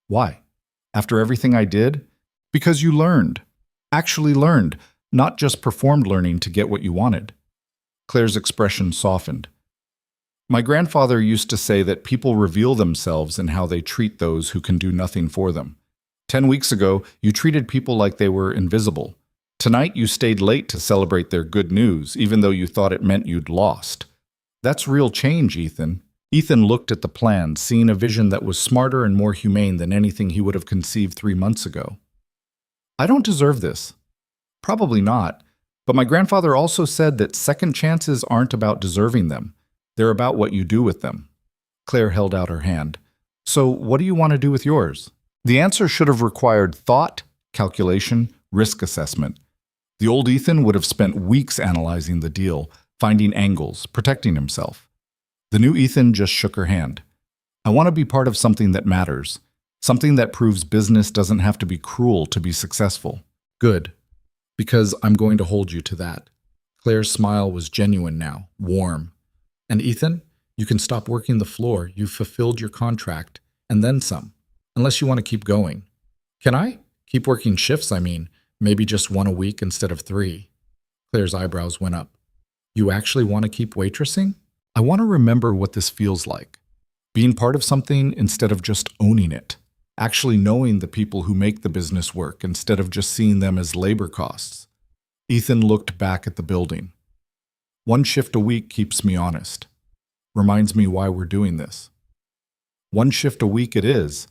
Why? After everything I did? Because you learned. Actually learned, not just performed learning to get what you wanted. Claire's expression softened. My grandfather used to say that people reveal themselves in how they treat those who can do nothing for them. 10 weeks ago, you treated people like they were invisible. Tonight, you stayed late to celebrate their good news, even though you thought it meant you'd lost. That's real change, Ethan. Ethan looked at the plan, seeing a vision that was smarter and more humane than anything he would have conceived 3 months ago. I don't deserve this. Probably not. But my grandfather also said that second chances aren't about deserving them. They're about what you do with them. Claire held out her hand. So what do you want to do with yours? The answer should have required thought, calculation, risk assessment. The old Ethan would have spent weeks analyzing the deal, finding angles, protecting himself. The new Ethan just shook her hand. I want to be part of something that matters. Something that proves business doesn't have to be cruel to be successful. Good. Because I'm going to hold you to that. Claire's smile was genuine now, warm. And Ethan, you can stop working the floor. You've fulfilled your contract, and then some. Unless you want to keep going. Can I? Keep working shifts, I mean. Maybe just 1 a week instead of 3. Claire's eyebrows went up. You actually want to keep waitressing? I want to remember what this feels like. Being part of something instead of just owning it. Actually knowing the people who make the business work instead of just seeing them as labor costs. Ethan looked back at the building. 1 shift a week keeps me honest. Reminds me why we're doing this. 1 shift a week it is,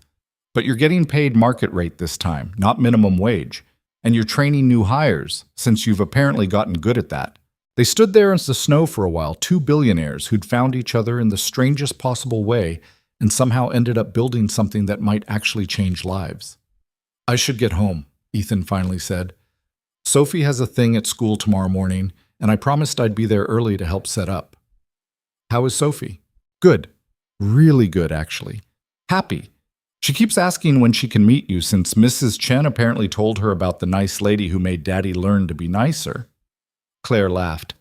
but you're getting paid market rate this time, not minimum wage, and you're training new hires, since you've apparently gotten good at that. They stood there in the snow for a while, 2 billionaires who'd found each other in the strangest possible way and somehow ended up building something that might actually change lives. I should get home, Ethan finally said. Sophie has a thing at school tomorrow morning, and I promised I'd be there early to help set up. How is Sophie? Good. Really good, actually. Happy. She keeps asking when she can meet you since Mrs. Chen apparently told her about the nice lady who made Daddy learn to be nicer. Claire laughed.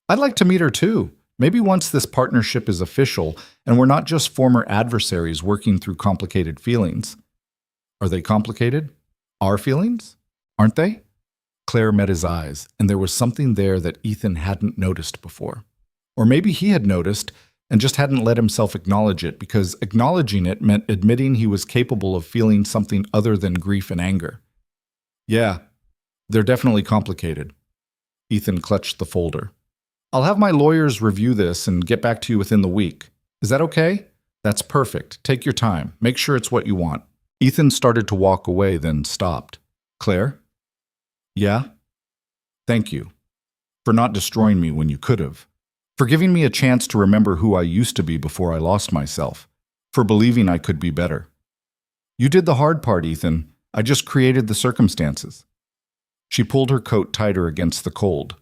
I'd like to meet her too. Maybe once this partnership is official and we're not just former adversaries working through complicated feelings. Are they complicated? Our feelings? Aren't they? Claire met his eyes, and there was something there that Ethan hadn't noticed before. Or maybe he had noticed and just hadn't let himself acknowledge it because acknowledging it meant admitting he was capable of feeling something other than grief and anger. Yeah, they're definitely complicated. Ethan clutched the folder. I'll have my lawyers review this and get back to you within the week. Is that okay? That's perfect. Take your time. Make sure it's what you want. Ethan started to walk away, then stopped. Claire? Yeah? Thank you. For not destroying me when you could have. For giving me a chance to remember who I used to be before I lost myself. For believing I could be better. You did the hard part, Ethan. I just created the circumstances. She pulled her coat tighter against the cold.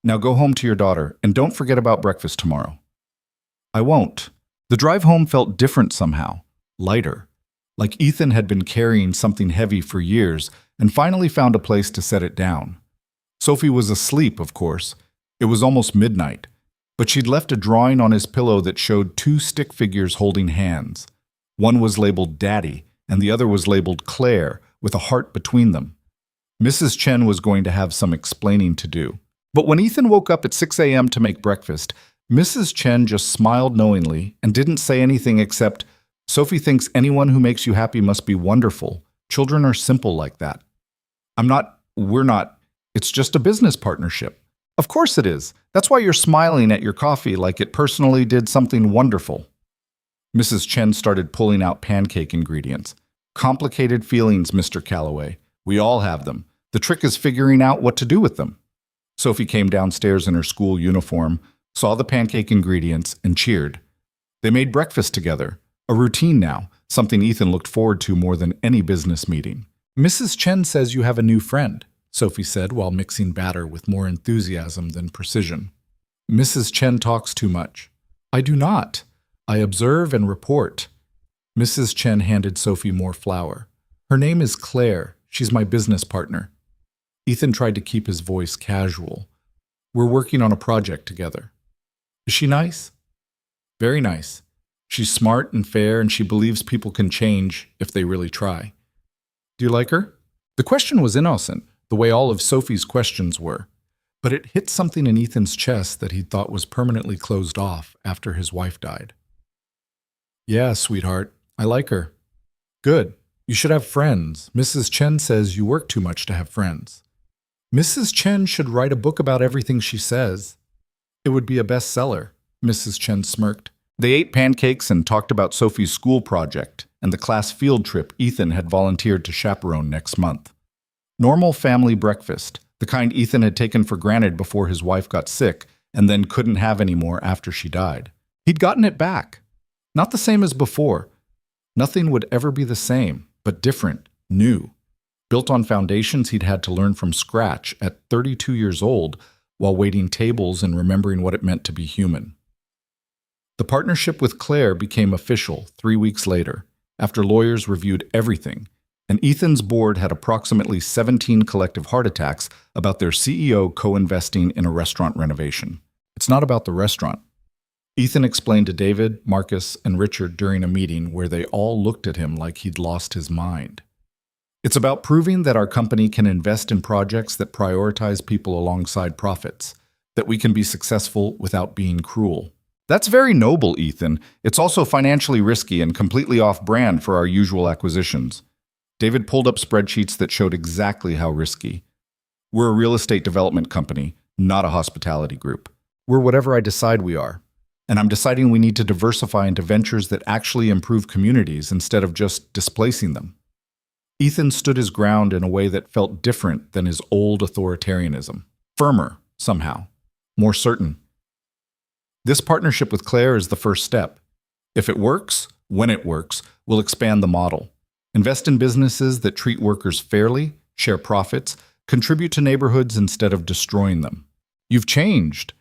Now go home to your daughter, and don't forget about breakfast tomorrow. I won't. The drive home felt different somehow, lighter, like Ethan had been carrying something heavy for years and finally found a place to set it down. Sophie was asleep, of course. It was almost midnight, but she'd left a drawing on his pillow that showed two stick figures holding hands. One was labeled Daddy, and the other was labeled Claire, with a heart between them. Mrs. Chen was going to have some explaining to do. But when Ethan woke up at 6 a.m. to make breakfast, Mrs. Chen just smiled knowingly and didn't say anything except, Sophie thinks anyone who makes you happy must be wonderful. Children are simple like that. We're not. It's just a business partnership. Of course it is. That's why you're smiling at your coffee like it personally did something wonderful. Mrs. Chen started pulling out pancake ingredients. Complicated feelings, Mr. Calloway. We all have them. The trick is figuring out what to do with them. Sophie came downstairs in her school uniform, saw the pancake ingredients, and cheered. They made breakfast together, a routine now, something Ethan looked forward to more than any business meeting. Mrs. Chen says you have a new friend, Sophie said while mixing batter with more enthusiasm than precision. Mrs. Chen talks too much. I do not. I observe and report. Mrs. Chen handed Sophie more flour. Her name is Claire. She's my business partner. Ethan tried to keep his voice casual. We're working on a project together. Is she nice? Very nice. She's smart and fair, and she believes people can change if they really try. Do you like her? The question was innocent, the way all of Sophie's questions were, but it hit something in Ethan's chest that he thought was permanently closed off after his wife died. Yeah, sweetheart, I like her. Good. You should have friends. Mrs. Chen says you work too much to have friends. Mrs. Chen should write a book about everything she says. It would be a bestseller, Mrs. Chen smirked. They ate pancakes and talked about Sophie's school project and the class field trip Ethan had volunteered to chaperone next month. Normal family breakfast, the kind Ethan had taken for granted before his wife got sick and then couldn't have any more after she died. He'd gotten it back. Not the same as before. Nothing would ever be the same, but different, new. Built on foundations he'd had to learn from scratch at 32 years old while waiting tables and remembering what it meant to be human. The partnership with Claire became official 3 weeks later, after lawyers reviewed everything, and Ethan's board had approximately 17 collective heart attacks about their CEO co-investing in a restaurant renovation. It's not about the restaurant. Ethan explained to David, Marcus, and Richard during a meeting where they all looked at him like he'd lost his mind. It's about proving that our company can invest in projects that prioritize people alongside profits, that we can be successful without being cruel. That's very noble, Ethan. It's also financially risky and completely off-brand for our usual acquisitions. David pulled up spreadsheets that showed exactly how risky. We're a real estate development company, not a hospitality group. We're whatever I decide we are. And I'm deciding we need to diversify into ventures that actually improve communities instead of just displacing them. Ethan stood his ground in a way that felt different than his old authoritarianism. Firmer, somehow. More certain. This partnership with Claire is the first step. If it works, when it works, we'll expand the model. Invest in businesses that treat workers fairly, share profits, contribute to neighborhoods instead of destroying them. You've changed.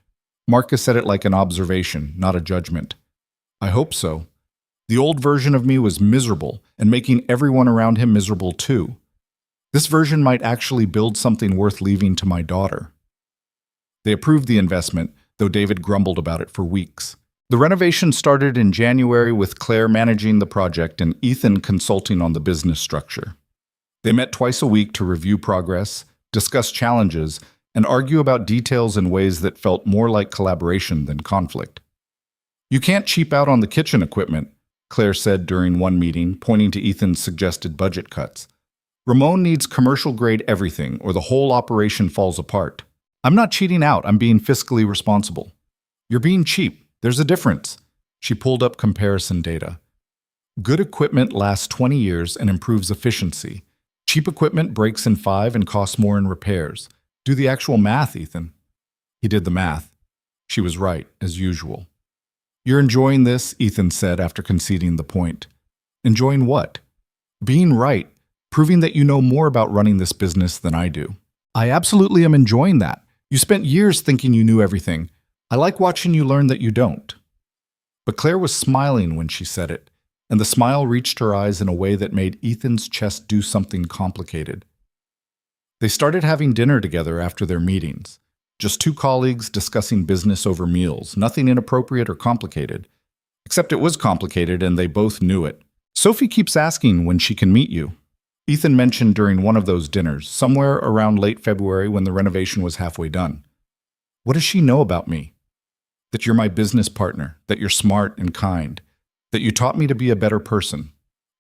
Marcus said it like an observation, not a judgment. I hope so. The old version of me was miserable and making everyone around him miserable too. This version might actually build something worth leaving to my daughter. They approved the investment, though David grumbled about it for weeks. The renovation started in January with Claire managing the project and Ethan consulting on the business structure. They met twice a week to review progress, discuss challenges, and argue about details in ways that felt more like collaboration than conflict. "You can't cheap out on the kitchen equipment," Claire said during one meeting, pointing to Ethan's suggested budget cuts. "Ramon needs commercial-grade everything, or the whole operation falls apart. I'm not cheating out, I'm being fiscally responsible." "You're being cheap. There's a difference." She pulled up comparison data. "Good equipment lasts 20 years and improves efficiency. Cheap equipment breaks in 5 and costs more in repairs. Do the actual math, Ethan." He did the math. She was right, as usual. "You're enjoying this," Ethan said after conceding the point. "Enjoying what?" "Being right, proving that you know more about running this business than I do." "I absolutely am enjoying that. You spent years thinking you knew everything. I like watching you learn that you don't." But Claire was smiling when she said it, and the smile reached her eyes in a way that made Ethan's chest do something complicated. They started having dinner together after their meetings. Just two colleagues discussing business over meals, nothing inappropriate or complicated. Except it was complicated and they both knew it. "Sophie keeps asking when she can meet you." Ethan mentioned during one of those dinners, somewhere around late February when the renovation was halfway done. "What does she know about me?" "That you're my business partner, that you're smart and kind, that you taught me to be a better person."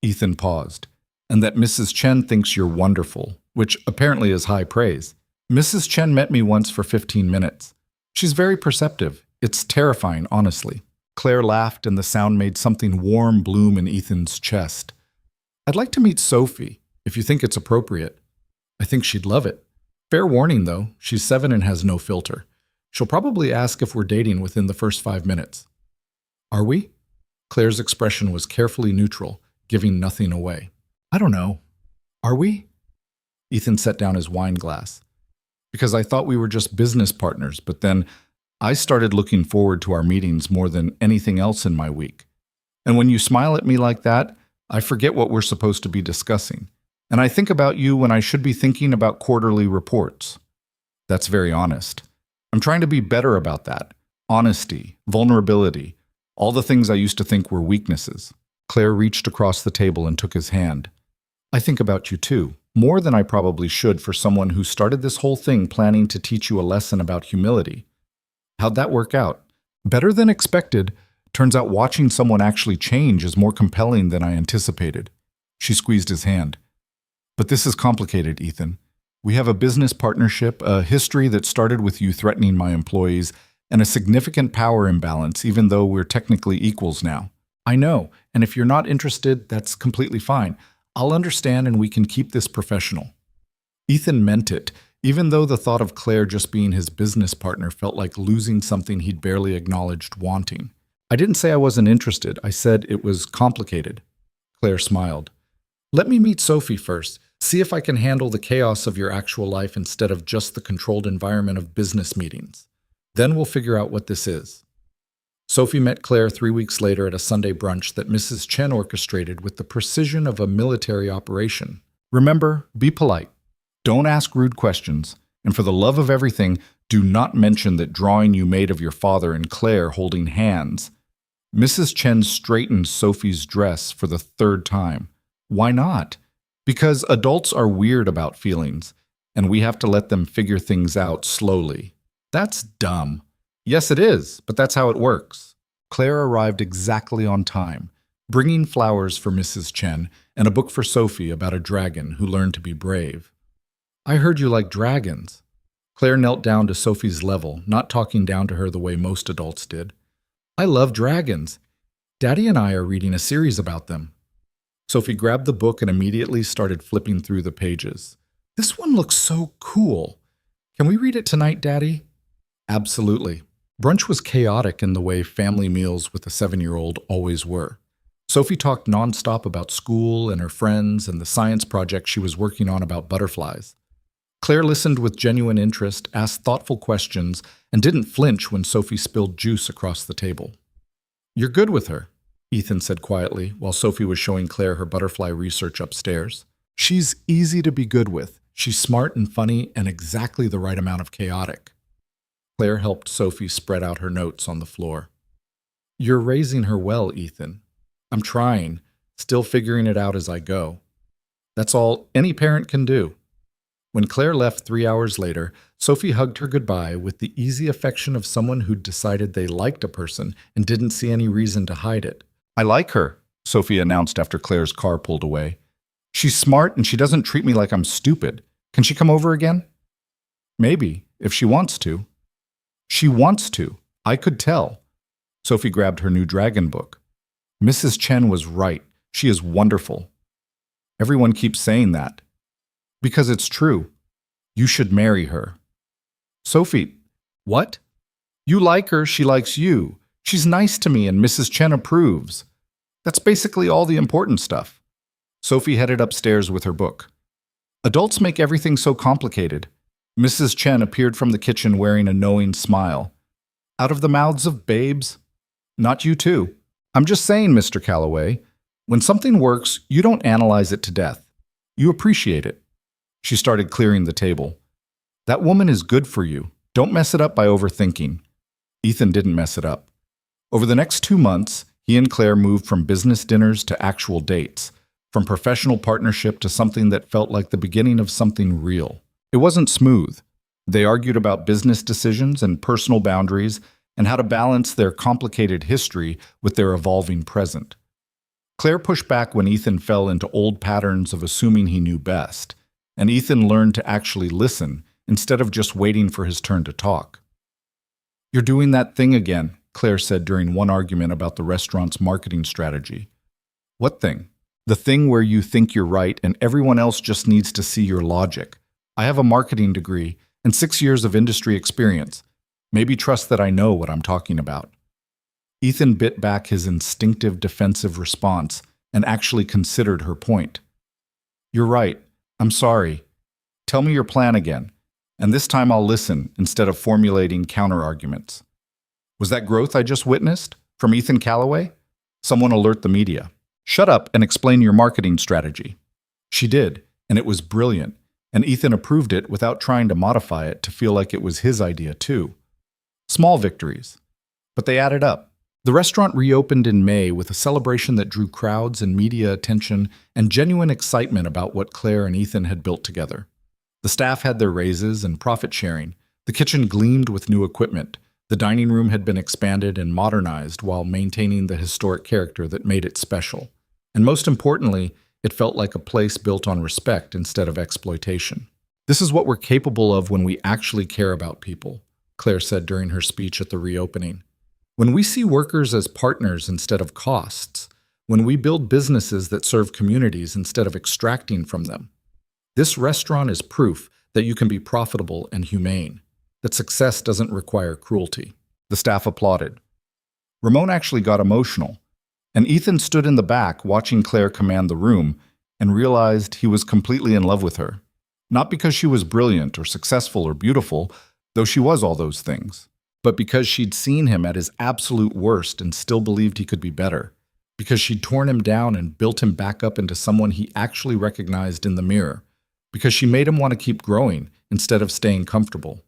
Ethan paused. "And that Mrs. Chen thinks you're wonderful," which apparently is high praise. "Mrs. Chen met me once for 15 minutes. She's very perceptive. It's terrifying, honestly." Claire laughed and the sound made something warm bloom in Ethan's chest. "I'd like to meet Sophie, if you think it's appropriate." "I think she'd love it. Fair warning, though, she's 7 and has no filter. She'll probably ask if we're dating within the first 5 minutes." "Are we?" Claire's expression was carefully neutral, giving nothing away. "I don't know. Are we?" Ethan set down his wine glass. "Because I thought we were just business partners, but then I started looking forward to our meetings more than anything else in my week. And when you smile at me like that, I forget what we're supposed to be discussing. And I think about you when I should be thinking about quarterly reports." "That's very honest. I'm trying to be better about that. Honesty, vulnerability, all the things I used to think were weaknesses." Claire reached across the table and took his hand. "I think about you too, more than I probably should for someone who started this whole thing planning to teach you a lesson about humility. How'd that work out?" "Better than expected. Turns out watching someone actually change is more compelling than I anticipated." She squeezed his hand. "But this is complicated, Ethan. We have a business partnership, a history that started with you threatening my employees, and a significant power imbalance, even though we're technically equals now." "I know, and if you're not interested, that's completely fine. I'll understand and we can keep this professional." Ethan meant it, even though the thought of Claire just being his business partner felt like losing something he'd barely acknowledged wanting. "I didn't say I wasn't interested, I said it was complicated." Claire smiled. "Let me meet Sophie first. See if I can handle the chaos of your actual life instead of just the controlled environment of business meetings. Then we'll figure out what this is." Sophie met Claire 3 weeks later at a Sunday brunch that Mrs. Chen orchestrated with the precision of a military operation. "Remember, be polite. Don't ask rude questions. And for the love of everything, do not mention that drawing you made of your father and Claire holding hands." Mrs. Chen straightened Sophie's dress for the 3rd time. "Why not?" "Because adults are weird about feelings, and we have to let them figure things out slowly." "That's dumb." "Yes, it is, but that's how it works." Claire arrived exactly on time, bringing flowers for Mrs. Chen and a book for Sophie about a dragon who learned to be brave. "I heard you like dragons." Claire knelt down to Sophie's level, not talking down to her the way most adults did. "I love dragons. Daddy and I are reading a series about them." Sophie grabbed the book and immediately started flipping through the pages. "This one looks so cool. Can we read it tonight, Daddy?" "Absolutely." Brunch was chaotic in the way family meals with a 7-year-old always were. Sophie talked nonstop about school and her friends and the science project she was working on about butterflies. Claire listened with genuine interest, asked thoughtful questions, and didn't flinch when Sophie spilled juice across the table. "You're good with her," Ethan said quietly, while Sophie was showing Claire her butterfly research upstairs. "She's easy to be good with. She's smart and funny and exactly the right amount of chaotic." Claire helped Sophie spread out her notes on the floor. You're raising her well, Ethan. I'm trying, still figuring it out as I go. That's all any parent can do. When Claire left 3 hours later, Sophie hugged her goodbye with the easy affection of someone who'd decided they liked a person and didn't see any reason to hide it. I like her, Sophie announced after Claire's car pulled away. She's smart and she doesn't treat me like I'm stupid. Can she come over again? Maybe, if she wants to. She wants to. I could tell. Sophie grabbed her new dragon book. Mrs. Chen was right. She is wonderful. Everyone keeps saying that. Because it's true. You should marry her. Sophie, what? You like her, she likes you. She's nice to me and Mrs. Chen approves. That's basically all the important stuff. Sophie headed upstairs with her book. Adults make everything so complicated. Mrs. Chen appeared from the kitchen wearing a knowing smile. Out of the mouths of babes? Not you too. I'm just saying, Mr. Calloway, when something works, you don't analyze it to death. You appreciate it. She started clearing the table. That woman is good for you. Don't mess it up by overthinking. Ethan didn't mess it up. Over the next 2 months, he and Claire moved from business dinners to actual dates, from professional partnership to something that felt like the beginning of something real. It wasn't smooth. They argued about business decisions and personal boundaries and how to balance their complicated history with their evolving present. Claire pushed back when Ethan fell into old patterns of assuming he knew best, and Ethan learned to actually listen instead of just waiting for his turn to talk. You're doing that thing again, Claire said during one argument about the restaurant's marketing strategy. What thing? The thing where you think you're right and everyone else just needs to see your logic. I have a marketing degree and 6 years of industry experience. Maybe trust that I know what I'm talking about. Ethan bit back his instinctive defensive response and actually considered her point. You're right. I'm sorry. Tell me your plan again, and this time I'll listen instead of formulating counter-arguments. Was that growth I just witnessed? From Ethan Calloway? Someone alert the media. Shut up and explain your marketing strategy. She did, and it was brilliant, and Ethan approved it without trying to modify it to feel like it was his idea too. Small victories, but they added up. The restaurant reopened in May with a celebration that drew crowds and media attention and genuine excitement about what Claire and Ethan had built together. The staff had their raises and profit sharing. The kitchen gleamed with new equipment. The dining room had been expanded and modernized while maintaining the historic character that made it special. And most importantly, it felt like a place built on respect instead of exploitation. This is what we're capable of when we actually care about people, Claire said during her speech at the reopening. When we see workers as partners instead of costs, when we build businesses that serve communities instead of extracting from them. This restaurant is proof that you can be profitable and humane, that success doesn't require cruelty. The staff applauded. Ramon actually got emotional, and Ethan stood in the back watching Claire command the room and realized he was completely in love with her. Not because she was brilliant or successful or beautiful, though she was all those things, but because she'd seen him at his absolute worst and still believed he could be better, because she'd torn him down and built him back up into someone he actually recognized in the mirror, because she made him want to keep growing instead of staying comfortable.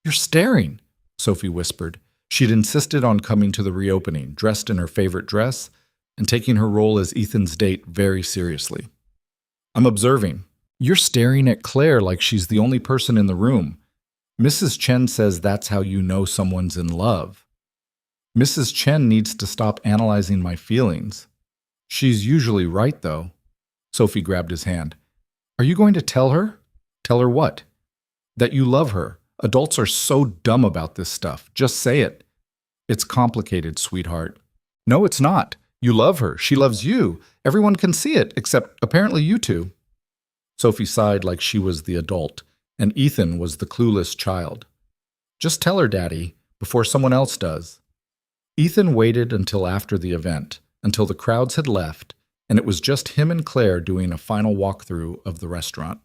You're staring, Sophie whispered. She'd insisted on coming to the reopening, dressed in her favorite dress, and taking her role as Ethan's date very seriously. I'm observing. You're staring at Claire like she's the only person in the room. Mrs. Chen says that's how you know someone's in love. Mrs. Chen needs to stop analyzing my feelings. She's usually right, though. Sophie grabbed his hand. Are you going to tell her? Tell her what? That you love her. Adults are so dumb about this stuff. Just say it. It's complicated, sweetheart. No, it's not. You love her. She loves you. Everyone can see it, except apparently you two. Sophie sighed like she was the adult, and Ethan was the clueless child. Just tell her, Daddy, before someone else does. Ethan waited until after the event, until the crowds had left, and it was just him and Claire doing a final walkthrough of the restaurant.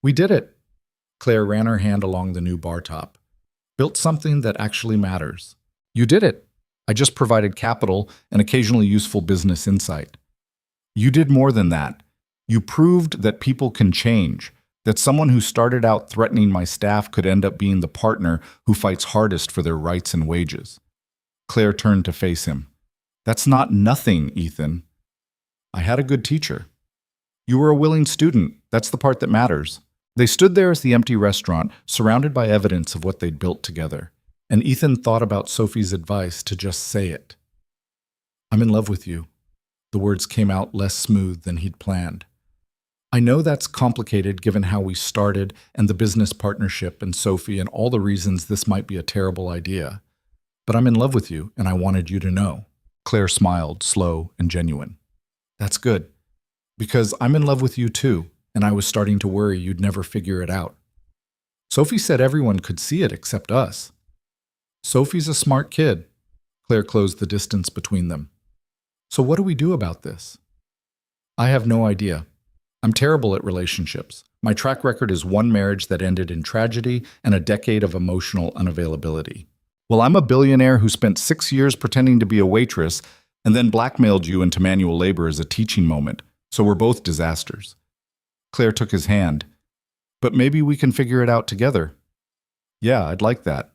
We did it. Claire ran her hand along the new bar top. Built something that actually matters. You did it. I just provided capital and occasionally useful business insight. You did more than that. You proved that people can change. That someone who started out threatening my staff could end up being the partner who fights hardest for their rights and wages. Claire turned to face him. That's not nothing, Ethan. I had a good teacher. You were a willing student. That's the part that matters. They stood there as the empty restaurant, surrounded by evidence of what they'd built together. And Ethan thought about Sophie's advice to just say it. I'm in love with you. The words came out less smooth than he'd planned. I know that's complicated given how we started and the business partnership and Sophie and all the reasons this might be a terrible idea. But I'm in love with you, and I wanted you to know. Claire smiled, slow and genuine. That's good. Because I'm in love with you too, and I was starting to worry you'd never figure it out. Sophie said everyone could see it except us. Sophie's a smart kid. Claire closed the distance between them. So what do we do about this? I have no idea. I'm terrible at relationships. My track record is one marriage that ended in tragedy and a decade of emotional unavailability. Well, I'm a billionaire who spent 6 years pretending to be a waitress and then blackmailed you into manual labor as a teaching moment, so we're both disasters. Claire took his hand. But maybe we can figure it out together. Yeah, I'd like that.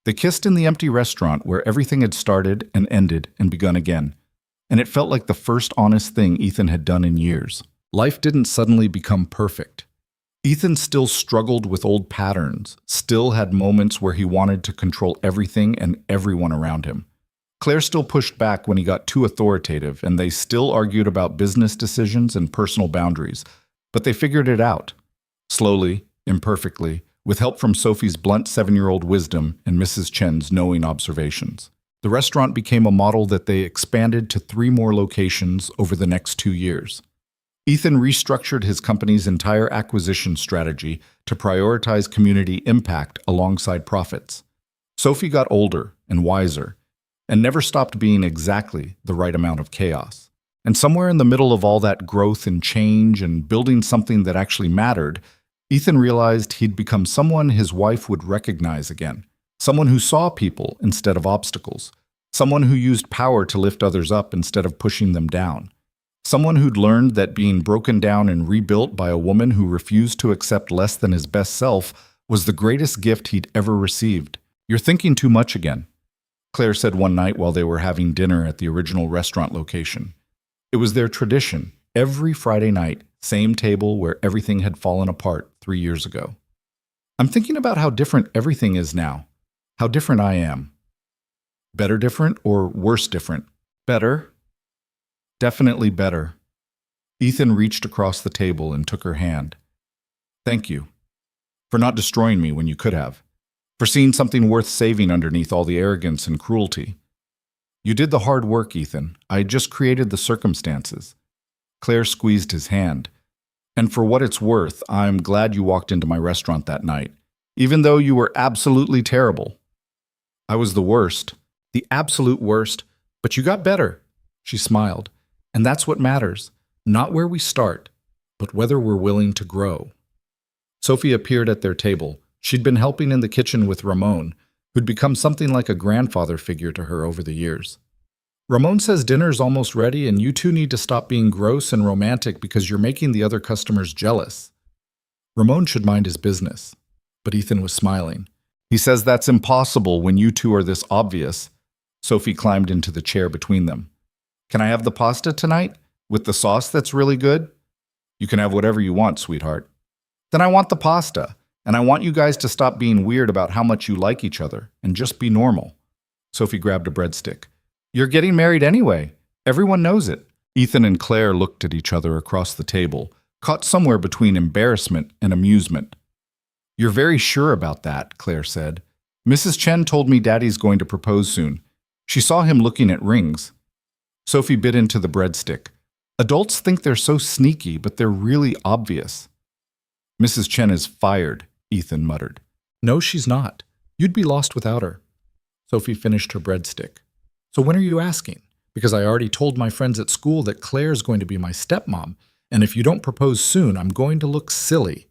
They kissed in the empty restaurant where everything had started and ended and begun again, and it felt like the first honest thing Ethan had done in years. Life didn't suddenly become perfect. Ethan still struggled with old patterns, still had moments where he wanted to control everything and everyone around him. Claire still pushed back when he got too authoritative, and they still argued about business decisions and personal boundaries, but they figured it out. Slowly, imperfectly, with help from Sophie's blunt 7-year-old wisdom and Mrs. Chen's knowing observations. The restaurant became a model that they expanded to 3 more locations over the next 2 years. Ethan restructured his company's entire acquisition strategy to prioritize community impact alongside profits. Sophie got older and wiser, and never stopped being exactly the right amount of chaos. And somewhere in the middle of all that growth and change and building something that actually mattered, Ethan realized he'd become someone his wife would recognize again. Someone who saw people instead of obstacles. Someone who used power to lift others up instead of pushing them down. Someone who'd learned that being broken down and rebuilt by a woman who refused to accept less than his best self was the greatest gift he'd ever received. You're thinking too much again, Claire said one night while they were having dinner at the original restaurant location. It was their tradition, every Friday night, same table where everything had fallen apart 3 years ago. I'm thinking about how different everything is now, how different I am. Better different or worse different? Better. Definitely better. Ethan reached across the table and took her hand. Thank you. For not destroying me when you could have. For seeing something worth saving underneath all the arrogance and cruelty. You did the hard work, Ethan. I just created the circumstances. Claire squeezed his hand. And for what it's worth, I'm glad you walked into my restaurant that night, even though you were absolutely terrible. I was the worst, the absolute worst, but you got better. She smiled. And that's what matters, not where we start, but whether we're willing to grow. Sophie appeared at their table. She'd been helping in the kitchen with Ramon, who'd become something like a grandfather figure to her over the years. Ramon says dinner's almost ready and you two need to stop being gross and romantic because you're making the other customers jealous. Ramon should mind his business, but Ethan was smiling. He says that's impossible when you two are this obvious. Sophie climbed into the chair between them. Can I have the pasta tonight? With the sauce that's really good? You can have whatever you want, sweetheart. Then I want the pasta, and I want you guys to stop being weird about how much you like each other, and just be normal. Sophie grabbed a breadstick. You're getting married anyway. Everyone knows it. Ethan and Claire looked at each other across the table, caught somewhere between embarrassment and amusement. You're very sure about that, Claire said. Mrs. Chen told me Daddy's going to propose soon. She saw him looking at rings. Sophie bit into the breadstick. Adults think they're so sneaky, but they're really obvious. Mrs. Chen is fired, Ethan muttered. No, she's not. You'd be lost without her. Sophie finished her breadstick. So when are you asking? Because I already told my friends at school that Claire's going to be my stepmom, and if you don't propose soon, I'm going to look silly.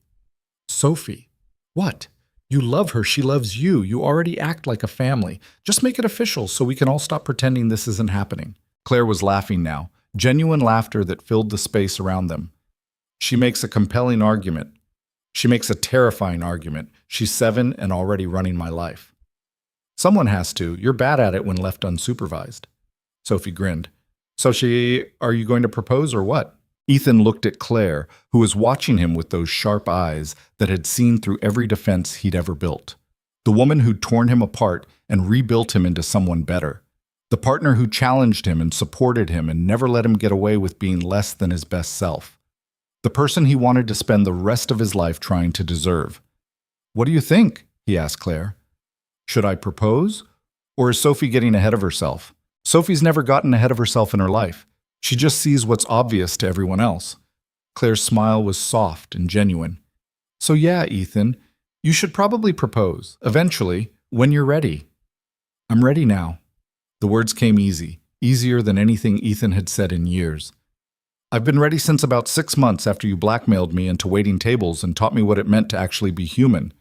Sophie. What? You love her, she loves you. You already act like a family. Just make it official so we can all stop pretending this isn't happening. Claire was laughing now, genuine laughter that filled the space around them. She makes a compelling argument. She makes a terrifying argument. She's 7 and already running my life. Someone has to. You're bad at it when left unsupervised. Sophie grinned. So are you going to propose or what? Ethan looked at Claire, who was watching him with those sharp eyes that had seen through every defense he'd ever built. The woman who'd torn him apart and rebuilt him into someone better. The partner who challenged him and supported him and never let him get away with being less than his best self. The person he wanted to spend the rest of his life trying to deserve. What do you think? He asked Claire. Should I propose? Or is Sophie getting ahead of herself? Sophie's never gotten ahead of herself in her life. She just sees what's obvious to everyone else. Claire's smile was soft and genuine. So yeah, Ethan, you should probably propose, eventually, when you're ready. I'm ready now. The words came easy, easier than anything Ethan had said in years. I've been ready since about 6 months after you blackmailed me into waiting tables and taught me what it meant to actually be human.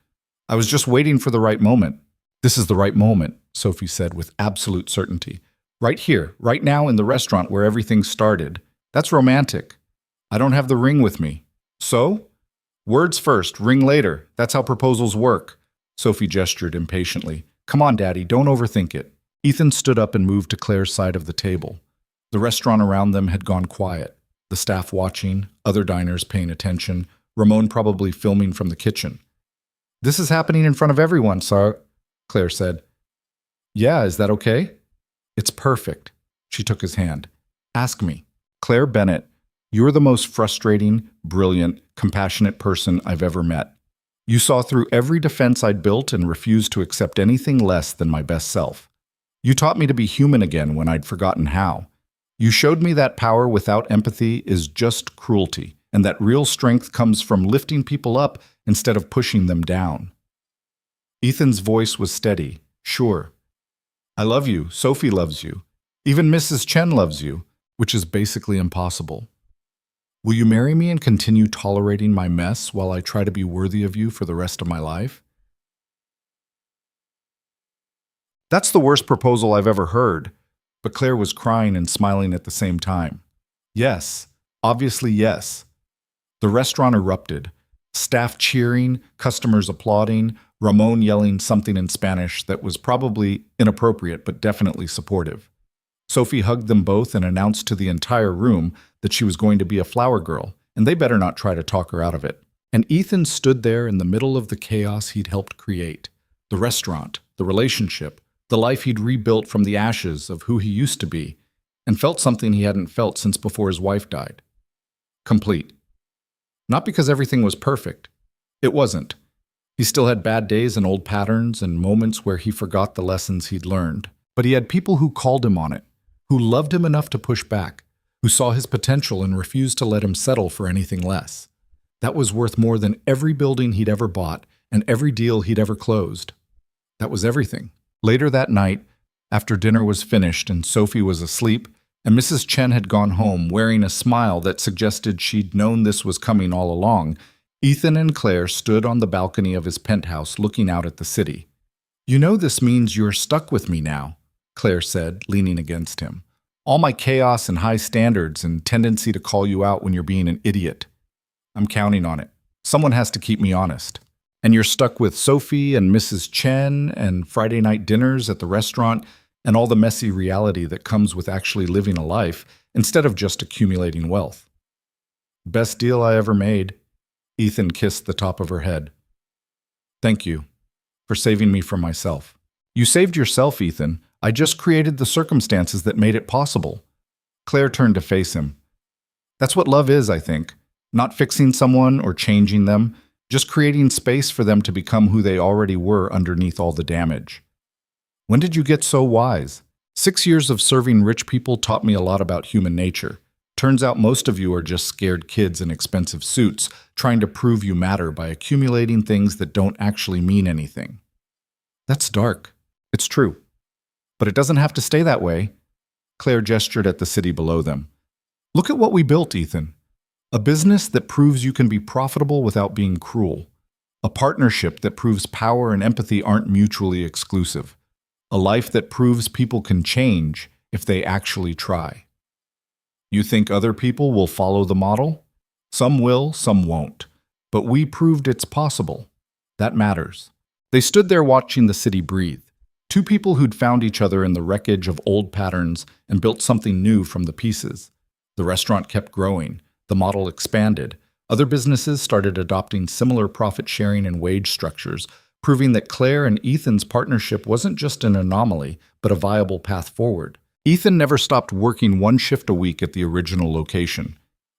I was just waiting for the right moment. This is the right moment, Sophie said with absolute certainty. Right here, right now in the restaurant where everything started. That's romantic. I don't have the ring with me. So? Words first, ring later. That's how proposals work. Sophie gestured impatiently. Come on, Daddy, don't overthink it. Ethan stood up and moved to Claire's side of the table. The restaurant around them had gone quiet. The staff watching, other diners paying attention, Ramon probably filming from the kitchen. This is happening in front of everyone, sir, Claire said. Yeah, is that okay? It's perfect. She took his hand. Ask me. Claire Bennett, you're the most frustrating, brilliant, compassionate person I've ever met. You saw through every defense I'd built and refused to accept anything less than my best self. You taught me to be human again when I'd forgotten how. You showed me that power without empathy is just cruelty, and that real strength comes from lifting people up instead of pushing them down. Ethan's voice was steady, sure. I love you, Sophie loves you. Even Mrs. Chen loves you, which is basically impossible. Will you marry me and continue tolerating my mess while I try to be worthy of you for the rest of my life? That's the worst proposal I've ever heard, but Claire was crying and smiling at the same time. Yes, obviously yes. The restaurant erupted, staff cheering, customers applauding, Ramon yelling something in Spanish that was probably inappropriate but definitely supportive. Sophie hugged them both and announced to the entire room that she was going to be a flower girl, and they better not try to talk her out of it. And Ethan stood there in the middle of the chaos he'd helped create. The restaurant, the relationship, the life he'd rebuilt from the ashes of who he used to be, and felt something he hadn't felt since before his wife died. Complete. Not because everything was perfect. It wasn't. He still had bad days and old patterns and moments where he forgot the lessons he'd learned. But he had people who called him on it, who loved him enough to push back, who saw his potential and refused to let him settle for anything less. That was worth more than every building he'd ever bought and every deal he'd ever closed. That was everything. Later that night, after dinner was finished and Sophie was asleep, and Mrs. Chen had gone home wearing a smile that suggested she'd known this was coming all along, Ethan and Claire stood on the balcony of his penthouse looking out at the city. You know this means you're stuck with me now, Claire said, leaning against him. All my chaos and high standards and tendency to call you out when you're being an idiot. I'm counting on it. Someone has to keep me honest. And you're stuck with Sophie and Mrs. Chen and Friday night dinners at the restaurant and all the messy reality that comes with actually living a life instead of just accumulating wealth. Best deal I ever made. Ethan kissed the top of her head. Thank you for saving me from myself. You saved yourself, Ethan. I just created the circumstances that made it possible. Claire turned to face him. That's what love is, I think. Not fixing someone or changing them, just creating space for them to become who they already were underneath all the damage. When did you get so wise? 6 years of serving rich people taught me a lot about human nature. Turns out most of you are just scared kids in expensive suits, trying to prove you matter by accumulating things that don't actually mean anything. That's dark. It's true. But it doesn't have to stay that way. Claire gestured at the city below them. Look at what we built, Ethan. A business that proves you can be profitable without being cruel. A partnership that proves power and empathy aren't mutually exclusive. A life that proves people can change if they actually try. You think other people will follow the model? Some will, some won't. But we proved it's possible. That matters. They stood there watching the city breathe. Two people who'd found each other in the wreckage of old patterns and built something new from the pieces. The restaurant kept growing. The model expanded. Other businesses started adopting similar profit-sharing and wage structures, proving that Claire and Ethan's partnership wasn't just an anomaly, but a viable path forward. Ethan never stopped working one shift a week at the original location.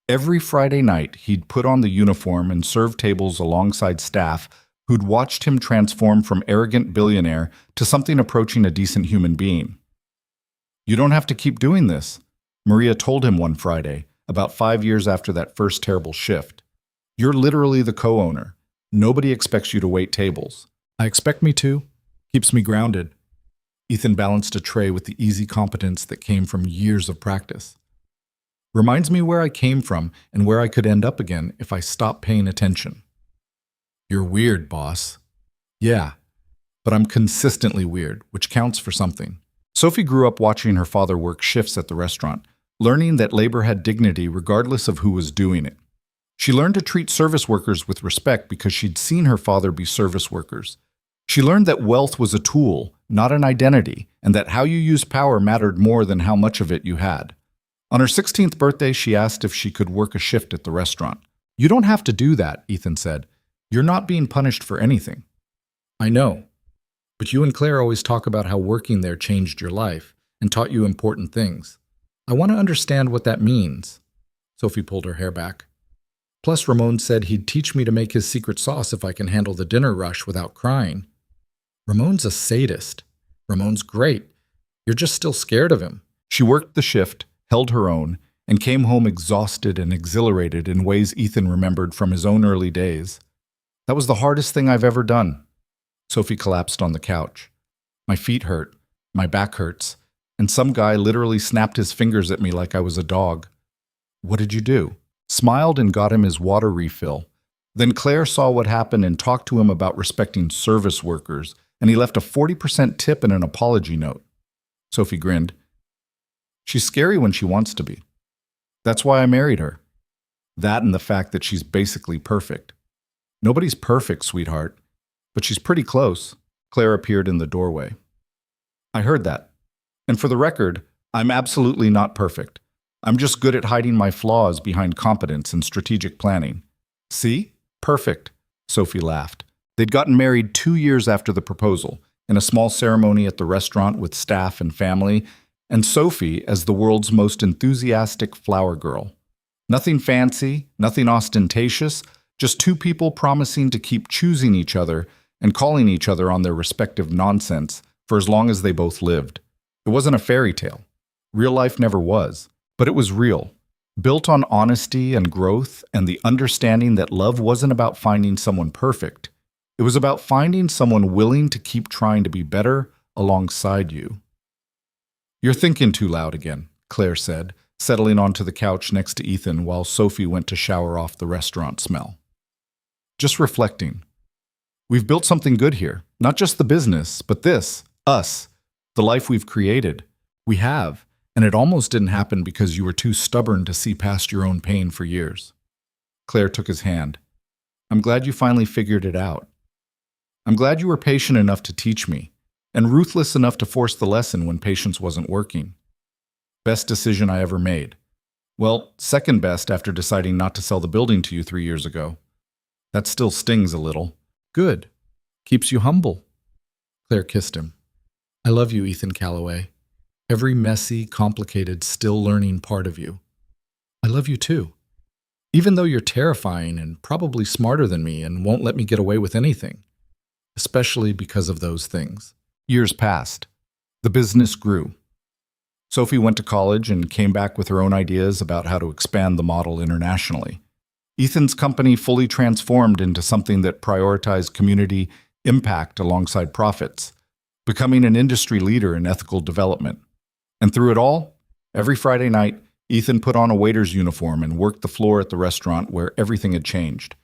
Every Friday night, he'd put on the uniform and serve tables alongside staff who'd watched him transform from arrogant billionaire to something approaching a decent human being. "You don't have to keep doing this," Maria told him one Friday, about 5 years after that first terrible shift. "You're literally the co-owner. Nobody expects you to wait tables." "I expect me to. Keeps me grounded." Ethan balanced a tray with the easy competence that came from years of practice. "Reminds me where I came from and where I could end up again if I stopped paying attention." "You're weird, boss." "Yeah, but I'm consistently weird, which counts for something." Sophie grew up watching her father work shifts at the restaurant, learning that labor had dignity regardless of who was doing it. She learned to treat service workers with respect because she'd seen her father be service workers. She learned that wealth was a tool, not an identity, and that how you used power mattered more than how much of it you had. On her 16th birthday, she asked if she could work a shift at the restaurant. "You don't have to do that," Ethan said. "You're not being punished for anything." "I know, but you and Claire always talk about how working there changed your life and taught you important things. I want to understand what that means." Sophie pulled her hair back. "Plus, Ramon said he'd teach me to make his secret sauce if I can handle the dinner rush without crying." "Ramon's a sadist." "Ramon's great. You're just still scared of him." She worked the shift, held her own, and came home exhausted and exhilarated in ways Ethan remembered from his own early days. "That was the hardest thing I've ever done." Sophie collapsed on the couch. "My feet hurt, my back hurts, and some guy literally snapped his fingers at me like I was a dog." "What did you do?" Smiled and got him his water refill. Then Claire saw what happened and talked to him about respecting service workers, and he left a 40% tip and an apology note. Sophie grinned. "She's scary when she wants to be. That's why I married her. That and the fact that she's basically perfect." "Nobody's perfect, sweetheart, but she's pretty close." Claire appeared in the doorway. "I heard that. And for the record, I'm absolutely not perfect. I'm just good at hiding my flaws behind competence and strategic planning." "See? Perfect," Sophie laughed. They'd gotten married 2 years after the proposal, in a small ceremony at the restaurant with staff and family, and Sophie as the world's most enthusiastic flower girl. Nothing fancy, nothing ostentatious, just two people promising to keep choosing each other and calling each other on their respective nonsense for as long as they both lived. It wasn't a fairy tale. Real life never was, but it was real, built on honesty and growth and the understanding that love wasn't about finding someone perfect. It was about finding someone willing to keep trying to be better alongside you. "You're thinking too loud again," Claire said, settling onto the couch next to Ethan while Sophie went to shower off the restaurant smell. "Just reflecting. We've built something good here, not just the business, but this, us, the life we've created. We have, and it almost didn't happen because you were too stubborn to see past your own pain for years." Claire took his hand. "I'm glad you finally figured it out. I'm glad you were patient enough to teach me, and ruthless enough to force the lesson when patience wasn't working. Best decision I ever made. Well, second best after deciding not to sell the building to you 3 years ago. That still stings a little." "Good. Keeps you humble." Claire kissed him. "I love you, Ethan Calloway. Every messy, complicated, still learning part of you. I love you too. Even though you're terrifying and probably smarter than me and won't let me get away with anything. Especially because of those things." Years passed. The business grew. Sophie went to college and came back with her own ideas about how to expand the model internationally. Ethan's company fully transformed into something that prioritized community impact alongside profits, becoming an industry leader in ethical development. And through it all, every Friday night, Ethan put on a waiter's uniform and worked the floor at the restaurant where everything had changed.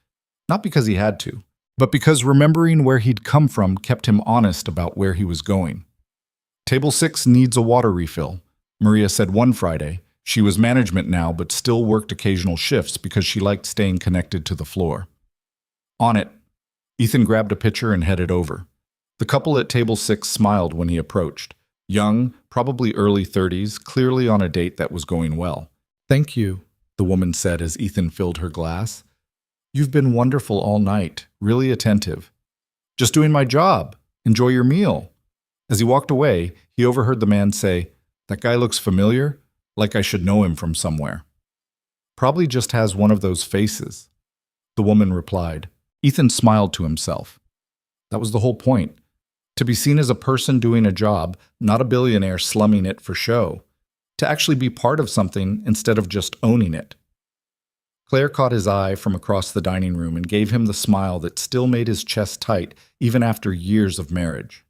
Not because he had to, but because remembering where he'd come from kept him honest about where he was going. "Table 6 needs a water refill," Maria said one Friday. She was management now, but still worked occasional shifts because she liked staying connected to the floor. On it. Ethan grabbed a pitcher and headed over. The couple at table 6 smiled when he approached. Young, probably early 30s, clearly on a date that was going well. "Thank you," the woman said as Ethan filled her glass. "You've been wonderful all night, really attentive." "Just doing my job. Enjoy your meal." As he walked away, he overheard the man say, "That guy looks familiar, like I should know him from somewhere." "Probably just has one of those faces," the woman replied. Ethan smiled to himself. That was the whole point. To be seen as a person doing a job, not a billionaire slumming it for show. To actually be part of something instead of just owning it. Claire caught his eye from across the dining room and gave him the smile that still made his chest tight even after years of marriage.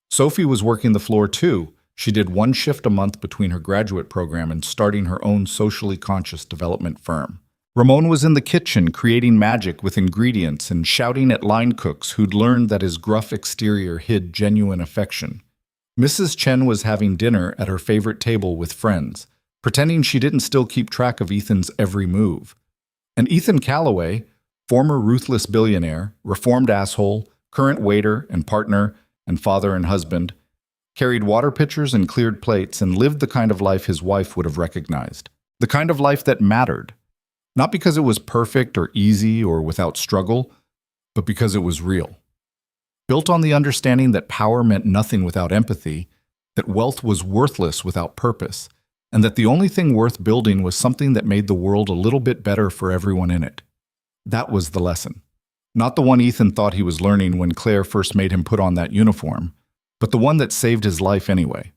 Sophie was working the floor too. She did 1 shift a month between her graduate program and starting her own socially conscious development firm. Ramon was in the kitchen creating magic with ingredients and shouting at line cooks who'd learned that his gruff exterior hid genuine affection. Mrs. Chen was having dinner at her favorite table with friends, pretending she didn't still keep track of Ethan's every move. And Ethan Calloway, former ruthless billionaire, reformed asshole, current waiter and partner, and father and husband, carried water pitchers and cleared plates and lived the kind of life his wife would have recognized. The kind of life that mattered. Not because it was perfect or easy or without struggle, but because it was real. Built on the understanding that power meant nothing without empathy, that wealth was worthless without purpose, and that the only thing worth building was something that made the world a little bit better for everyone in it. That was the lesson. Not the one Ethan thought he was learning when Claire first made him put on that uniform, but the one that saved his life anyway.